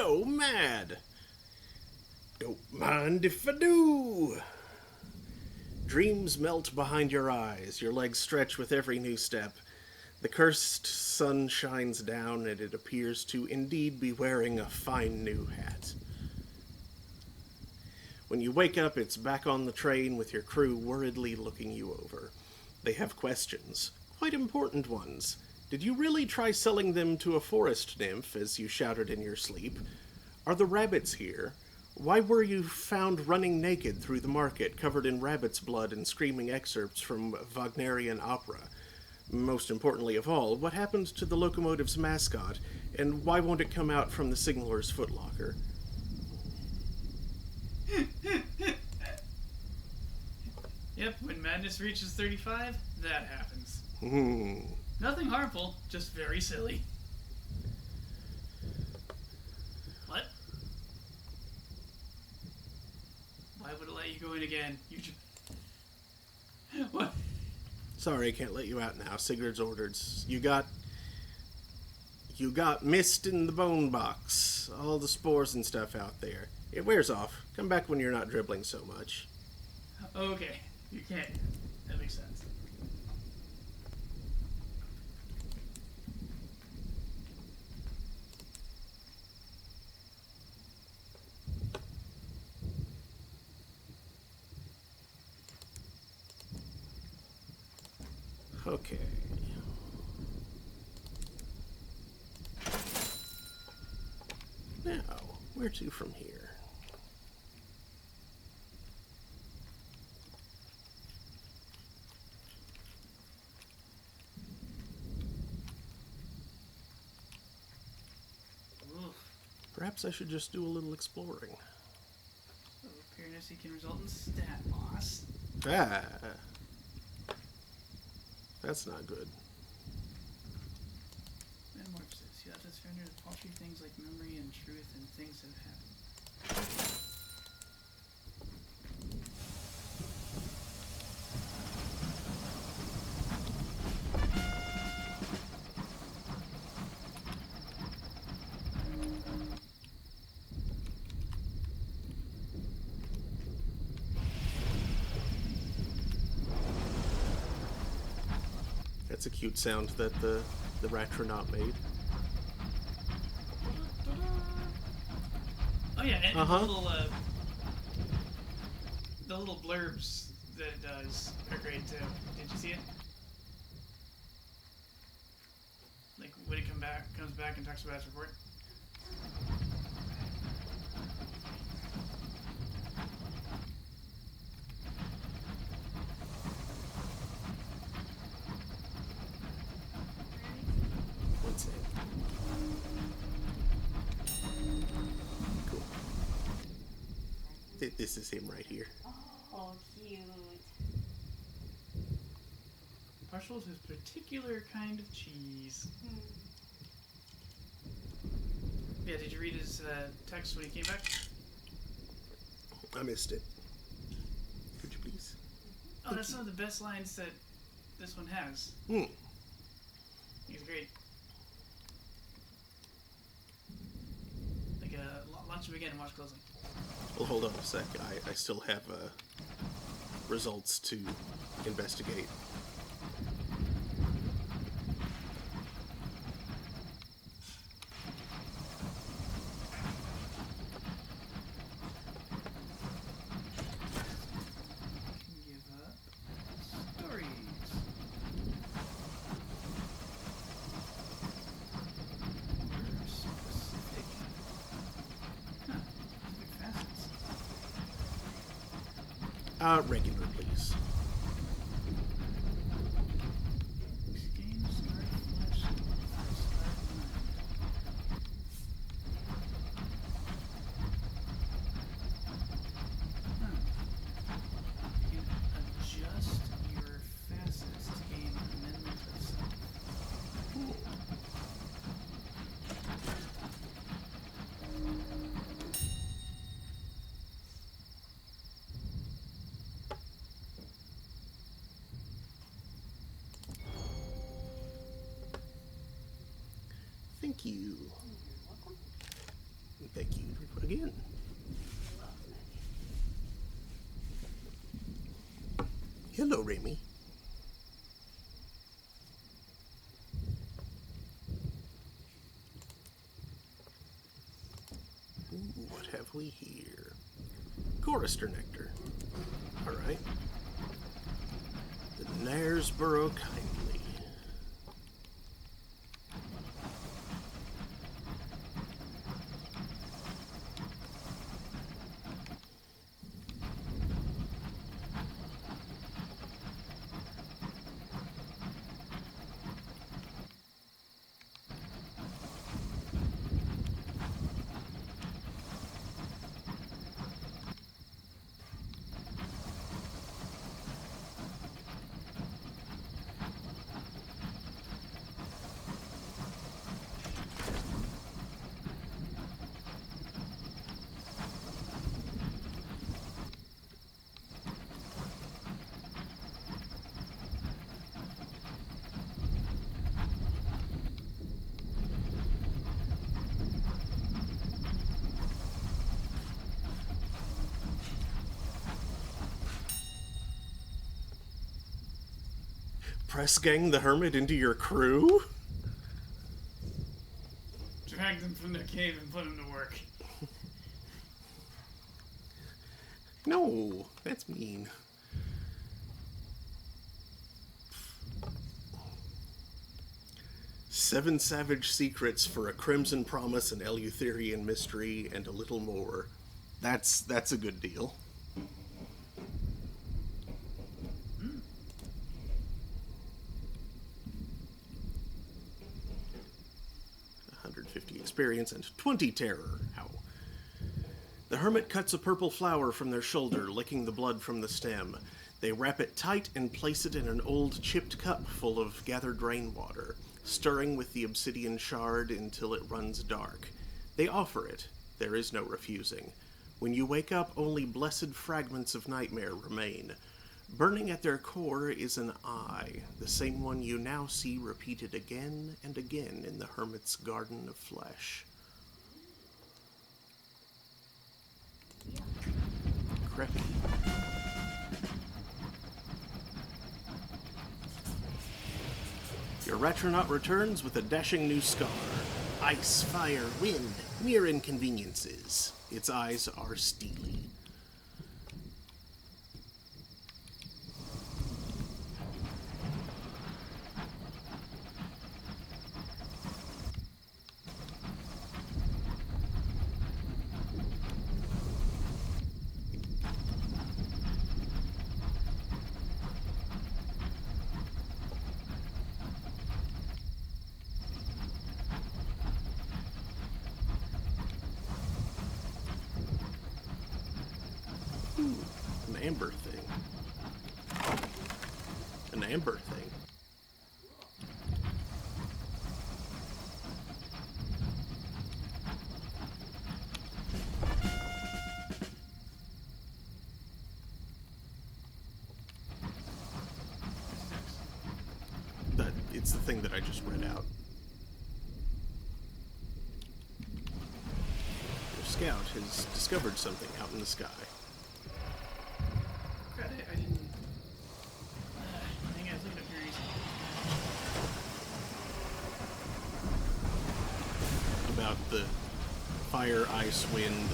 A: so mad. Don't mind if I do. Dreams melt behind your eyes, your legs stretch with every new step. The cursed sun shines down, and it appears to indeed be wearing a fine new hat. When you wake up, it's back on the train with your crew worriedly looking you over. They have questions, quite important ones. Did you really try selling them to a forest nymph, as you shouted in your sleep? Are the rabbits here? Why were you found running naked through the market, covered in rabbit's blood and screaming excerpts from Wagnerian opera? Most importantly of all, what happened to the locomotive's mascot, and why won't it come out from the signaler's footlocker?
B: Yep, when madness reaches 35, that happens.
A: Hmm.
B: Nothing harmful, just very silly. What? Why would it let you go in again? You just... What?
A: Sorry, I can't let you out now. Sigurd's orders. You got mist in the bone box. All the spores and stuff out there. It wears off. Come back when you're not dribbling so much.
B: Okay, you can't. That makes sense.
A: Okay. Now, where to from here?
B: Oof.
A: Perhaps I should just do a little exploring.
B: So, appearance can result in stat loss.
A: Ah. That's not good.
B: Metamorphosis. You have to surrender to paltry things like memory and truth and things that have happened.
A: That's a cute sound that the Ratronaut made.
B: Oh yeah, and
A: Uh-huh.
B: the little blurbs that it does are great too. Did you see it? Like when it comes back and talks about its report.
A: One sec. Cool. This is him right here.
C: Oh, cute.
B: Partial to a particular kind of cheese. Yeah, did you read his text when he came back?
A: I missed it. Could you please?
B: Oh, that's some of the best lines that this one has.
A: Hmm.
B: He's great. Like, launch him again and watch closely.
A: Well, hold on a sec. I still have results to investigate.
B: Give up. Stories. Specific. Huh. Specific facets.
A: Regular, please.
B: Game start flash. Start huh. You can adjust your facets to gain amendment of self.
A: Thank you. Thank you again. Hello, Remy. Ooh, what have we here? Chorister nectar. All right. The Knaresborough kindly. Press gang the hermit into your crew?
B: Drag them from their cave and put them to work.
A: No, that's mean. Seven savage secrets for a crimson promise, an Eleutherian mystery, and a little more. That's a good deal. 150 experience and 20 terror. Ow. The hermit cuts a purple flower from their shoulder, licking the blood from the stem. They wrap it tight and place it in an old chipped cup full of gathered rainwater, stirring with the obsidian shard until it runs dark. They offer it. There is no refusing. When you wake up, only blessed fragments of nightmare remain. Burning at their core is an eye, the same one you now see repeated again and again in the hermit's garden of flesh. Creepy. Your Retronaut returns with a dashing new scar. Ice, fire, wind, mere inconveniences. Its eyes are steely. An amber thing. An amber thing. It's the thing that I just read out. Your scout has discovered something out in the sky.
B: Credit, I didn't. I think I was looking at Fury's.
A: About the fire, ice, wind.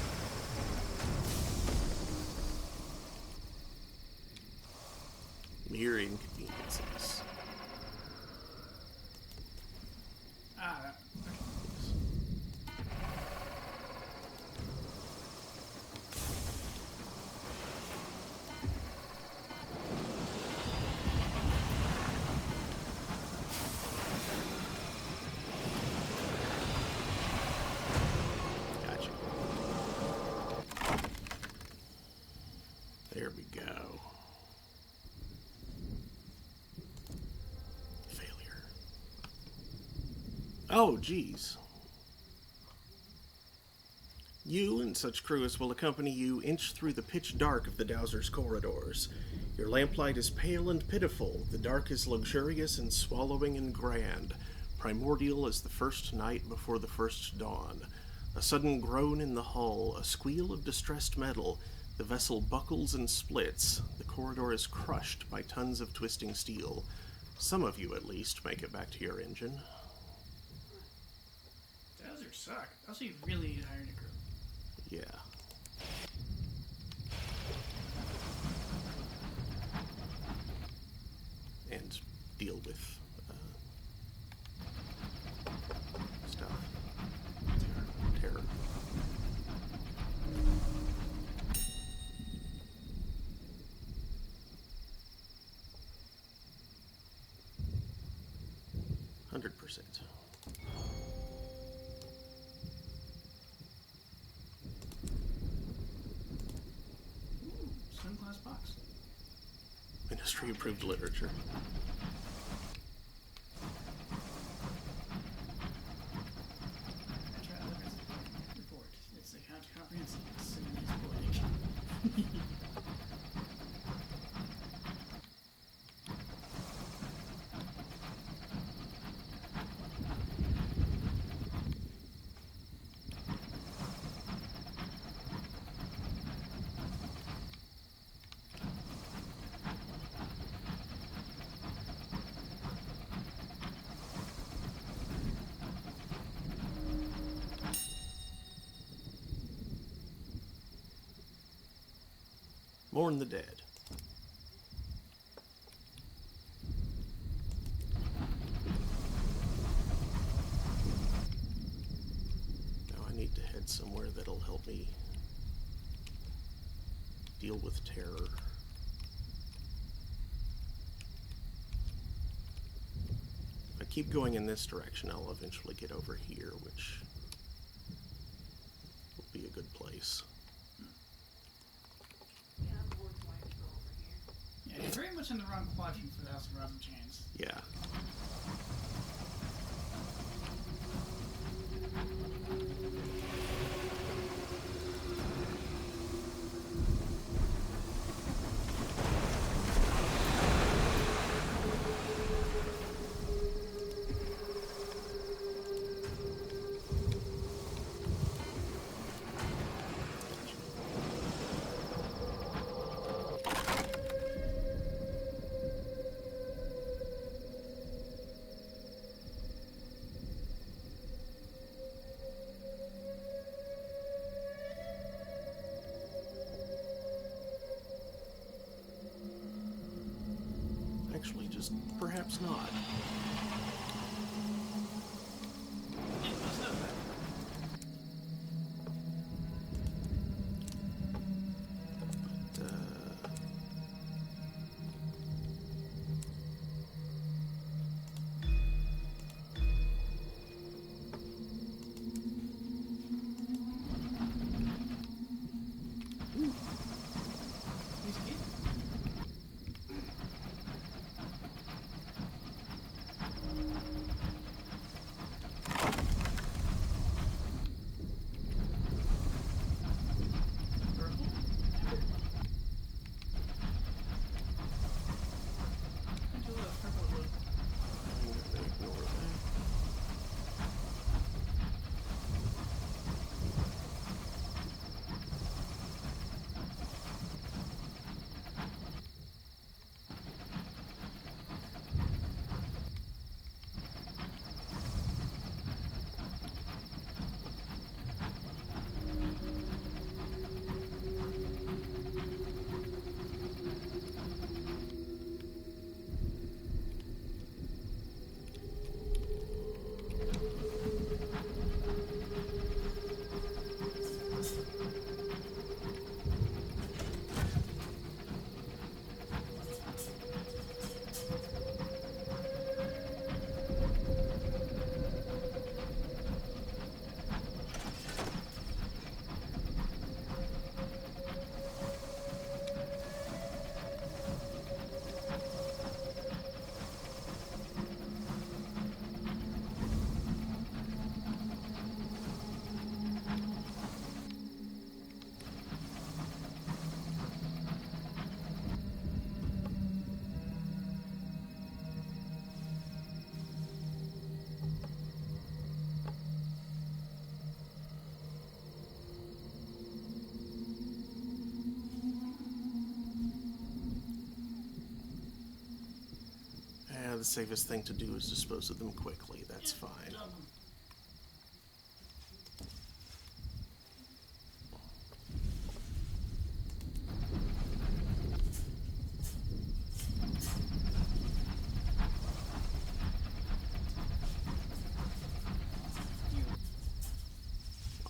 A: Mere inconveniences.
B: Ah,
A: Gotcha. There we go. Failure. Oh, geez. You and such crew as will accompany you inch through the pitch dark of the Dowser's corridors. Your lamplight is pale and pitiful. The dark is luxurious and swallowing and grand, primordial as the first night before the first dawn. A sudden groan in the hull, a squeal of distressed metal. The vessel buckles and splits. The corridor is crushed by tons of twisting steel. Some of you, at least, make it back to your engine.
B: Desert suck. Also, you really need to hire a crew.
A: Yeah. And deal with stuff. Terror. 100%.
B: Sunglass box.
A: Ministry approved literature.
B: Traveler's report. It's a comprehensive exploitation.
A: Mourn the dead. Now I need to head somewhere that'll help me deal with terror. If I keep going in this direction, I'll eventually get over here, which will be a good place.
C: Yeah, I'm bored wanting to go over here.
B: Yeah, you're very much in the wrong quadrant for the House of Rods and Chains.
A: Yeah. Actually, just perhaps not.
B: Yeah, that's not bad. He's a kid.
A: the safest thing to do is dispose of them quickly. That's fine.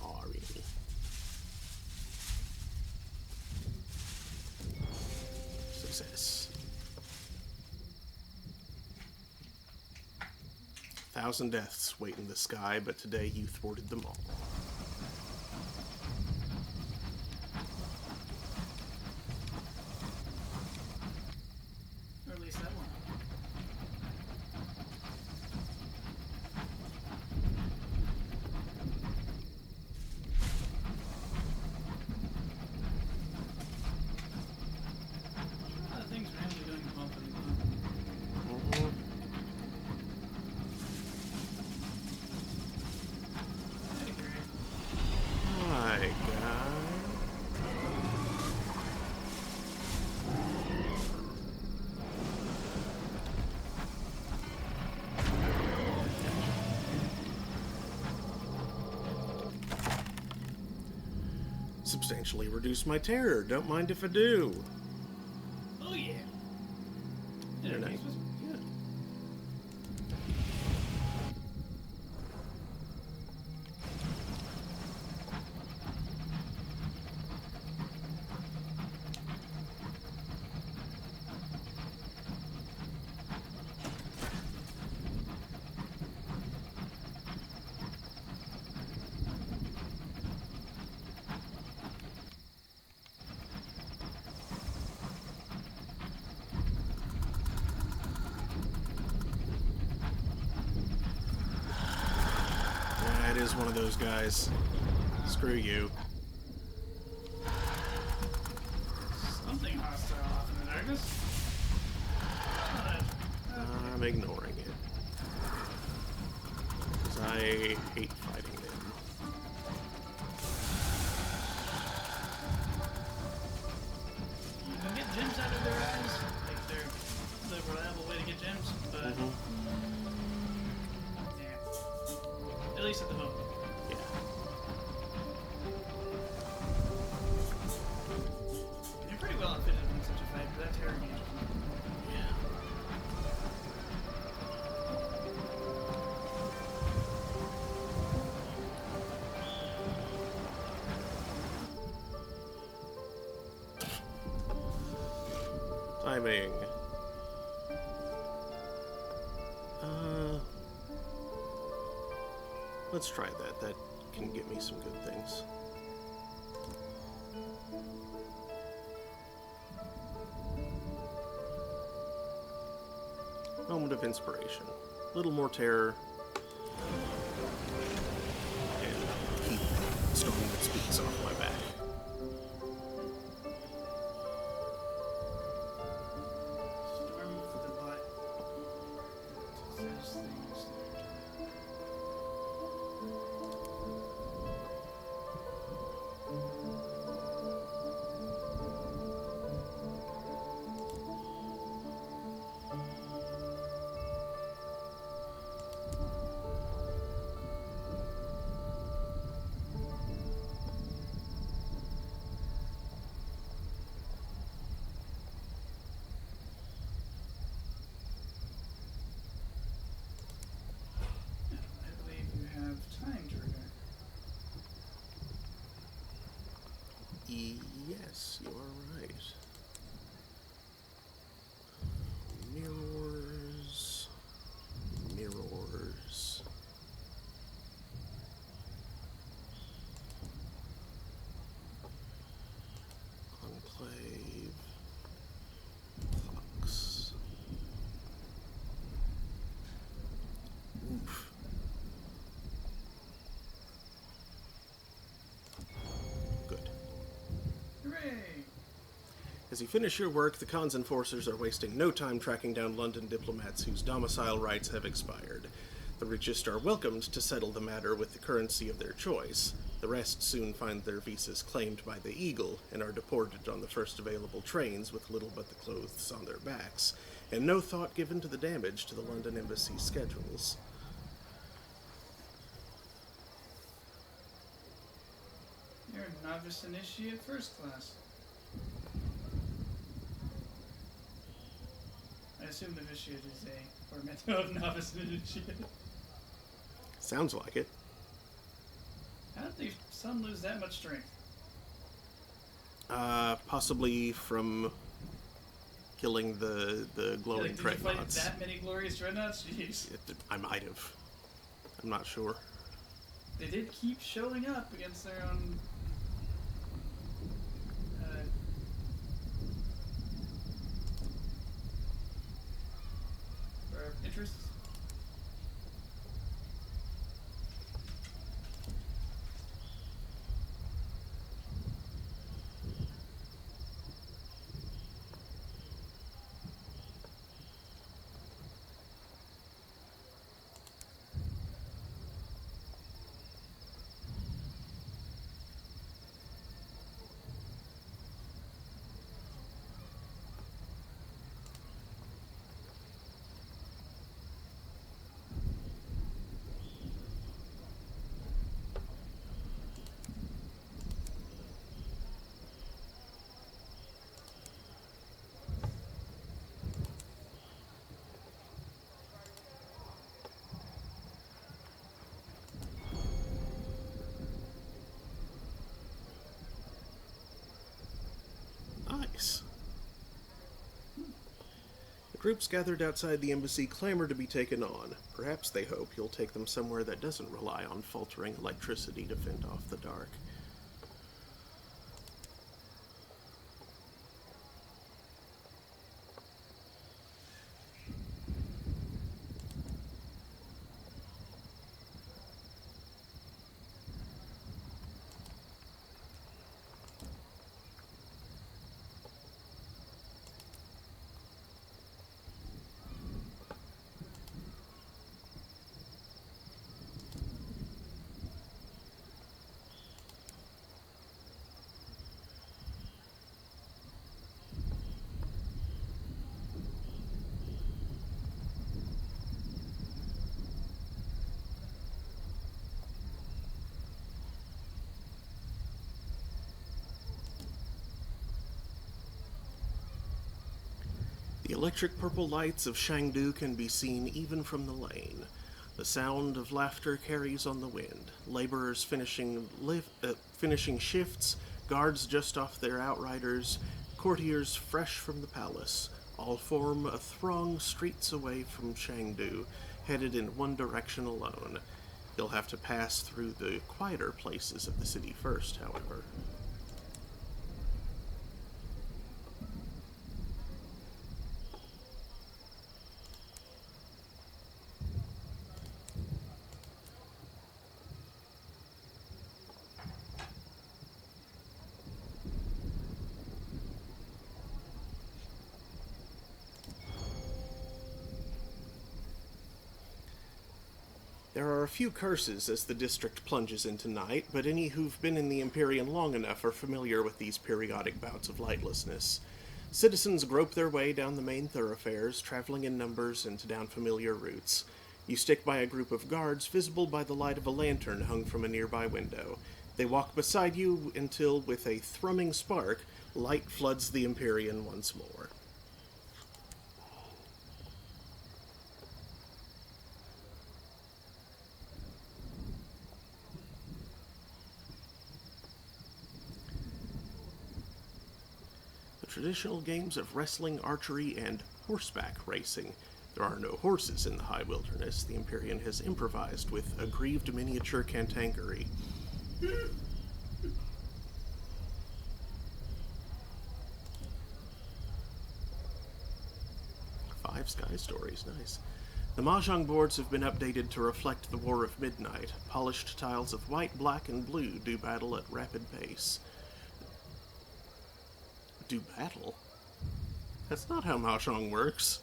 A: Aw, really? Success. 1,000 deaths wait in the sky, but today you thwarted them all.
B: Or at least that one. A lot of things randomly going bumping. I agree.
A: My God. Substantially reduce my terror. Don't mind if I do.
B: Oh yeah.
A: Very nice.
B: Interface was good.
A: That is one of those guys. Screw you.
B: Something hostile off in the darkness.
A: I'm ignoring it. Because I hate fighting them.
B: You can get gems out of their eyes. Like they're the reliable way to get gems, but yeah. At least at the moment.
A: Yeah.
B: You're pretty well outfitted in such a fight, but that terror gauge.
A: Yeah. Timing. Let's try that. That can get me some good things. Moment of inspiration. A little more terror. And keep storm that speaks off my back.
B: Storm for the butt. Says things. I believe you have time to repair.
A: Yes, you are right. Mirrors. Mirrors. Enclave. Flux. Oof. Good.
B: Hooray!
A: As you finish your work, the Khan's enforcers are wasting no time tracking down London diplomats whose domicile rights have expired. The richest are welcomed to settle the matter with the currency of their choice. The rest soon find their visas claimed by the Eagle and are deported on the first available trains with little but the clothes on their backs. and no thought given to the damage to the London Embassy's schedules.
B: You're a novice initiate first class. I assume novitiate is a portmanteau of novice initiate.
A: Sounds like it.
B: How did the sun lose that much strength?
A: Possibly from killing the glowing
B: Did you fight
A: dreadnoughts.
B: that many glorious dreadnoughts? Jeez.
A: I might have. I'm not sure.
B: They did keep showing up against their own interests.
A: Nice. The groups gathered outside the embassy clamor to be taken on. Perhaps they hope you'll take them somewhere that doesn't rely on faltering electricity to fend off the dark. The electric purple lights of Shangdu can be seen even from the lane. The sound of laughter carries on the wind. Laborers finishing shifts, guards just off their outriders, courtiers fresh from the palace, all form a throng streets away from Shangdu, headed in one direction alone. You'll have to pass through the quieter places of the city first, however. There are a few curses as the district plunges into night, but any who've been in the Empyrean long enough are familiar with these periodic bouts of lightlessness. Citizens grope their way down the main thoroughfares, traveling in numbers and down familiar routes. You stick by a group of guards visible by the light of a lantern hung from a nearby window. They walk beside you until, with a thrumming spark, light floods the Empyrean once more. Traditional games of wrestling, archery, and horseback racing. There are no horses in the high wilderness. The Empyrean has improvised with aggrieved miniature cantankery. 5 sky stories, nice. The mahjong boards have been updated to reflect the War of Midnight. Polished tiles of white, black, and blue do battle at rapid pace. Do battle? That's not how mahjong works.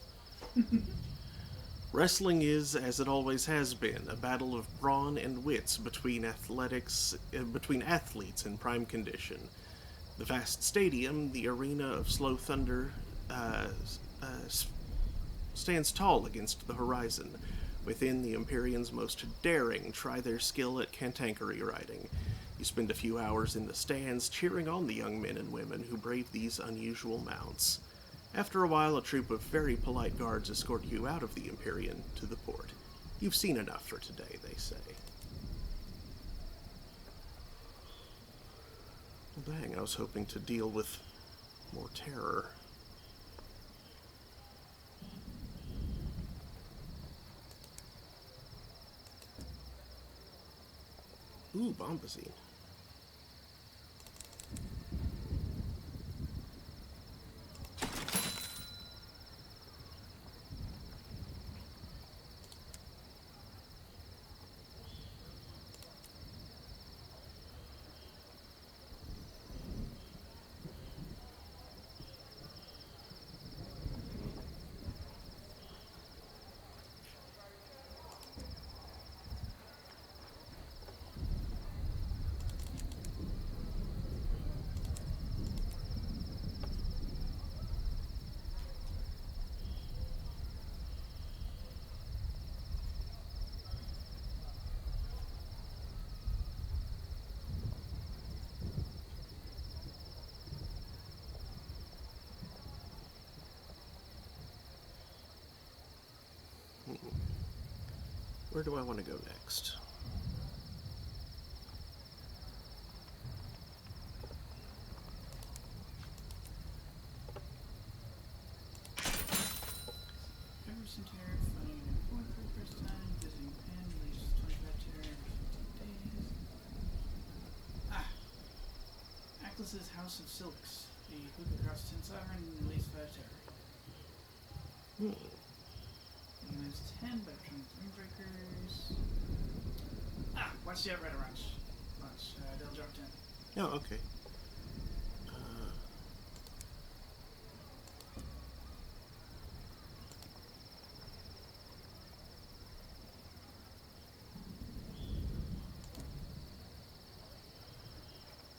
A: Wrestling is, as it always has been, a battle of brawn and wits between athletes in prime condition. The vast stadium, the arena of Slow Thunder, stands tall against the horizon. Within, the Empyrean's most daring try their skill at cantankerry riding. You spend a few hours in the stands cheering on the young men and women who brave these unusual mounts. After a while, a troop of very polite guards escort you out of the Empyrean to the port. You've seen enough for today, they say. Well, dang, I was hoping to deal with more terror. Ooh, bombazine. Where do I want to go next?
B: Emerson Terror, finding an point for the first time, visiting Penn, release 25 Terror every 15 days. Ah! Atlas's House of Silks, the hook across 10 sovereign, release 5 Terror. He lives 10 by returning Ringbreakers. Ah! Watch the outrider launch. They'll drop 10.
A: Oh, okay.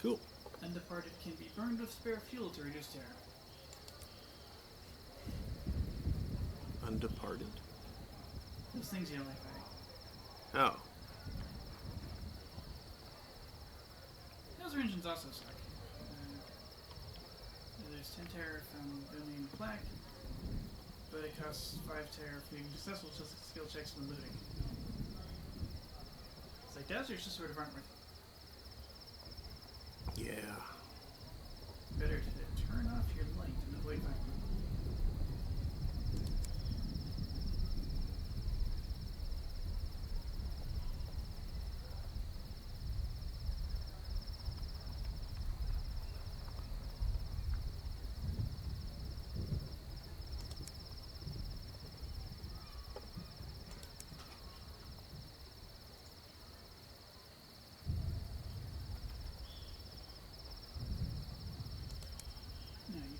A: Cool.
B: Undeparted can be burned with spare fuel to reduce terror.
A: Undeparted.
B: Those things you don't like fighting.
A: Oh.
B: Those engines also suck. There's 10 terror from building the plaque, but it costs 5 terror for being successful skill checks when looting. It's like deserts just sort of aren't worth it.
A: Yeah.
B: Better to turn off your light and avoid fighting.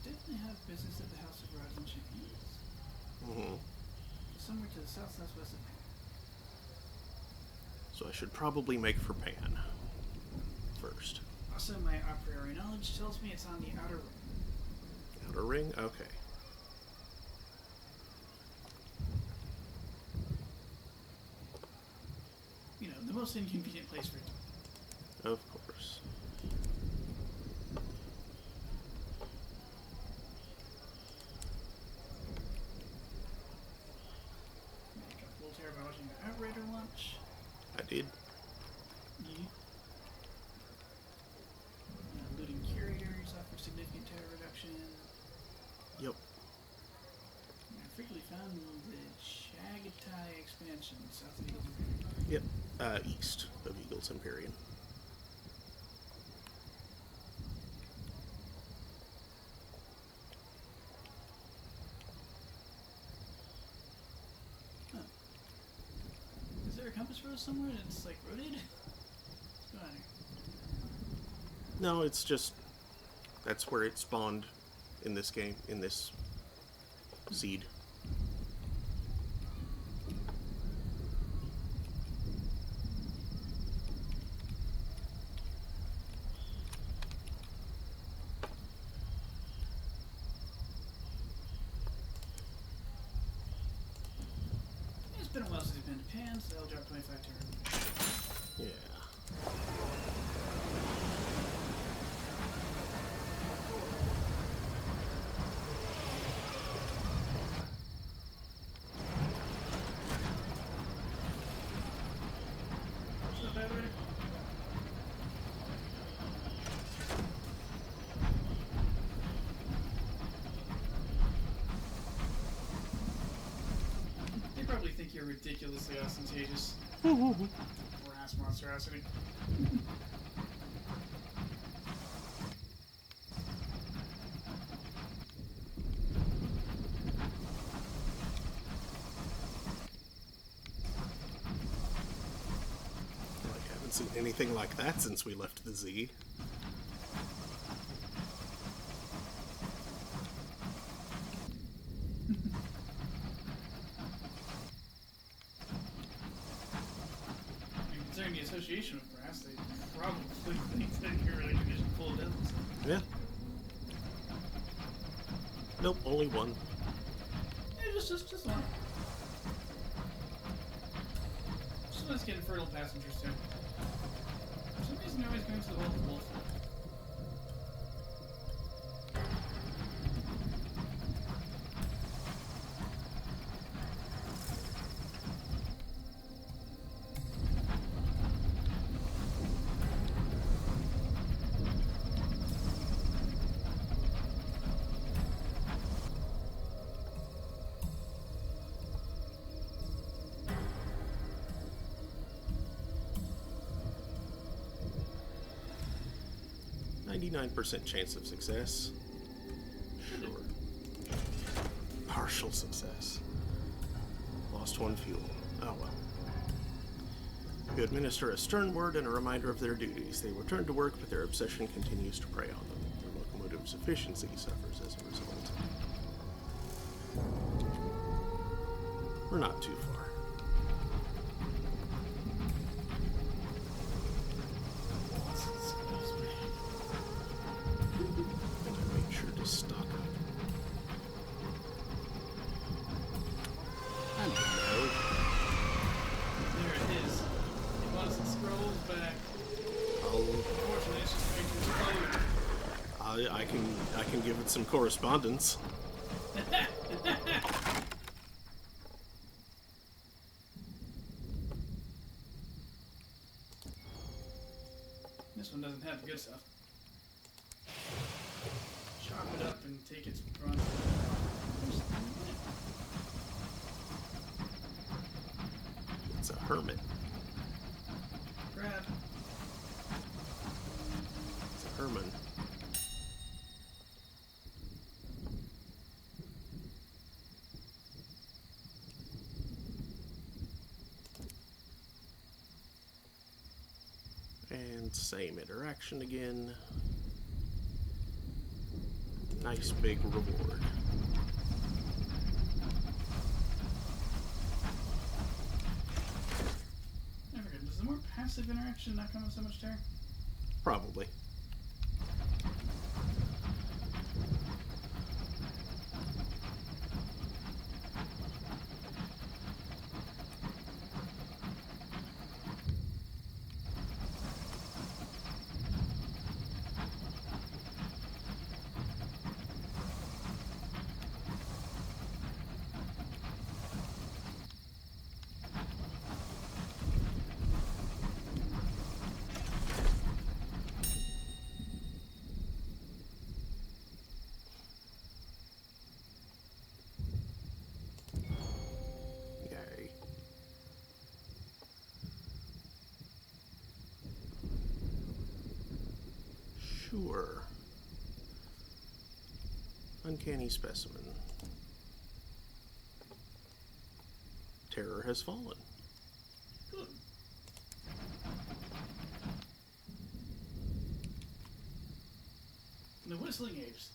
B: Definitely have business at the House of Rods and Chains.
A: Mm-hmm.
B: Somewhere to the south-southwest of Pan.
A: So I should probably make for Pan first.
B: Also, my a priori knowledge tells me it's on the outer ring.
A: Outer ring? Okay.
B: You know, the most inconvenient place for it.
A: Of course.
B: By watching the Outrider launch.
A: I did.
B: Yeah. Looting curators offer significant terror reduction.
A: Yep.
B: I frequently found the Chagatai expansion south of Eagles Empyrean.
A: Yep. East of Eagles Empyrean.
B: Is there a compass rose somewhere and it's like rotated? What's going on here?
A: No, it's just that's where it spawned in this game, in this seed.
B: been a while since we've been to Japan, so I'll drop 25 to her.
A: Yeah.
B: So Failbetter? They probably think you're ridiculously ostentatious. Brass monstrosity.
A: I haven't seen anything like that since we left the Z.
B: And considering the association with brass, they probably think that you're really conditioned full of devils.
A: Yeah. Nope, only one.
B: Yeah, just one. Just let's get infernal passengers too. For some reason, they're always going to the wolf.
A: .99% chance of success. Sure. Partial success. Lost one fuel. Oh well. You administer a stern word and a reminder of their duties. They return to work, but their obsession continues to prey on them. Their locomotive's efficiency suffers as a result. We're not too far. And I made sure to stock up. Hello.
B: There it is. And once it scrolls back,
A: I'll
B: unfortunately, it's just going to explode.
A: I can give it some correspondence.
B: This one doesn't have the good stuff. Chop it up and take its run.
A: It's a hermit.
B: Grab.
A: It's a herman. And same interaction again. Nice big reward.
B: I forget, does the more passive interaction not come with so much terror?
A: Probably. Yay. Sure. Uncanny specimen. Terror has fallen.
B: Good. The whistling apes.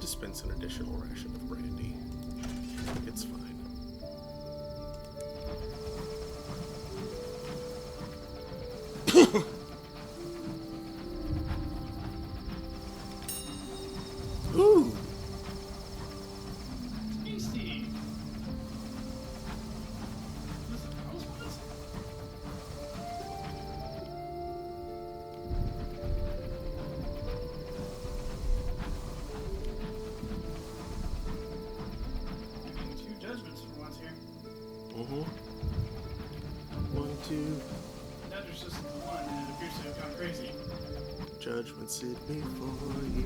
A: Dispense an additional ration of brandy. It's fine. Ooh!
B: Tasty. Was it Carl's ones? Getting 2 judgments for once here.
A: Mm-hmm. 1, 2.
B: Now there's just 1, and it appears to have gone crazy.
A: Judgment sit before you.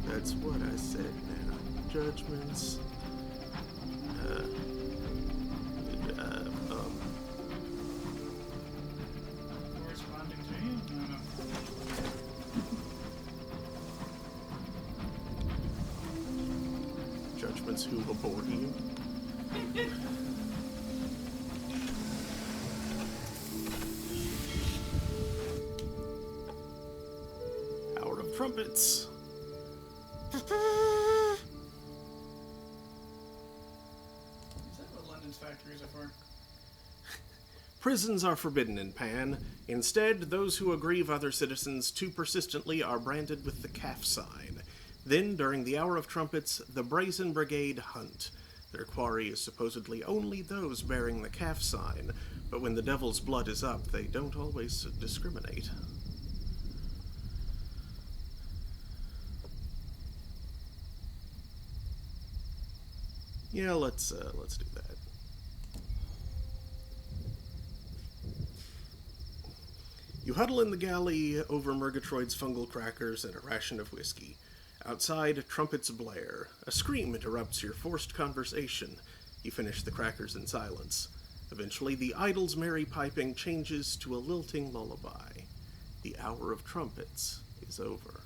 A: That's what I said now. Judgments.
B: Corresponding to you? I don't know.
A: Judgments who will bore you. Hour of Trumpets.
B: Is that what London's factories are for?
A: Prisons are forbidden in Pan. Instead, those who aggrieve other citizens too persistently are branded with the calf sign. Then, during the Hour of Trumpets, the Brazen Brigade hunt. Their quarry is supposedly only those bearing the calf sign, but when the devil's blood is up, they don't always discriminate. Yeah, let's do that. You huddle in the galley over Murgatroyd's fungal crackers and a ration of whiskey. Outside, trumpets blare. A scream interrupts your forced conversation. You finish the crackers in silence. Eventually, the idol's merry piping changes to a lilting lullaby. The Hour of Trumpets is over.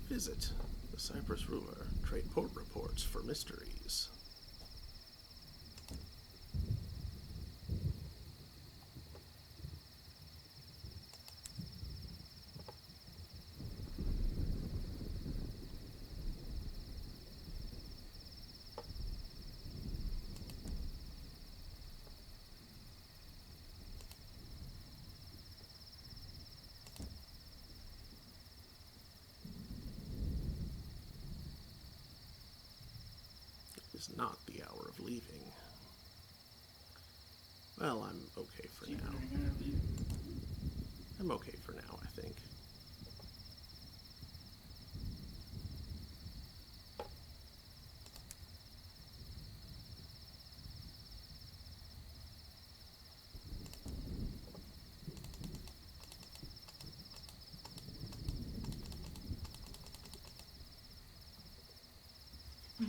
A: Visit the Cypress Ruler. Trade port reports for mysteries. Is not the hour of leaving. Well, I'm okay for now. I'm okay for now, I think.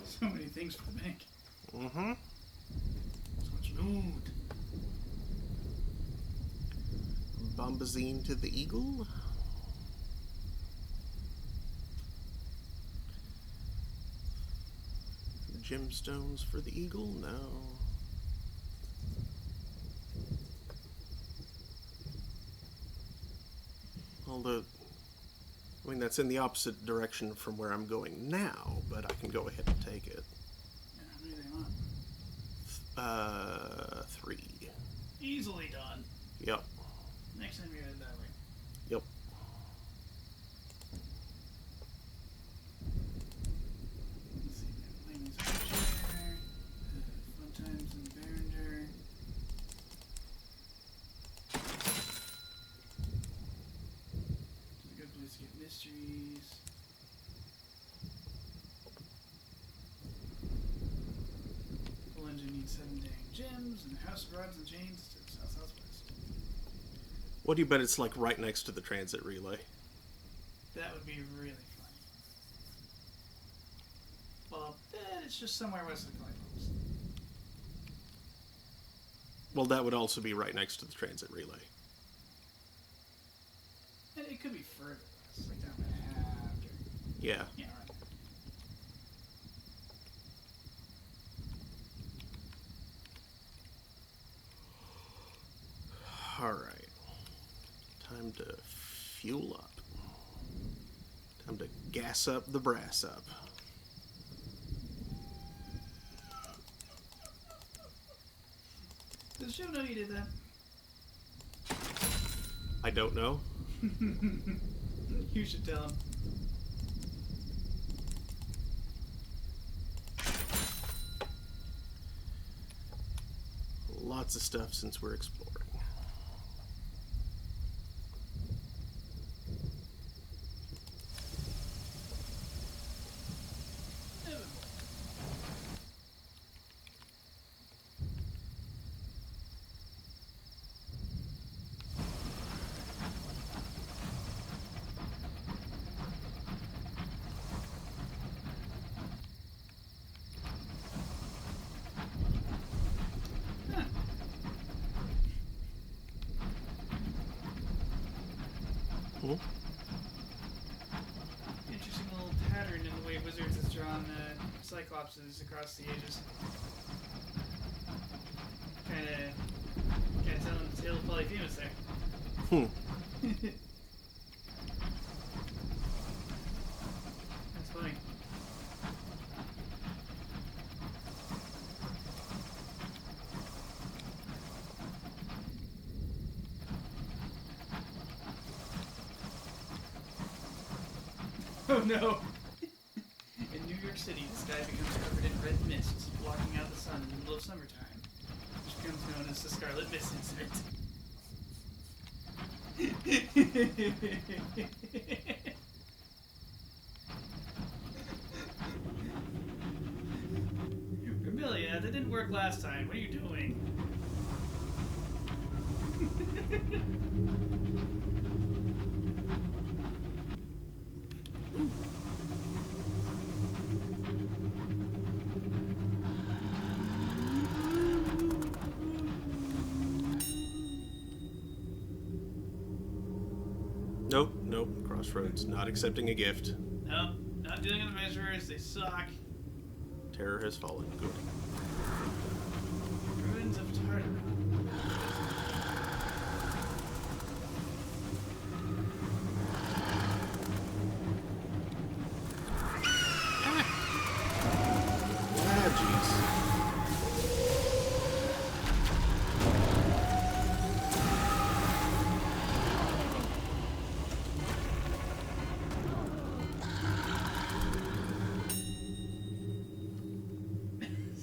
B: So many things for the bank.
A: Mm-hmm.
B: So much loot.
A: Bombazine to the Eagle. Gemstones for the Eagle? No. Although, I mean, that's in the opposite direction from where I'm going now, but I can go ahead and take it.
B: Yeah, how many do they want?
A: 3.
B: Easily done.
A: Yep.
B: Next time you're headed that way.
A: Yep.
B: Let's see. Flaming Archer. Fun Times in Barrender. It's a good place to get mysteries. Full engine needs 7 dang gems, and the House of Rods and Chains to the southwest.
A: What do you bet it's like right next to the transit relay?
B: That would be really fun. Well, it's just somewhere west of the Claypoles.
A: Well, that would also be right next to the transit relay.
B: And it could be further west, like down after.
A: Yeah.
B: Yeah, right.
A: Alright. Time to Fuel up. Time to gas up the brass up.
B: Does the show know you did that?
A: I don't know.
B: You should tell him.
A: Lots of stuff since we're exploring.
B: Interesting little pattern in the way Wizards has drawn Cyclopses across the ages. Kinda telling the tale of Polyphemus there. That's funny. Oh no! In New York City, the sky becomes covered in red mist, blocking out the sun in the middle of summertime, which becomes known as the Scarlet Mist Incident. Amelia, that didn't work last time. What are you doing?
A: Nope. Crossroads, not accepting a gift.
B: Nope, not dealing with measures. They suck.
A: Terror has fallen. Good.
B: Ruins of Tartarus.
A: Ah, jeez.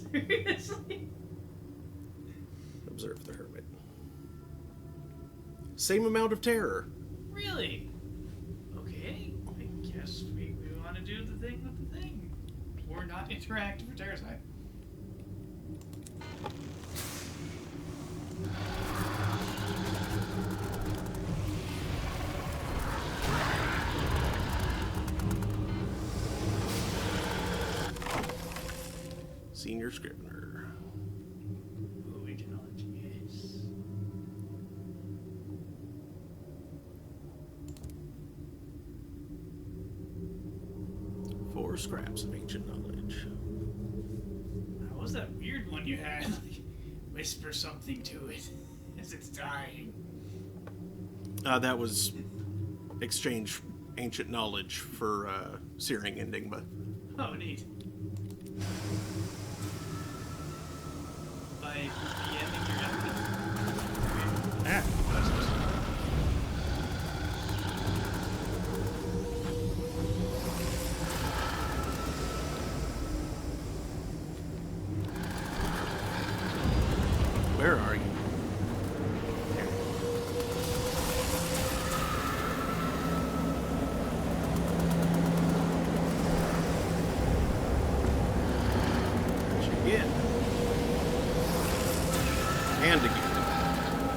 B: Seriously?
A: Observe the hermit. Same amount of terror.
B: Really? Okay, I guess we want to do the thing with the thing. Or not interact for Terracide.
A: Senior Scrivener.
B: Original yes.
A: 4 scraps of ancient knowledge.
B: What was that weird one you had? Like, whisper something to it as it's dying.
A: That was exchange ancient knowledge for Searing Enigma.
B: Oh, neat. By DMing your enemy.
A: Ah. Where are you? There. Again. And again.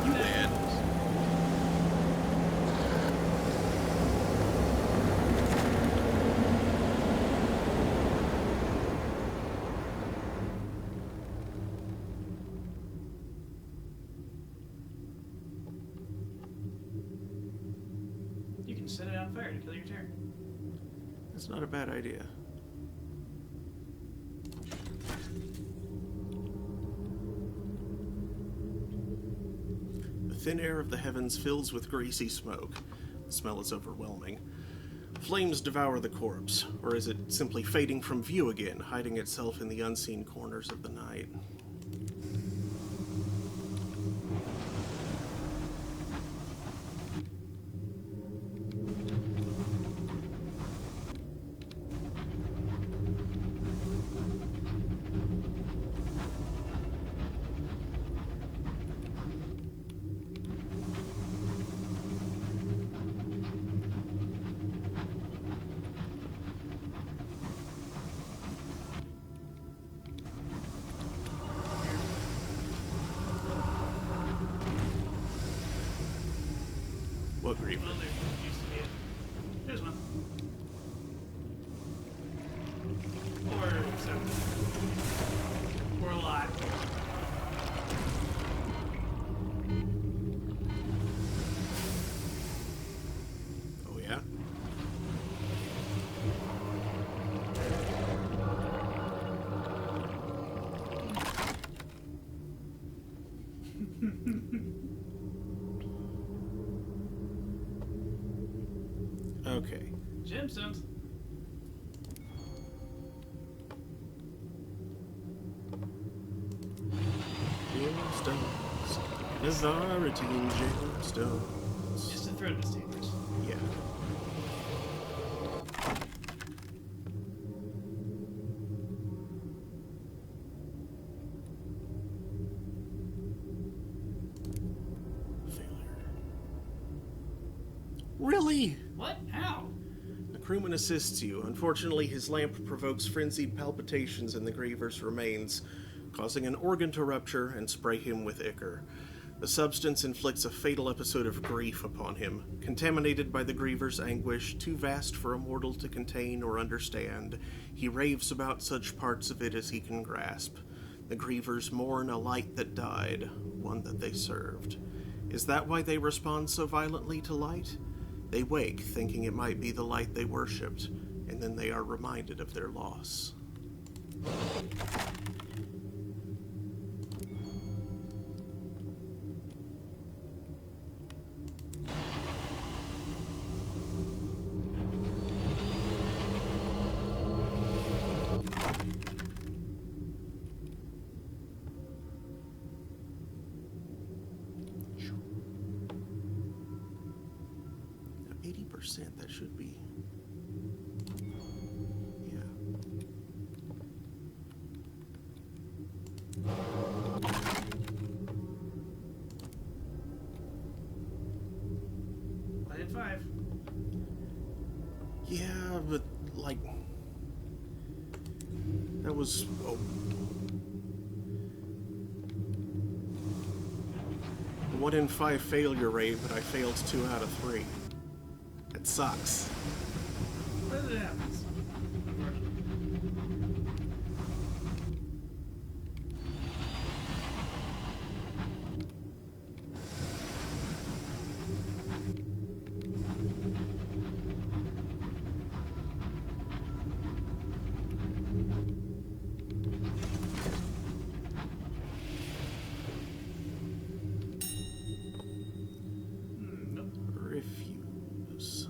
A: You win.
B: You can set it on fire to kill your turn.
A: That's not a bad idea. The thin air of the heavens fills with greasy smoke. The The smell is overwhelming. Flames devour the corpse, or is it simply fading from view again, hiding itself in the unseen corners of the night? What griever?
B: Well, there used to be it. There's one. Or seven. Or a lot.
A: Oh, yeah? Okay.
B: Gemstones.
A: Gemstones. Navarretine gemstones.
B: Just to throw this tapers.
A: Yeah. Failure. Really?
B: What? How?
A: The crewman assists you. Unfortunately, his lamp provokes frenzied palpitations in the griever's remains, causing an organ to rupture and spray him with ichor. The substance inflicts a fatal episode of grief upon him. Contaminated by the griever's anguish, too vast for a mortal to contain or understand, he raves about such parts of it as he can grasp. The grievers mourn a light that died, one that they served. Is that why they respond so violently to light? They wake, thinking it might be the light they worshipped, and then they are reminded of their loss. Now, 80%, that should be... Yeah.
B: I did 5.
A: Yeah, but, like... That was... Oh. A 1 in 5 failure rate, but I failed 2 out of 3. That sucks.
B: But it happens. Unfortunately. Nope.
A: Refuse.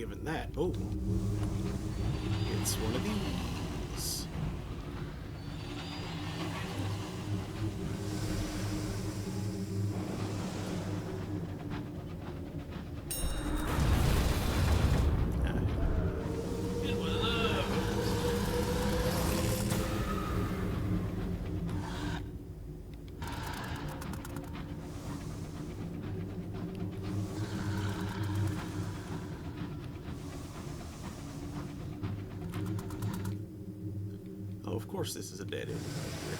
A: given that. Oh. It's one of these.
B: Get one of those.
A: Oh, of course this is a dead end right here.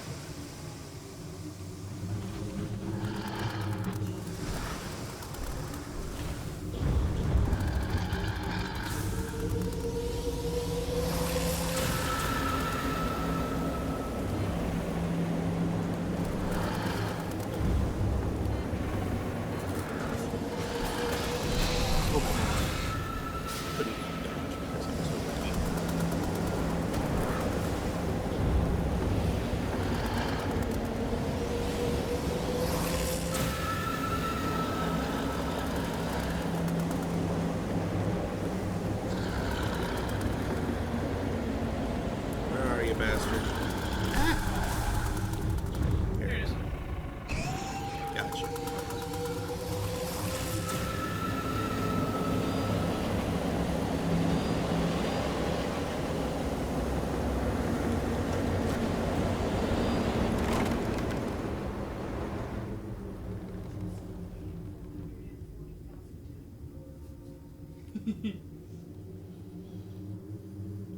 A: Couldn't get damage because it was so weak. Where are you, bastard?
B: There it is.
A: Gotcha.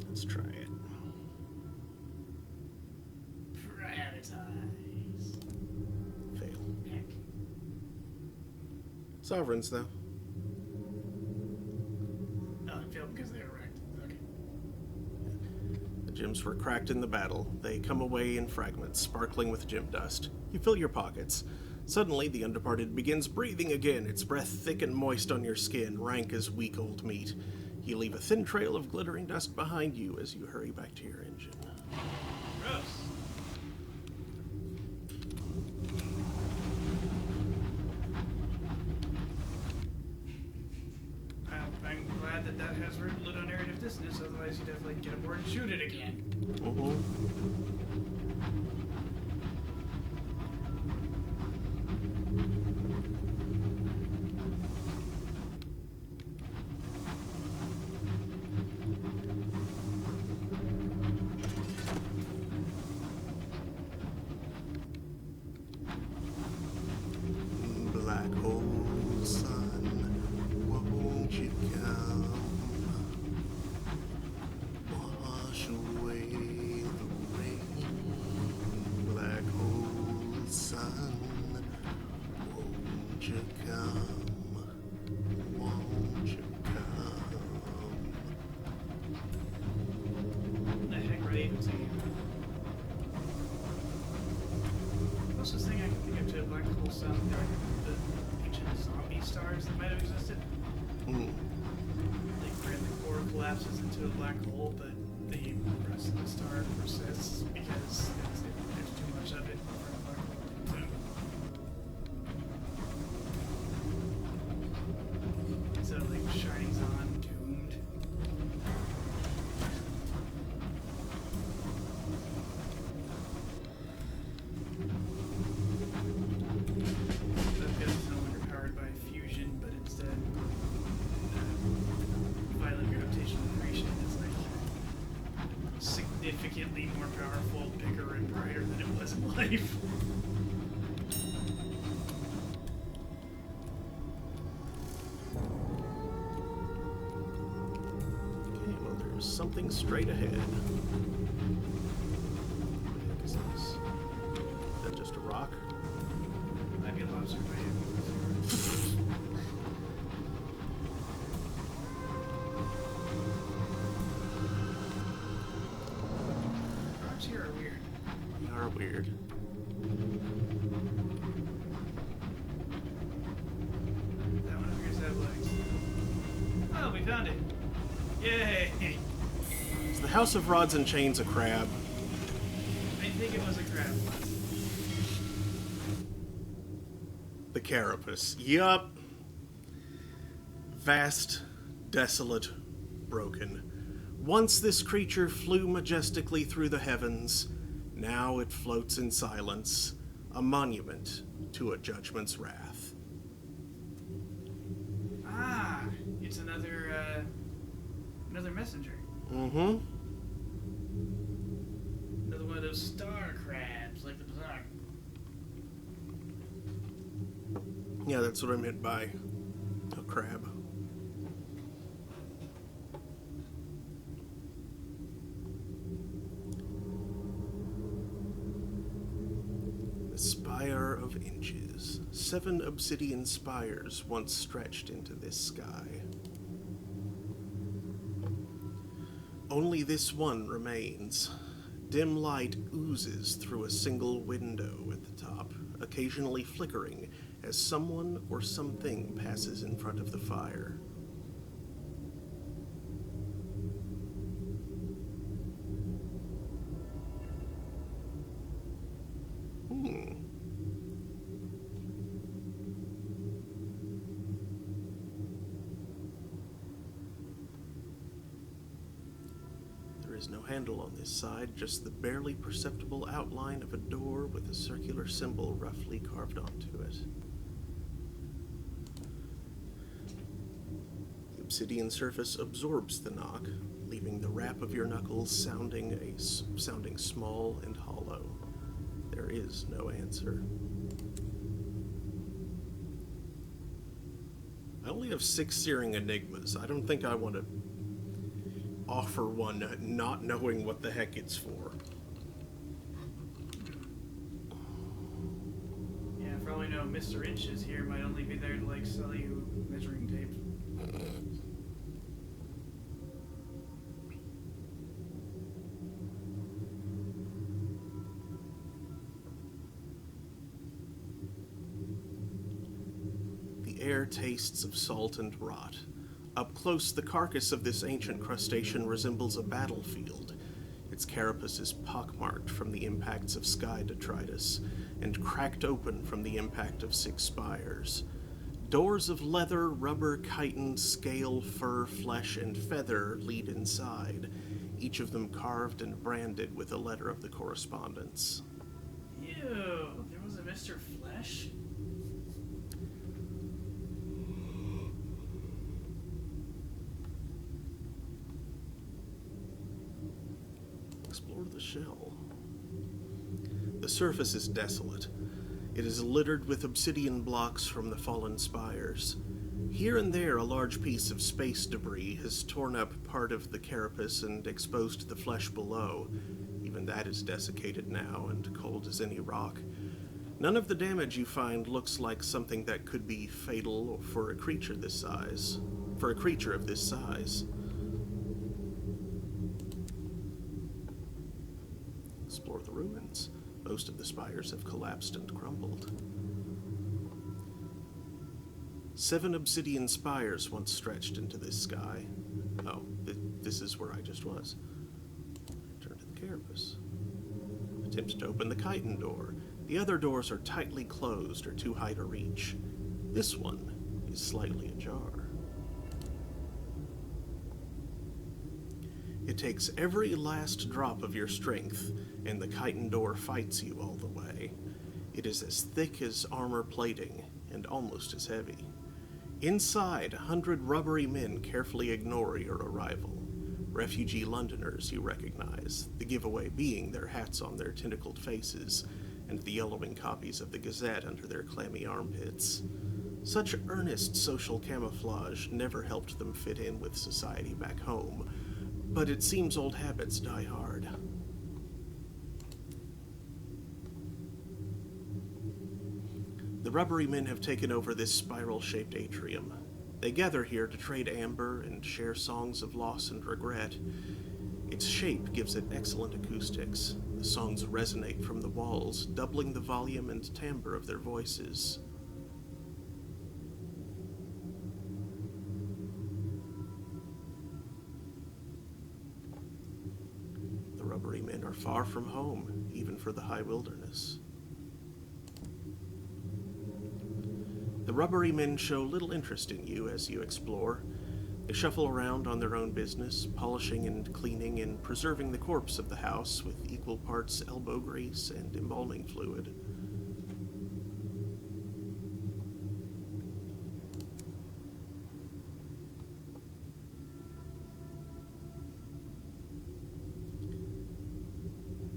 A: Let's try it.
B: Prioritize.
A: Fail.
B: Heck.
A: Sovereigns, though.
B: Oh, it failed because they were wrecked. Okay.
A: The gems were cracked in the battle. They come away in fragments, sparkling with gem dust. You fill your pockets. Suddenly, the undeparted begins breathing again, its breath thick and moist on your skin, rank as weak old meat. You leave a thin trail of glittering dust behind you as you hurry back to your engine.
B: Gross. I'm glad that that has very little narrative dissonance, otherwise you definitely get aboard and shoot it again.
A: Black hole sun, won't you come? Wash away the rain. Black hole sun, won't you come? Won't you come?
B: What the heck were they even saying? Closest thing I can think of to a black hole sun, there are the ancient zombie stars that might have existed.
A: Mm.
B: Like where the core collapses into a black hole, but the rest of the star persists because there's too much of it for a black hole to so like shines on doomed. That gun is no longer powered by fusion, but instead violent gravitational accretion is like significantly more powerful, bigger, and brighter than it was in life.
A: Okay, well, there's something straight ahead. What the heck is this? Is that just a rock?
B: Might be a lobster bite. Rocks here are weird.
A: They are weird.
B: That one appears to have legs. Oh, we found it. Yay!
A: Is the House of Rods and Chains a crab?
B: I think it was a crab.
A: The carapace. Yup. Vast desolate, broken. Once this creature flew majestically through the heavens, now it floats in silence, a monument to a judgment's wrath.
B: Ah, it's another messenger.
A: Mm-hmm.
B: Another one of those star crabs, like the Bazaar.
A: Yeah, that's what I meant by a crab. The Spire of Inches. 7 obsidian spires once stretched into this sky. Only this one remains. Dim light oozes through a single window at the top, occasionally flickering as someone or something passes in front of the fire. There is no handle on this side, just the barely perceptible outline of a door with a circular symbol roughly carved onto it. The obsidian surface absorbs the knock, leaving the rap of your knuckles sounding small and hollow. There is no answer. I only have 6 searing enigmas. I don't think I want to offer one not knowing what the heck it's for.
B: Yeah, for all we know, Mr. Inches here might only be there to, like, sell you measuring tape.
A: The air tastes of salt and rot. Up close, the carcass of this ancient crustacean resembles a battlefield. Its carapace is pockmarked from the impacts of sky detritus, and cracked open from the impact of 6 spires. Doors of leather, rubber, chitin, scale, fur, flesh, and feather lead inside, each of them carved and branded with a letter of the correspondence.
B: Ew, there was a Mr. Flesh?
A: Explore the shell. The surface is desolate. It is littered with obsidian blocks from the fallen spires. Here and there, a large piece of space debris has torn up part of the carapace and exposed the flesh below. Even that is desiccated now and cold as any rock. None of the damage you find looks like something that could be fatal for a creature of this size. Explore the ruins. Most of the spires have collapsed and crumbled. 7 obsidian spires once stretched into this sky. Oh, this is where I just was. Turn to the carapace. Attempt to open the chitin door. The other doors are tightly closed or too high to reach. This one is slightly ajar. It takes every last drop of your strength, and the chitin door fights you all the way. It is as thick as armor plating, and almost as heavy. Inside, 100 rubbery men carefully ignore your arrival. Refugee Londoners you recognize, the giveaway being their hats on their tentacled faces, and the yellowing copies of the Gazette under their clammy armpits. Such earnest social camouflage never helped them fit in with society back home, but it seems old habits die hard. The rubbery men have taken over this spiral-shaped atrium. They gather here to trade amber and share songs of loss and regret. Its shape gives it excellent acoustics. The songs resonate from the walls, doubling the volume and timbre of their voices. The rubbery men are far from home, even for the high wilderness. The rubbery men show little interest in you as you explore. They shuffle around on their own business, polishing and cleaning and preserving the corpse of the house with equal parts elbow grease and embalming fluid.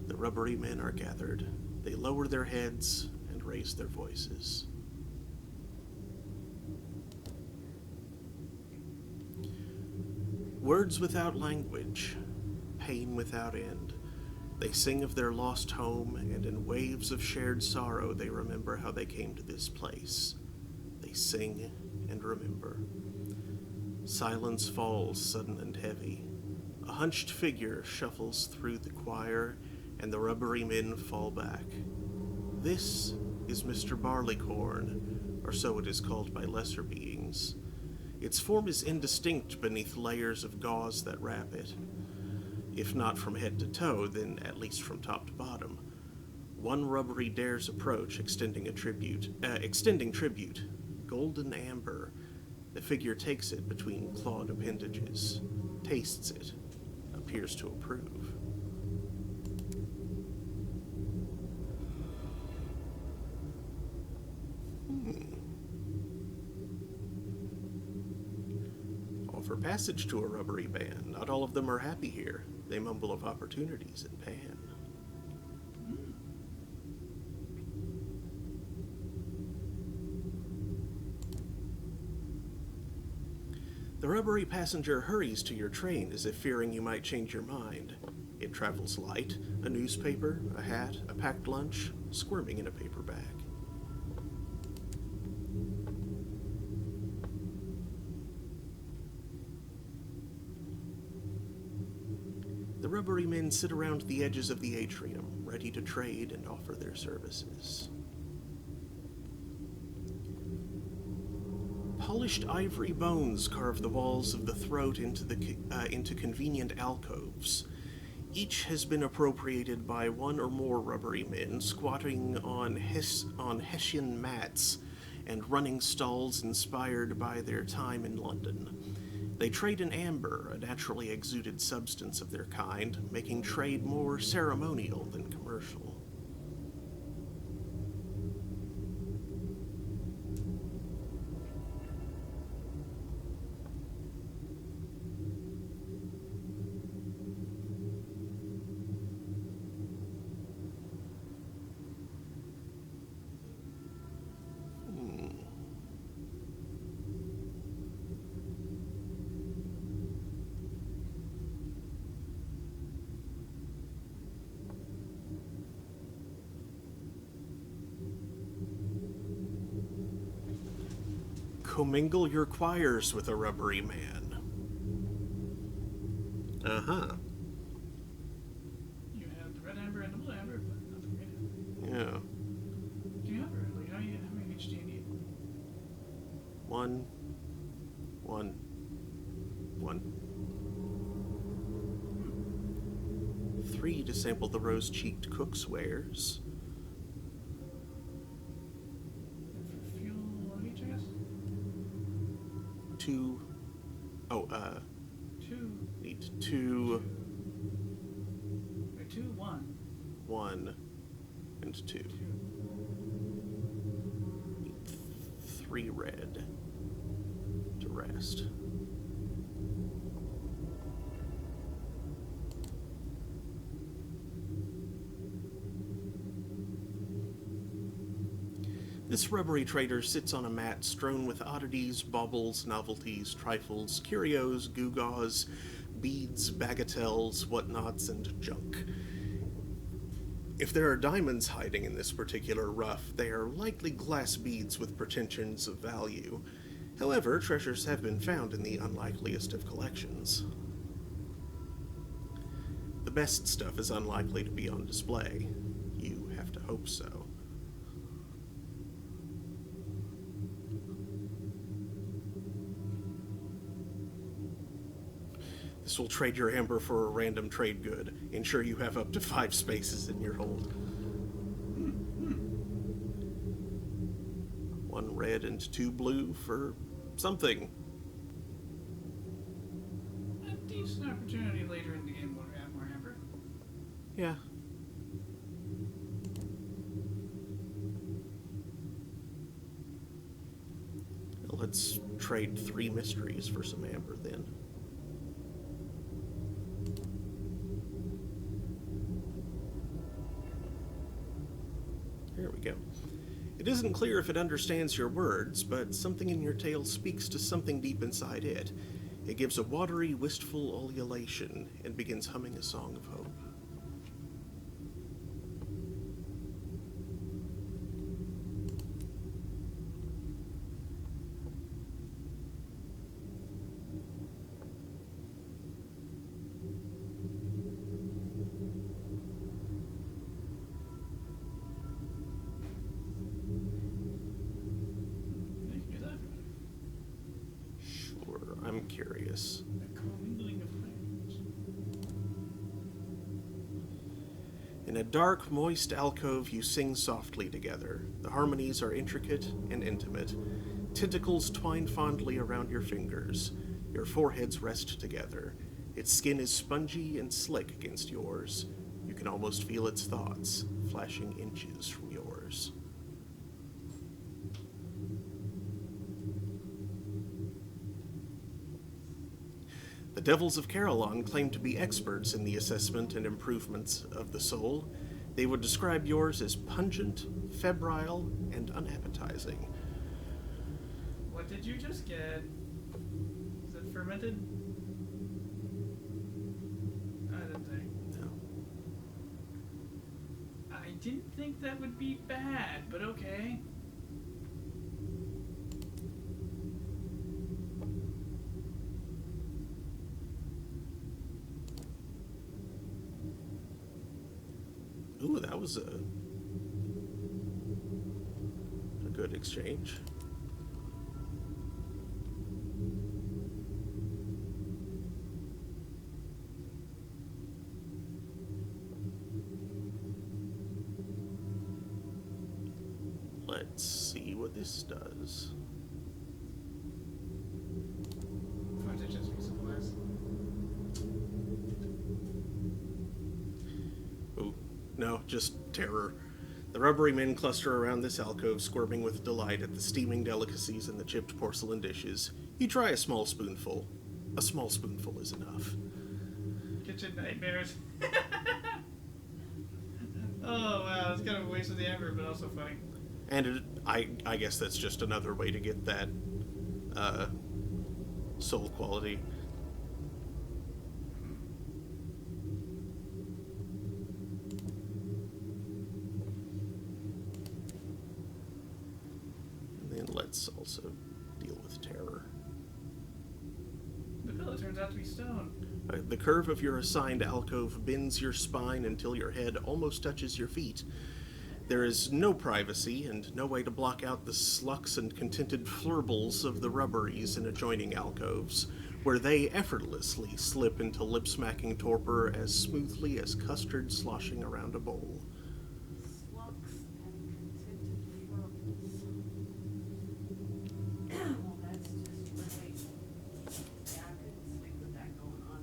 A: The rubbery men are gathered. They lower their heads and raise their voices. Words without language, pain without end. They sing of their lost home, and in waves of shared sorrow they remember how they came to this place. They sing and remember. Silence falls sudden and heavy. A hunched figure shuffles through the choir, and the rubbery men fall back. This is Mr. Barleycorn, or so it is called by lesser beings. Its form is indistinct beneath layers of gauze that wrap it. If not from head to toe, then at least from top to bottom. One rubbery dares approach, extending tribute. Golden amber. The figure takes it between clawed appendages, tastes it, appears to approve. Offer passage to a rubbery band. Not all of them are happy here. They mumble of opportunities in Pan. The rubbery passenger hurries to your train as if fearing you might change your mind. It travels light, a newspaper, a hat, a packed lunch, squirming in a paper bag. The rubbery men sit around the edges of the atrium, ready to trade and offer their services. Polished ivory bones carve the walls of the throat into convenient alcoves. Each has been appropriated by one or more rubbery men squatting on Hessian mats and running stalls inspired by their time in London. They trade in amber, a naturally exuded substance of their kind, making trade more ceremonial than commercial. Commingle your choirs with a rubbery man. Uh-huh.
B: You have the red amber and the blue amber, but not the green amber.
A: Yeah.
B: Do you have her? Like, how many each do you need?
A: One. 3 to sample the rose-cheeked cook's wares.
B: And for fuel, one each, I guess?
A: 2.
B: Two.
A: Need 2,
B: Wait, 2, 1.
A: 1, and 2.
B: 2.
A: Need 3 red to rest. This rubbery trader sits on a mat strewn with oddities, baubles, novelties, trifles, curios, gewgaws, beads, bagatelles, whatnots, and junk. If there are diamonds hiding in this particular rough, they are likely glass beads with pretensions of value. However, treasures have been found in the unlikeliest of collections. The best stuff is unlikely to be on display. You have to hope so. This will trade your amber for a random trade good. Ensure you have up to 5 spaces in your hold. 1 red and 2 blue for something.
B: decent opportunity later in the game when we have more amber.
A: Yeah. Well, let's trade 3 mysteries for some amber then. There we go. It isn't clear if it understands your words, but something in your tale speaks to something deep inside it. It gives a watery, wistful ululation and begins humming a song of hope.
B: You can do that.
A: Sure, I'm curious.
B: A commingling of lands.
A: In a dark, moist alcove, you sing softly together. The harmonies are intricate and intimate. Tentacles twine fondly around your fingers. Your foreheads rest together. Its skin is spongy and slick against yours. You can almost feel its thoughts, flashing inches from yours. The Devils of Carillon claim to be experts in the assessment and improvements of the soul. They would describe yours as pungent, febrile, and unappetizing.
B: What did you just get? Is it fermented? I didn't think.
A: No.
B: I didn't think that would be bad, but okay.
A: Ooh, that was a good exchange. Let's see what this does.
B: Or is it just piece of glass?
A: Ooh, no, just terror. The rubbery men cluster around this alcove, squirming with delight at the steaming delicacies and the chipped porcelain dishes. You try a small spoonful. A small spoonful is enough.
B: Kitchen nightmares. Oh wow, it's kind of a waste of the amber, but also funny.
A: And I guess that's just another way to get that soul quality. And then let's also deal with terror.
B: The pillow turns out to be stone.
A: The curve of your assigned alcove bends your spine until your head almost touches your feet. There is no privacy and no way to block out the slucks and contented flurbles of the rubberies in adjoining alcoves, where they effortlessly slip into lip-smacking torpor as smoothly as custard sloshing around a bowl.
C: Slucks and contented flurbles. Well, that's just really. Yeah, I couldn't sleep with that going on.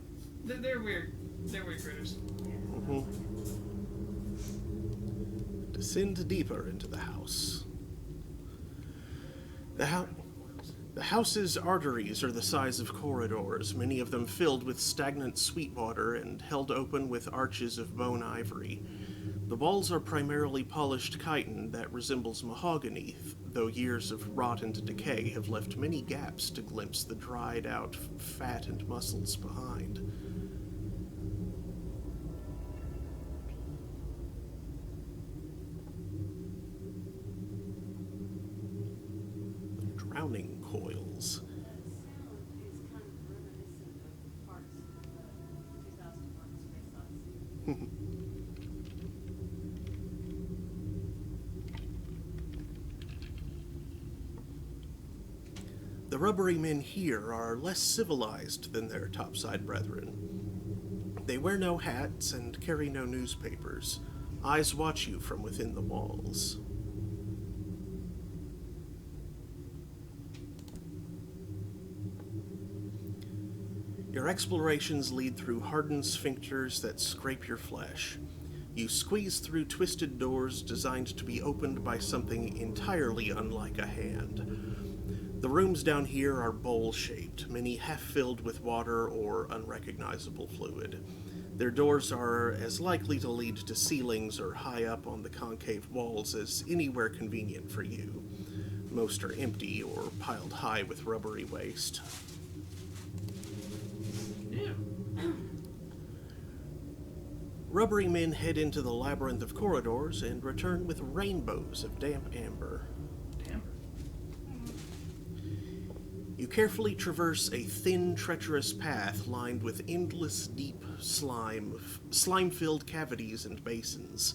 B: They're weird. They're weird critters.
C: Yeah.
A: Mhm. Descend deeper into the house. The house's arteries are the size of corridors, many of them filled with stagnant sweet water and held open with arches of bone ivory. The walls are primarily polished chitin that resembles mahogany, though years of rot and decay have left many gaps to glimpse the dried out fat and muscles behind. Drowning coils.
C: That sound is kind of reminiscent of parts of the 2001 Space Odyssey.
A: The rubbery men here are less civilized than their topside brethren. They wear no hats and carry no newspapers. Eyes watch you from within the walls. Your explorations lead through hardened sphincters that scrape your flesh. You squeeze through twisted doors designed to be opened by something entirely unlike a hand. The rooms down here are bowl-shaped, many half-filled with water or unrecognizable fluid. Their doors are as likely to lead to ceilings or high up on the concave walls as anywhere convenient for you. Most are empty or piled high with rubbery waste.
B: Ew.
A: Rubbery men head into the labyrinth of corridors and return with rainbows of damp amber.
B: Damn.
A: You carefully traverse a thin, treacherous path lined with endless, deep slime-filled cavities and basins.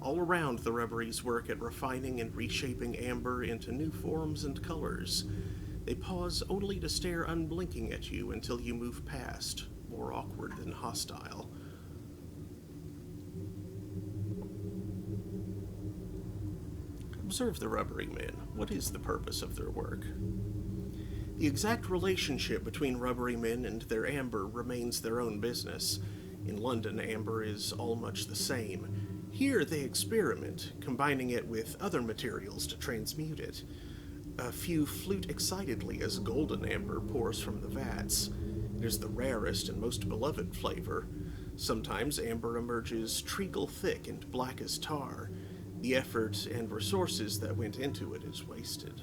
A: All around, the rubberies work at refining and reshaping amber into new forms and colors. They pause only to stare unblinking at you until you move past, more awkward than hostile. Observe the rubbery men. What is the purpose of their work? The exact relationship between rubbery men and their amber remains their own business. In London, amber is all much the same. Here they experiment, combining it with other materials to transmute it. A few flute excitedly as golden amber pours from the vats. It is the rarest and most beloved flavor. Sometimes amber emerges treacle thick and black as tar. The effort and resources that went into it is wasted.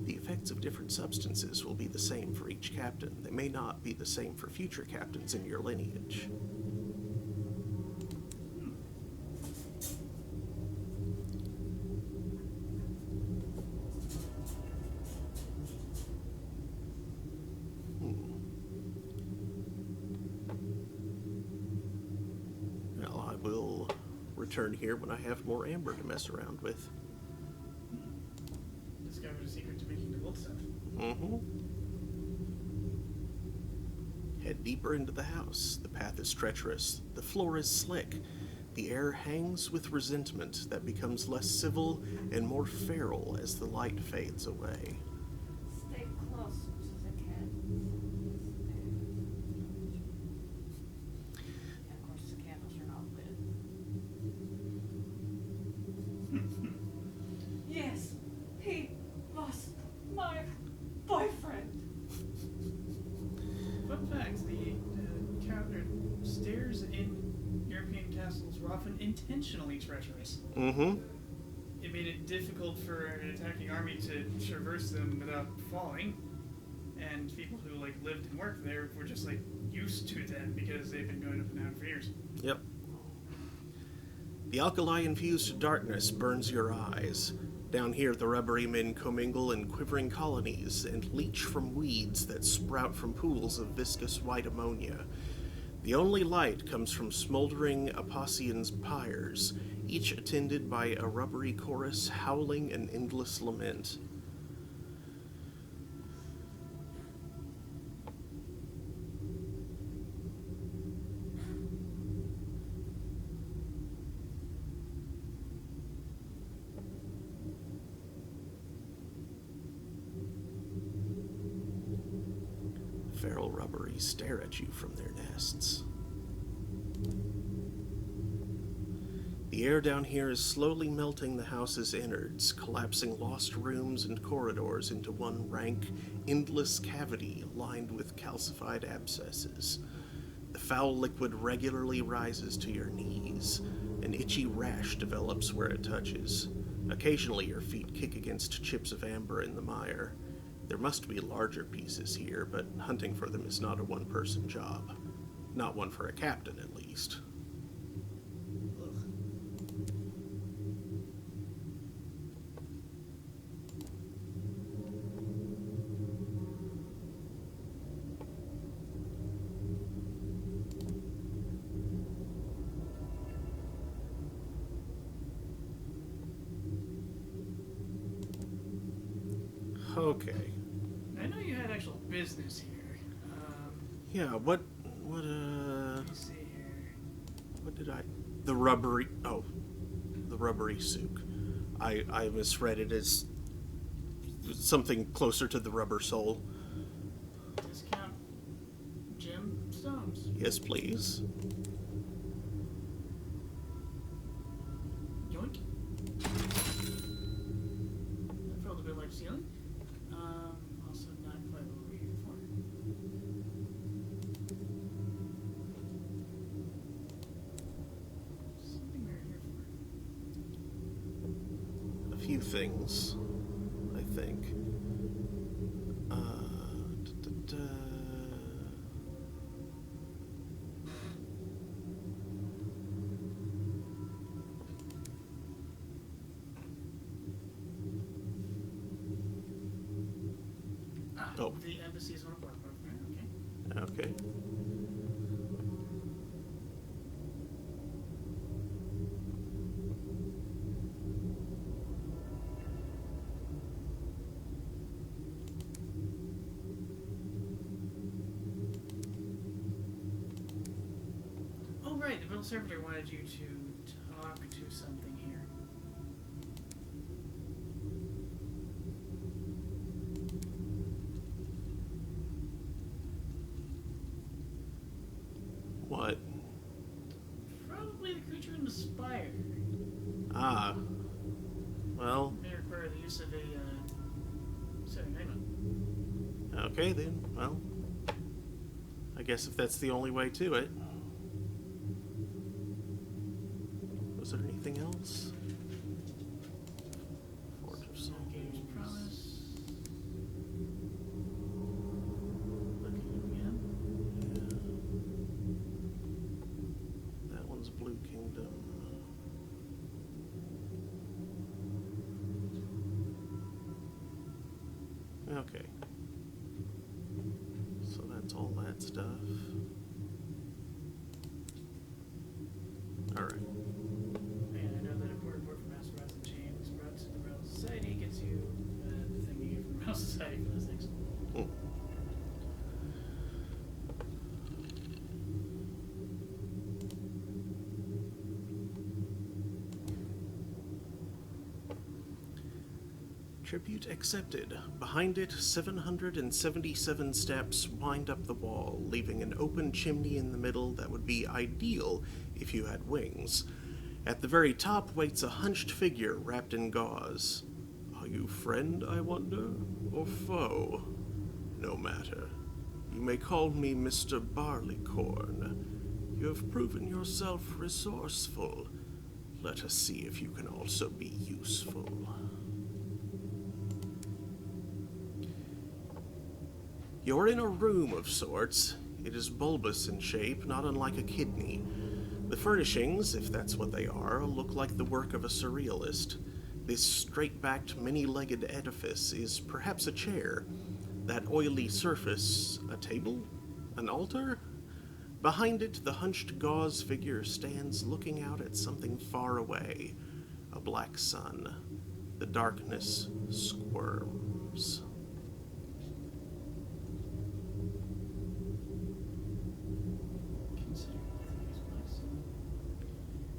A: The effects of different substances will be the same for each captain. They may not be the same for future captains in your lineage. Well, I will return here when I have more amber to mess around with.
B: Discovered a secret to making the gold stuff.
A: Head deeper into the house. The path is treacherous. The floor is slick. The air hangs with resentment that becomes less civil and more feral as the light fades away.
C: Stay close to the cat. And of course the candles are not lit. Yes, he was my boyfriend.
B: Fun fact, the stairs in European castles were often intentionally treacherous. It made it difficult for an attacking army to traverse them without falling. And people who lived and worked there were just used to them because they've been going up and down for years.
A: Yep. The alkali-infused darkness burns your eyes. Down here, the rubbery men commingle in quivering colonies and leach from weeds that sprout from pools of viscous white ammonia. The only light comes from smoldering Apossian's pyres, each attended by a rubbery chorus howling an endless lament. Feral rubberies stare at you from their nests. The air down here is slowly melting the house's innards, collapsing lost rooms and corridors into one rank, endless cavity lined with calcified abscesses. The foul liquid regularly rises to your knees. An itchy rash develops where it touches. Occasionally your feet kick against chips of amber in the mire. There must be larger pieces here, but hunting for them is not a one-person job. Not one for a captain, at least. Okay.
B: I know you had actual business here.
A: Yeah, what,
B: Let me see here.
A: what did the rubbery souk. I misread it as something closer to the rubber sole. Yes, please.
B: Yoink. That felt a bit like ceiling. Also not quite what we're here for. Something we're here for.
A: A few things, I think. Oh.
B: The embassy is on a boardwalk, right? Okay.
A: Okay.
B: Oh, right. The Bill Servitor wanted you to talk to something here.
A: What?
B: Probably the creature in the spire.
A: Ah. Well,
B: May require the use of a setting name.
A: okay then. Well, I guess if that's the only way to it. Was there anything else? Forge of
B: Navigator's
A: Souls.
B: Promise. Looking again.
A: Yeah. That one's Blue Kingdom. Okay. So that's all that stuff. Alright.
B: And I know that a board report from Master Rats and Chains brought to the Realm Society gets you the thing you get from the Realm Society for those things.
A: Hmm. Tribute accepted. Behind it, 777 steps wind up the wall, leaving an open chimney in the middle that would be ideal if you had wings. At the very top waits a hunched figure wrapped in gauze. Are you friend, I wonder, or foe? No matter. You may call me Mr. Barleycorn. You have proven yourself resourceful. Let us see if you can also be useful. You're in a room of sorts. It is bulbous in shape, not unlike a kidney. The furnishings, if that's what they are, look like the work of a surrealist. This straight-backed, many-legged edifice is perhaps a chair. That oily surface, a table? An altar? Behind it, the hunched gauze figure stands looking out at something far away. A black sun. The darkness squirms.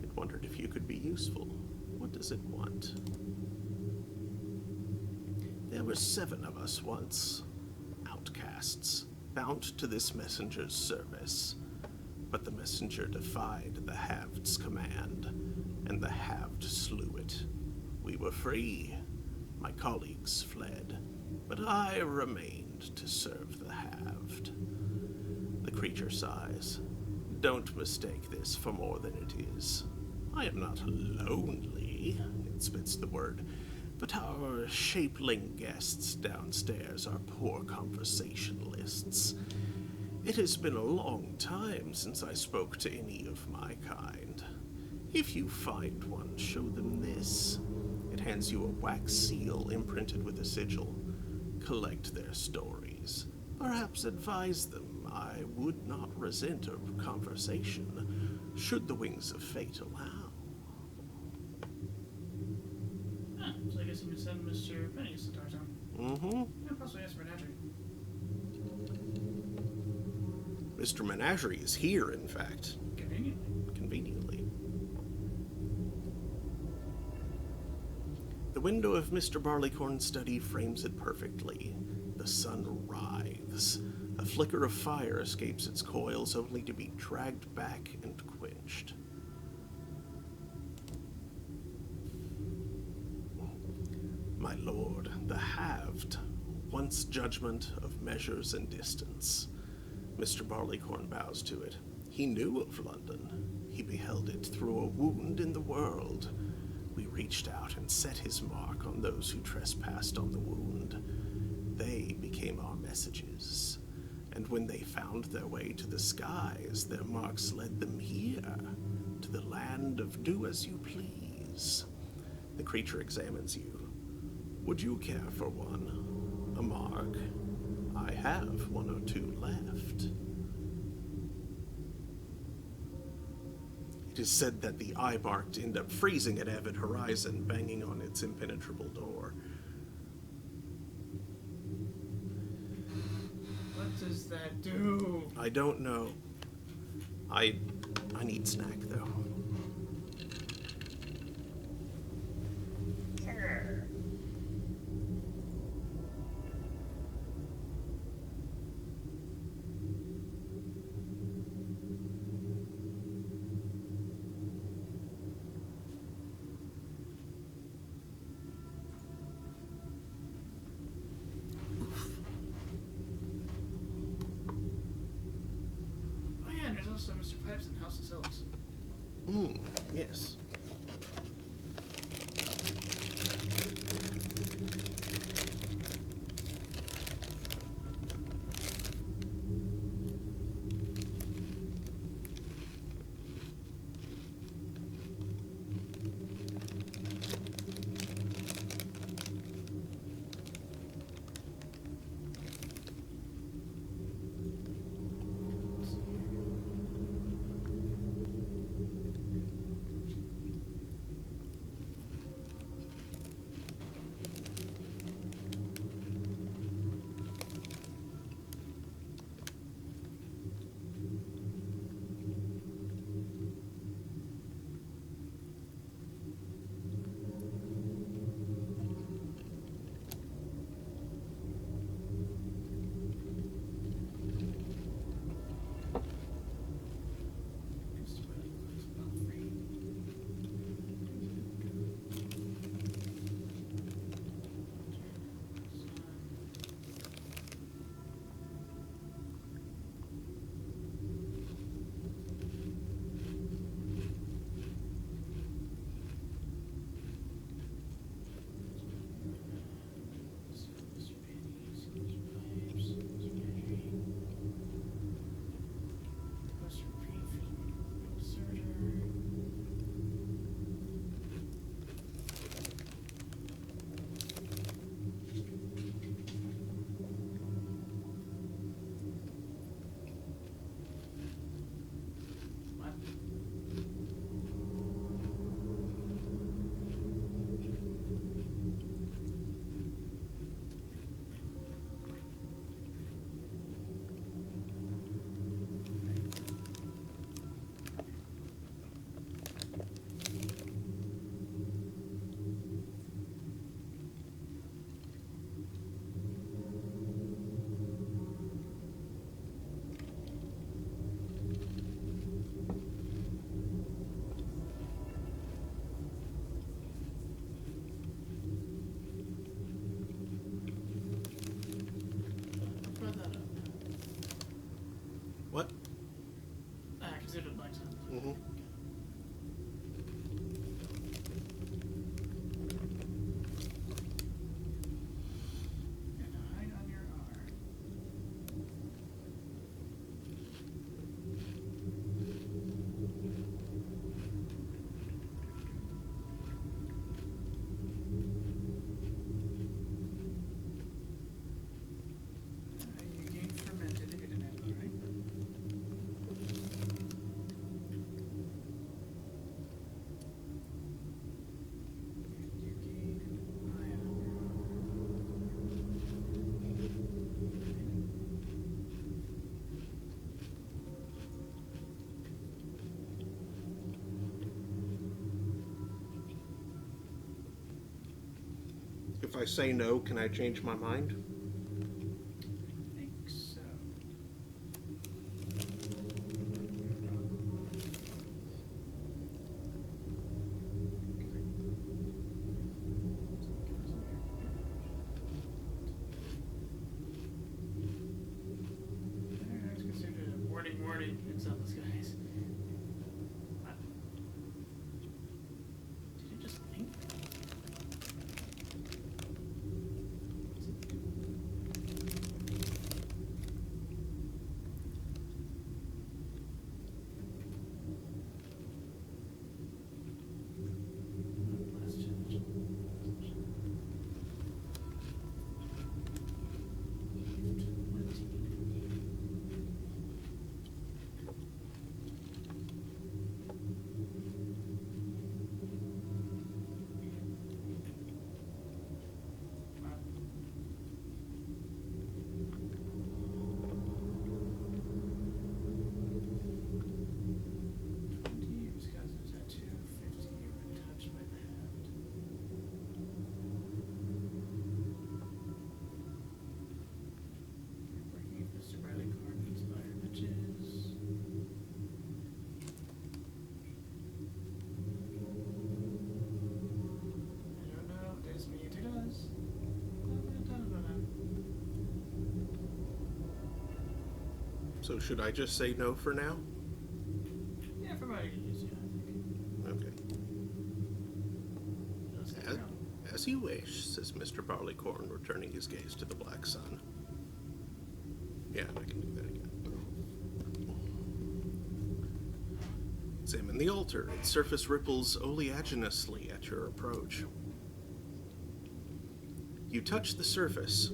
A: It wondered if you could be useful. What does it want? There were 7 of us once. Outcasts, bound to this messenger's service. But the messenger defied the Haved's command, and the Haved slew it. We were free. My colleagues fled, but I remained to serve the Haved. The creature sighs. Don't mistake this for more than it is. I am not lonely, it spits the word, but our shapeling guests downstairs are poor conversationalists. It has been a long time since I spoke to any of my kind. If you find one, show them this. It hands you a wax seal imprinted with a sigil. Collect their stories. Perhaps advise them. I would not resent a conversation, should the wings of fate allow.
B: So I guess you can send Mr. Pennies to Tarzan.
A: Mm-hmm.
B: And possibly ask for Menagerie.
A: Mr. Menagerie is here, in fact. Conveniently. The window of Mr. Barleycorn's study frames it perfectly. The sun writhes. A flicker of fire escapes its coils, only to be dragged back and quenched. My lord, the halved, once judgment of measures and distance. Mr. Barleycorn bows to it. He knew of London. He beheld it through a wound in the world. We reached out and set his mark on those who trespassed on the wound. They became our messages. And when they found their way to the skies, their marks led them here, to the land of do as you please. The creature examines you. Would you care for one? A mark? I have 1 or 2 left. It is said that the eye-marked end up freezing at Avid Horizon, banging on its impenetrable door.
B: What does that do?
A: I don't know. I need snack, though.
B: Oh yeah, and there's also Mr. Pipes and House of Silks.
A: Yes. What?
B: Consider it black sun.
A: Mm-hmm.
B: And hide on your R. You gain fermented if you didn't have it, right? You gain an eye on your
A: If I say no, can I change my mind?
B: I think so.
A: So should I just say no for now?
B: Yeah, for my use, yeah, I think.
A: Okay.
B: Let's get
A: As,
B: around.
A: as you wish, says Mr. Barleycorn, returning his gaze to the black sun. Yeah, I can do that again. Examine the altar. Its surface ripples oleaginously at your approach. You touch the surface.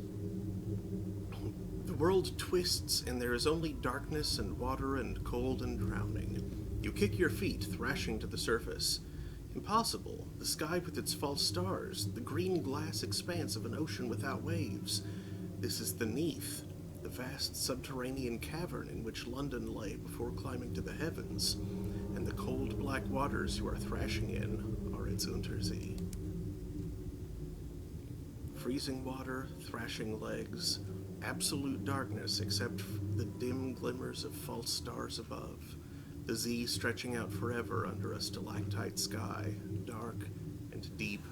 A: The world twists, and there is only darkness and water and cold and drowning. You kick your feet, thrashing to the surface. Impossible. The sky with its false stars, the green glass expanse of an ocean without waves. This is the Neath, the vast subterranean cavern in which London lay before climbing to the heavens, and the cold black waters you are thrashing in are its Untersee. Freezing water, thrashing legs, absolute darkness except the dim glimmers of false stars above, the Z stretching out forever under a stalactite sky, dark and deep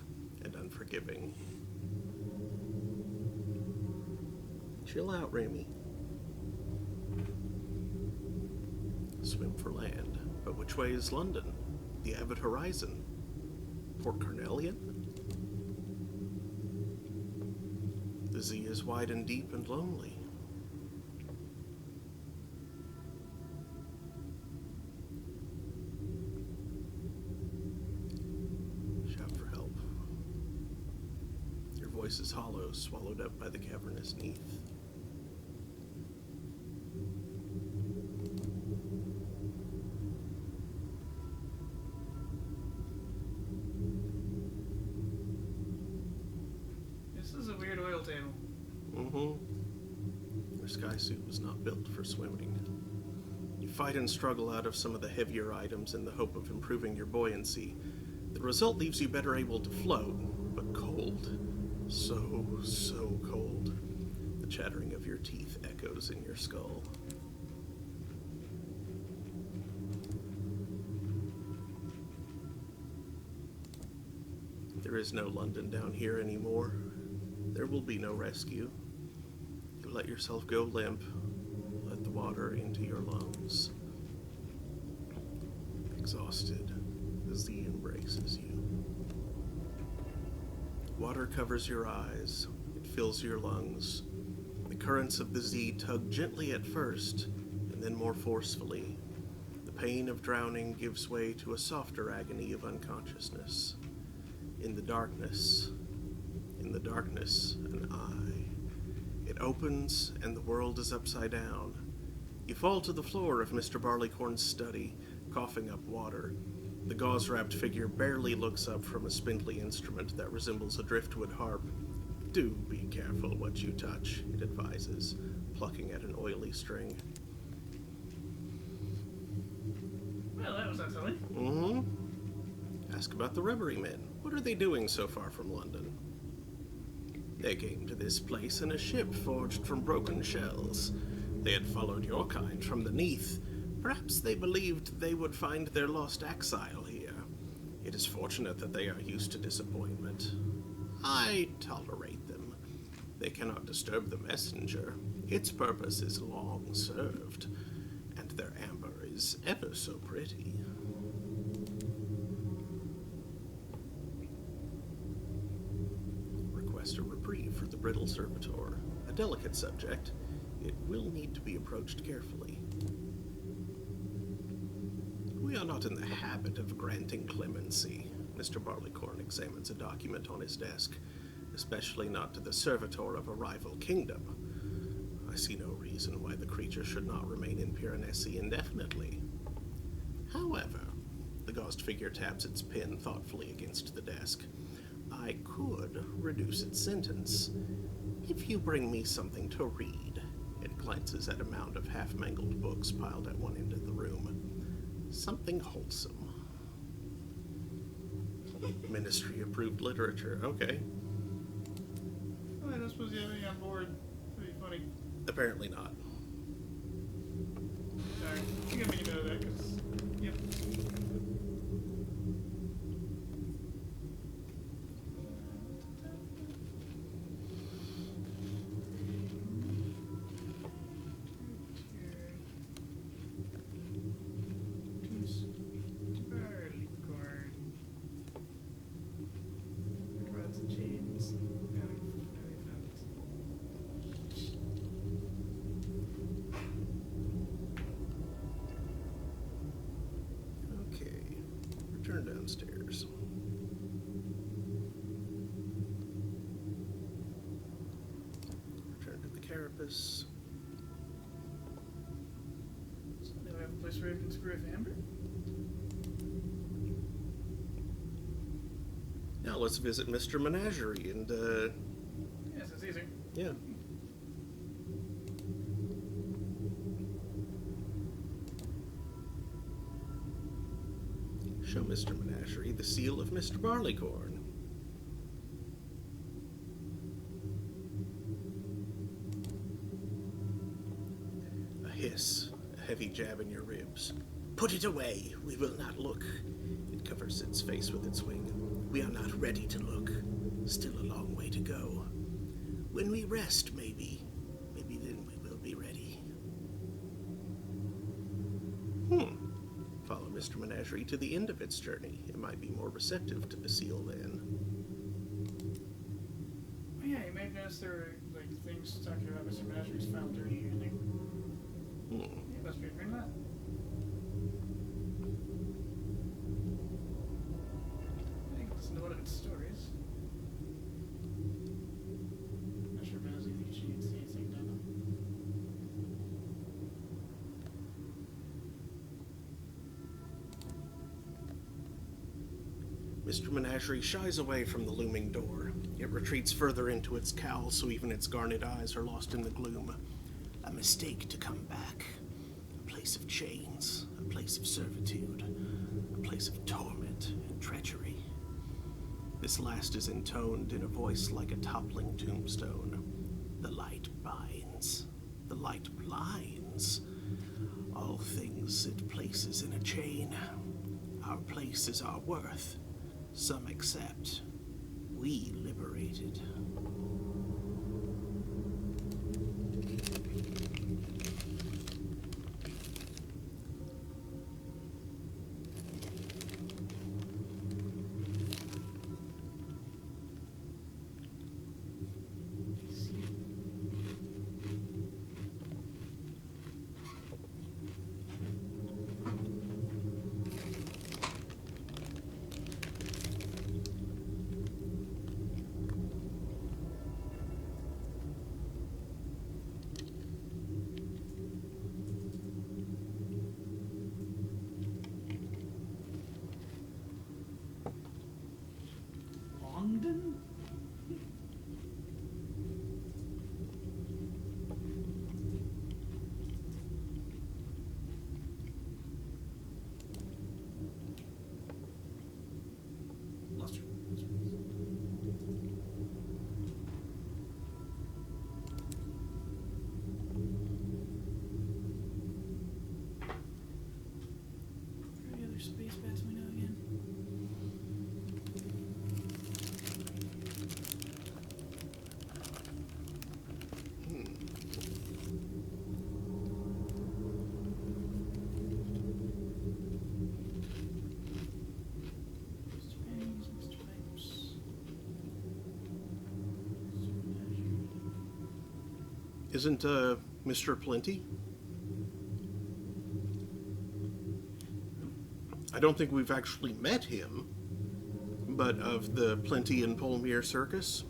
A: and unforgiving. Chill out, Remy. Swim for land. But which way is London? The avid horizon? Port Carnelian? The Z is wide and deep and lonely. Shout for help. Your voice is hollow, swallowed up by the cavernous Neath.
B: This is a weird oil table.
A: Your sky suit was not built for swimming. You fight and struggle out of some of the heavier items in the hope of improving your buoyancy. The result leaves you better able to float, but cold. So cold. The chattering of your teeth echoes in your skull. There is no London down here anymore. There will be no rescue. You let yourself go limp. Let the water into your lungs. Exhausted, the Z embraces you. Water covers your eyes. It fills your lungs. The currents of the Z tug gently at first, and then more forcefully. The pain of drowning gives way to a softer agony of unconsciousness. In the darkness, an eye. It opens, and the world is upside down. You fall to the floor of Mr. Barleycorn's study, coughing up water. The gauze-wrapped figure barely looks up from a spindly instrument that resembles a driftwood harp. Do be careful what you touch, it advises, plucking at an oily string.
B: Well, that was unsettling.
A: Ask about the rubbery men. What are they doing so far from London? They came to this place in a ship forged from broken shells. They had followed your kind from the Neath. Perhaps they believed they would find their lost exile here. It is fortunate that they are used to disappointment. I tolerate them. They cannot disturb the messenger. Its purpose is long served, and their amber is ever so pretty. Request a reprieve for the brittle servitor. A delicate subject. It will need to be approached carefully. We are not in the habit of granting clemency. Mr. Barleycorn examines a document on his desk, especially not to the servitor of a rival kingdom. I see no reason why the creature should not remain in Piranesi indefinitely. However, the ghost figure taps its pen thoughtfully against the desk. I could reduce its sentence. If you bring me something to read. It glances at a mound of half-mangled books piled at one end of the room. Something wholesome. Ministry-approved literature. Okay.
B: Oh, I don't suppose you have any on board. That'd be funny.
A: Apparently not.
B: Sorry. You gotta make a note of that, because... Yep.
A: Thanatopsis.
B: So do we have a place where we can screw with Amber?
A: Now let's visit Mr. Menagerie and,
B: Yes, it's easier.
A: yeah. Show Mr. Menagerie the seal of Mr. Barleycorn. A hiss, a heavy jab in your ribs. Put it away, we will not look. It covers its face with its wing. We are not ready to look. Still a long way to go. When we rest, maybe then we will be ready. Follow Mr. Menagerie to the end of its journey. It might be more receptive to the seal then.
B: Oh yeah, you may have noticed there were like things talking about Mr. Menagerie's final journey ending. Yeah, must be agreeing that. I think listen to one of its stories. Not sure if it has anything she needs to say anything done.
A: Mr. Menagerie shies away from the looming door. It retreats further into its cowl so even its garnet eyes are lost in the gloom. A mistake to come back. A place of chains, a place of servitude, a place of torment and treachery. This last is intoned in a voice like a toppling tombstone. The light binds, the light blinds. All things it places in a chain. Our place is our worth. Some accept. We liberated.
B: Longdon? Lost her. Any other space bats we know again? Mr. Bangs, Mr. Pipes. Mr. Menagerie.
A: Isn't, Mr. Plenty? I don't think we've actually met him, but of the Plenty and Polmere Circus.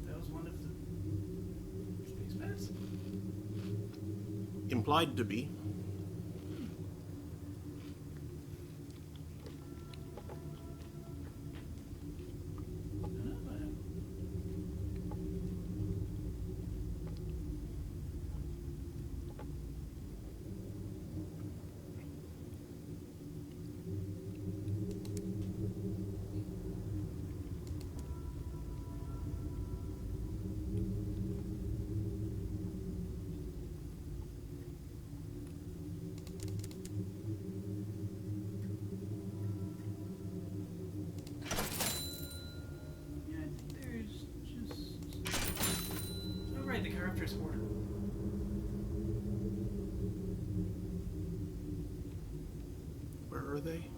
B: That was one of the space bats?
A: Implied to be.
B: I don't know about him. Yeah, I think there's just... Oh right, the Corruptor's Order.
A: Where are they?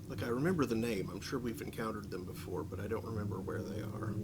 A: Like, I remember the name. I'm sure we've encountered them before, but I don't remember where they are.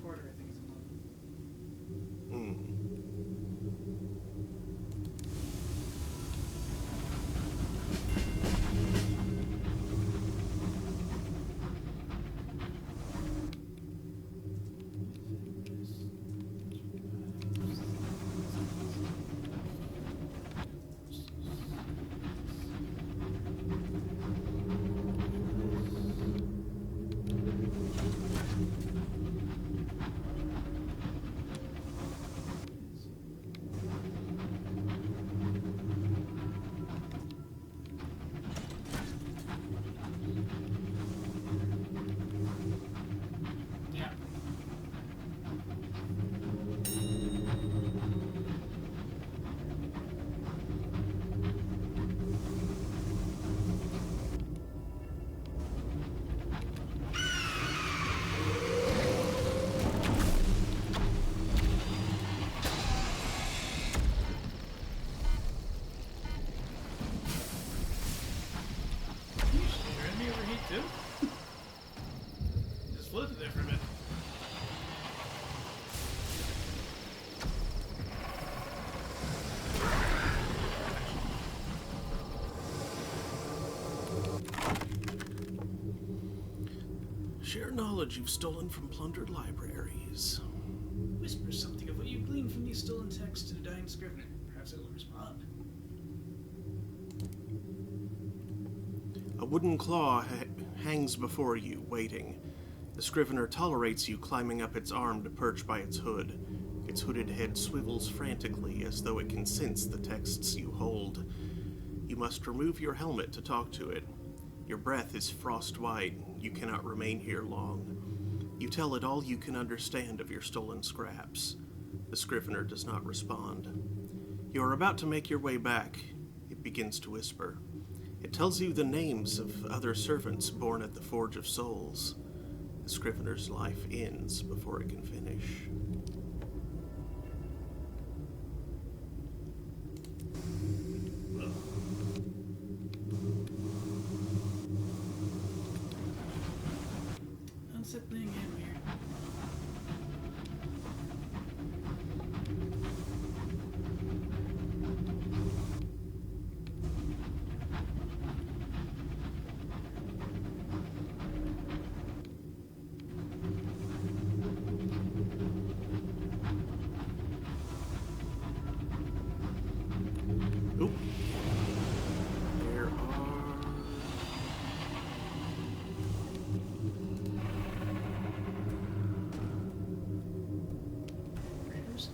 B: reporter, I think, is in London. Yeah. Your enemy overheat too? Just floated there for a minute.
A: Share knowledge you've stolen from plundered libraries.
B: Whisper something of what you gleaned from these stolen texts to the dying scrivener. Perhaps it will respond.
A: A wooden claw hangs before you, waiting. The scrivener tolerates you climbing up its arm to perch by its hood. Its hooded head swivels frantically as though it can sense the texts you hold. You must remove your helmet to talk to it. Your breath is frost white. You cannot remain here long. You tell it all you can understand of your stolen scraps. The scrivener does not respond. You are about to make your way back. It begins to whisper. It tells you the names of other servants born at the Forge of Souls. The scrivener's life ends before it can finish.
B: Unsettling in here.
A: Oop. There are...
B: Raiders?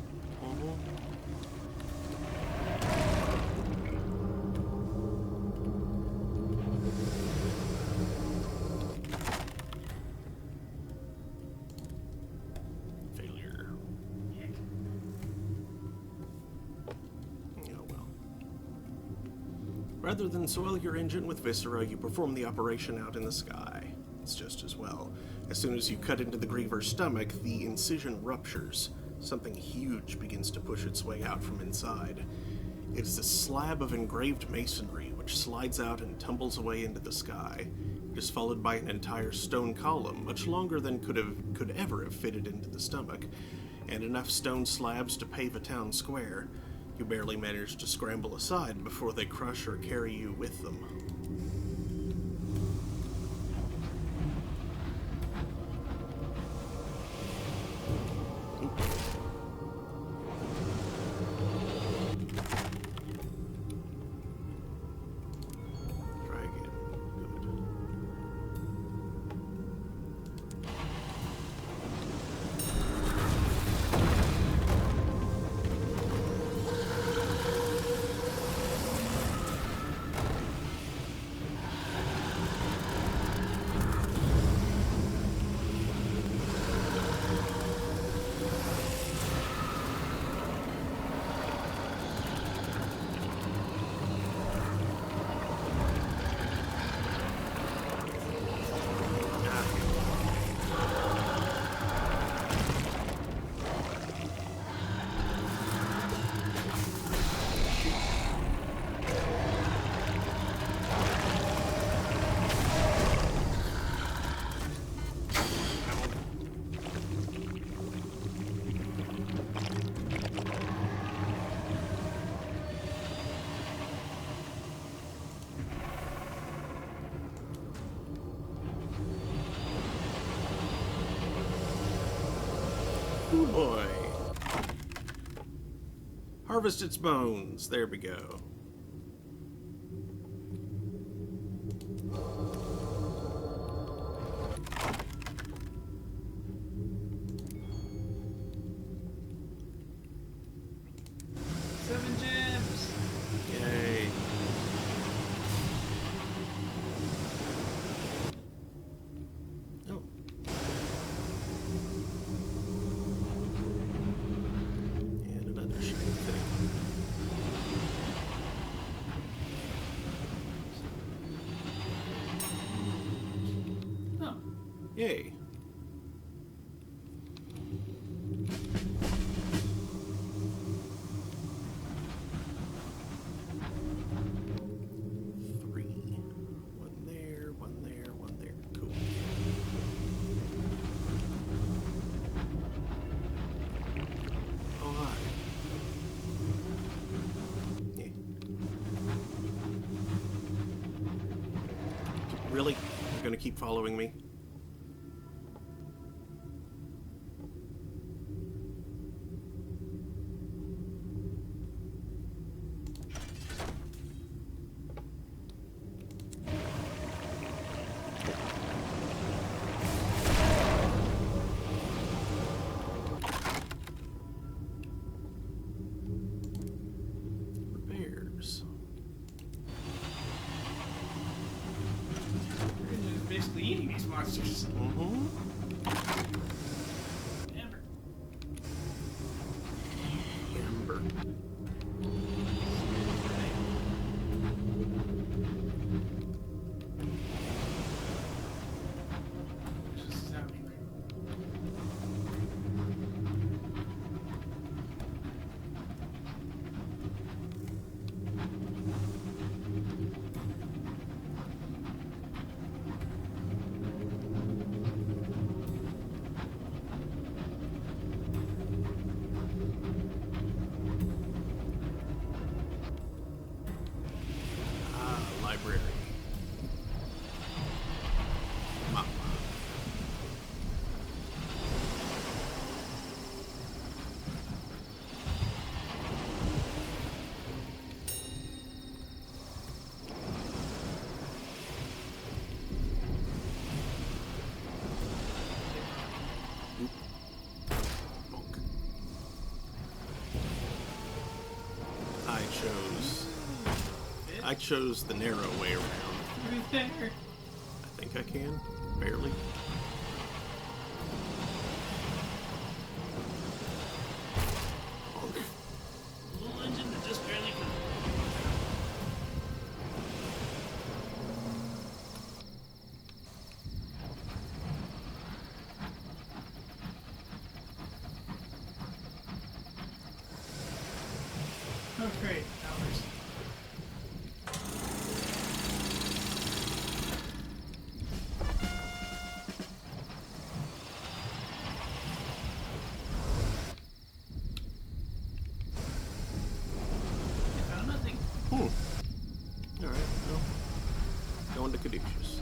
A: Failure.
B: Heck.
A: Oh well. Rather than soil your engine with viscera, you perform the operation out in the sky. It's just as well. As soon as you cut into the Griever's stomach, the incision ruptures. Something huge begins to push its way out from inside. It is a slab of engraved masonry which slides out and tumbles away into the sky. It is followed by an entire stone column, much longer than could ever have fitted into the stomach, and enough stone slabs to pave a town square. You barely manage to scramble aside before they crush or carry you with them. Try again. Good. Oh boy. Harvest its bones. There we go.
B: Seven gems.
A: Yay. Oh. And another shiny thing.
B: Oh,
A: Yay. Three. One there, one there, one there. Cool. Oh, hi. Yeah. Really? You're gonna keep following me? Repairs.
B: we're just basically eating these monsters.
A: Mm-hmm.
B: Amber.
A: Amber.
B: This is happening right
A: Ah, library. Mama. Oop. Bonk. I chose the narrow way around.
B: through there.
A: I think I can. Barely. Bonk.
B: Little engine that just barely could. Oh, great. Hours. I found nothing.
A: Alright, well. Going to Caduceus.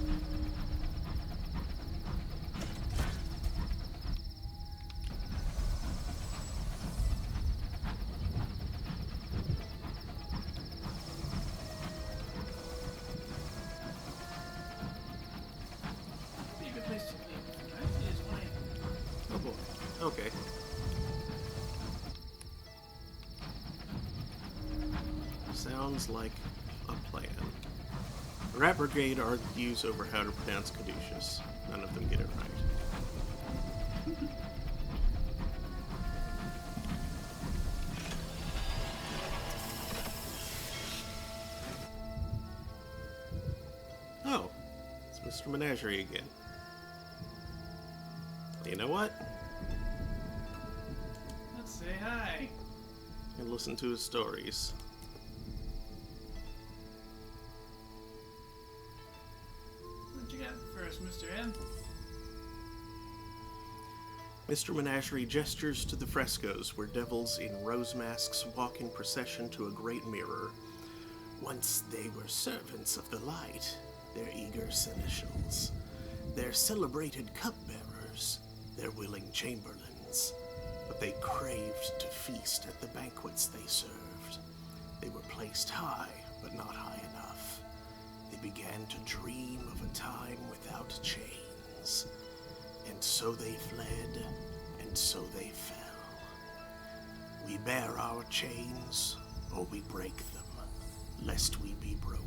B: Be a good place to leave. Actually, is mine.
A: Oh boy. Okay. Sounds like a plan. The Rat Brigade argues over how to pronounce Caduceus. None of them get it right. Oh, it's Mr. Menagerie again. You know what?
B: Let's say hi.
A: And listen to his stories.
B: What you got for us, Mr. M?
A: Mr. Menagerie gestures to the frescoes where devils in rose masks walk in procession to a great mirror. Once they were servants of the light, their eager seneschals, their celebrated cupbearers, their willing chamberlains. but they craved to feast at the banquets they served. They were placed high, but not high enough. They began to dream of a time without chains. And so they fled, and so they fell. We bear our chains, or we break them, lest we be broken.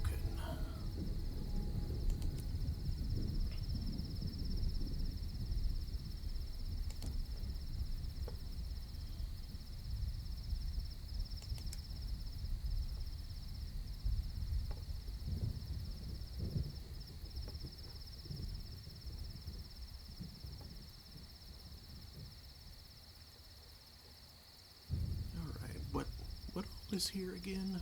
A: What all is here again?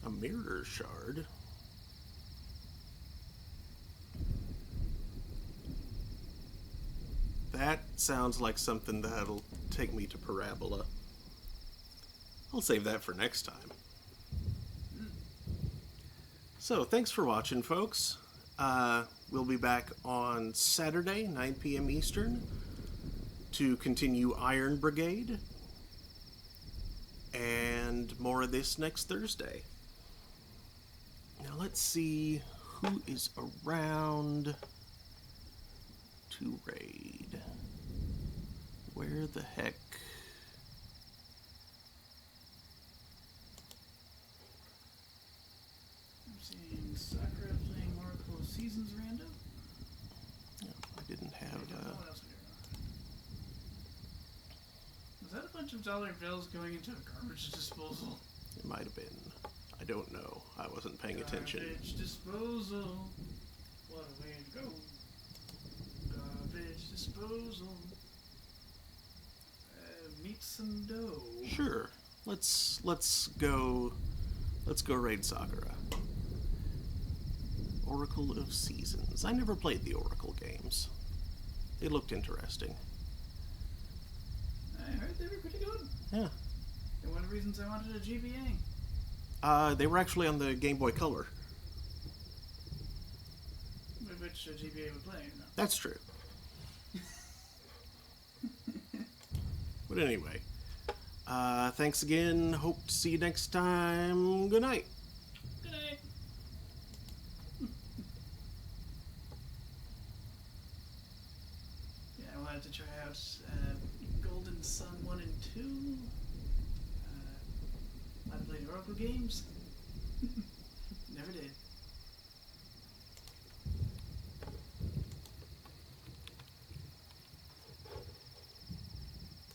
A: A mirror shard. That sounds like something that'll take me to Parabola. I'll save that for next time. So, thanks for watching, folks. We'll be back on Saturday, 9 p.m. Eastern, to continue Iron Brigade, and more of this next Thursday. Now let's see who is around to raid. Where the heck?
B: I'm seeing Sakura playing Oracle of Seasons random.
A: No, I didn't have.
B: What else we got? Was that a bunch of dollar bills going into a garbage disposal?
A: It might have been. I don't know. I wasn't paying attention.
B: Garbage disposal. What a way to go. Garbage disposal. Meet some dough.
A: Sure. Let's go raid Sakura. Oracle of Seasons. I never played the Oracle games. They looked interesting.
B: I heard they were pretty good.
A: Yeah.
B: And one of the reasons I wanted a GBA.
A: They were actually on the Game Boy Color.
B: Which GBA would play, no?
A: That's true. But anyway, thanks again. Hope to see you next time. Good night.
B: Good night. Yeah, I wanted to try out Golden Sun 1 and 2. I played Oracle games.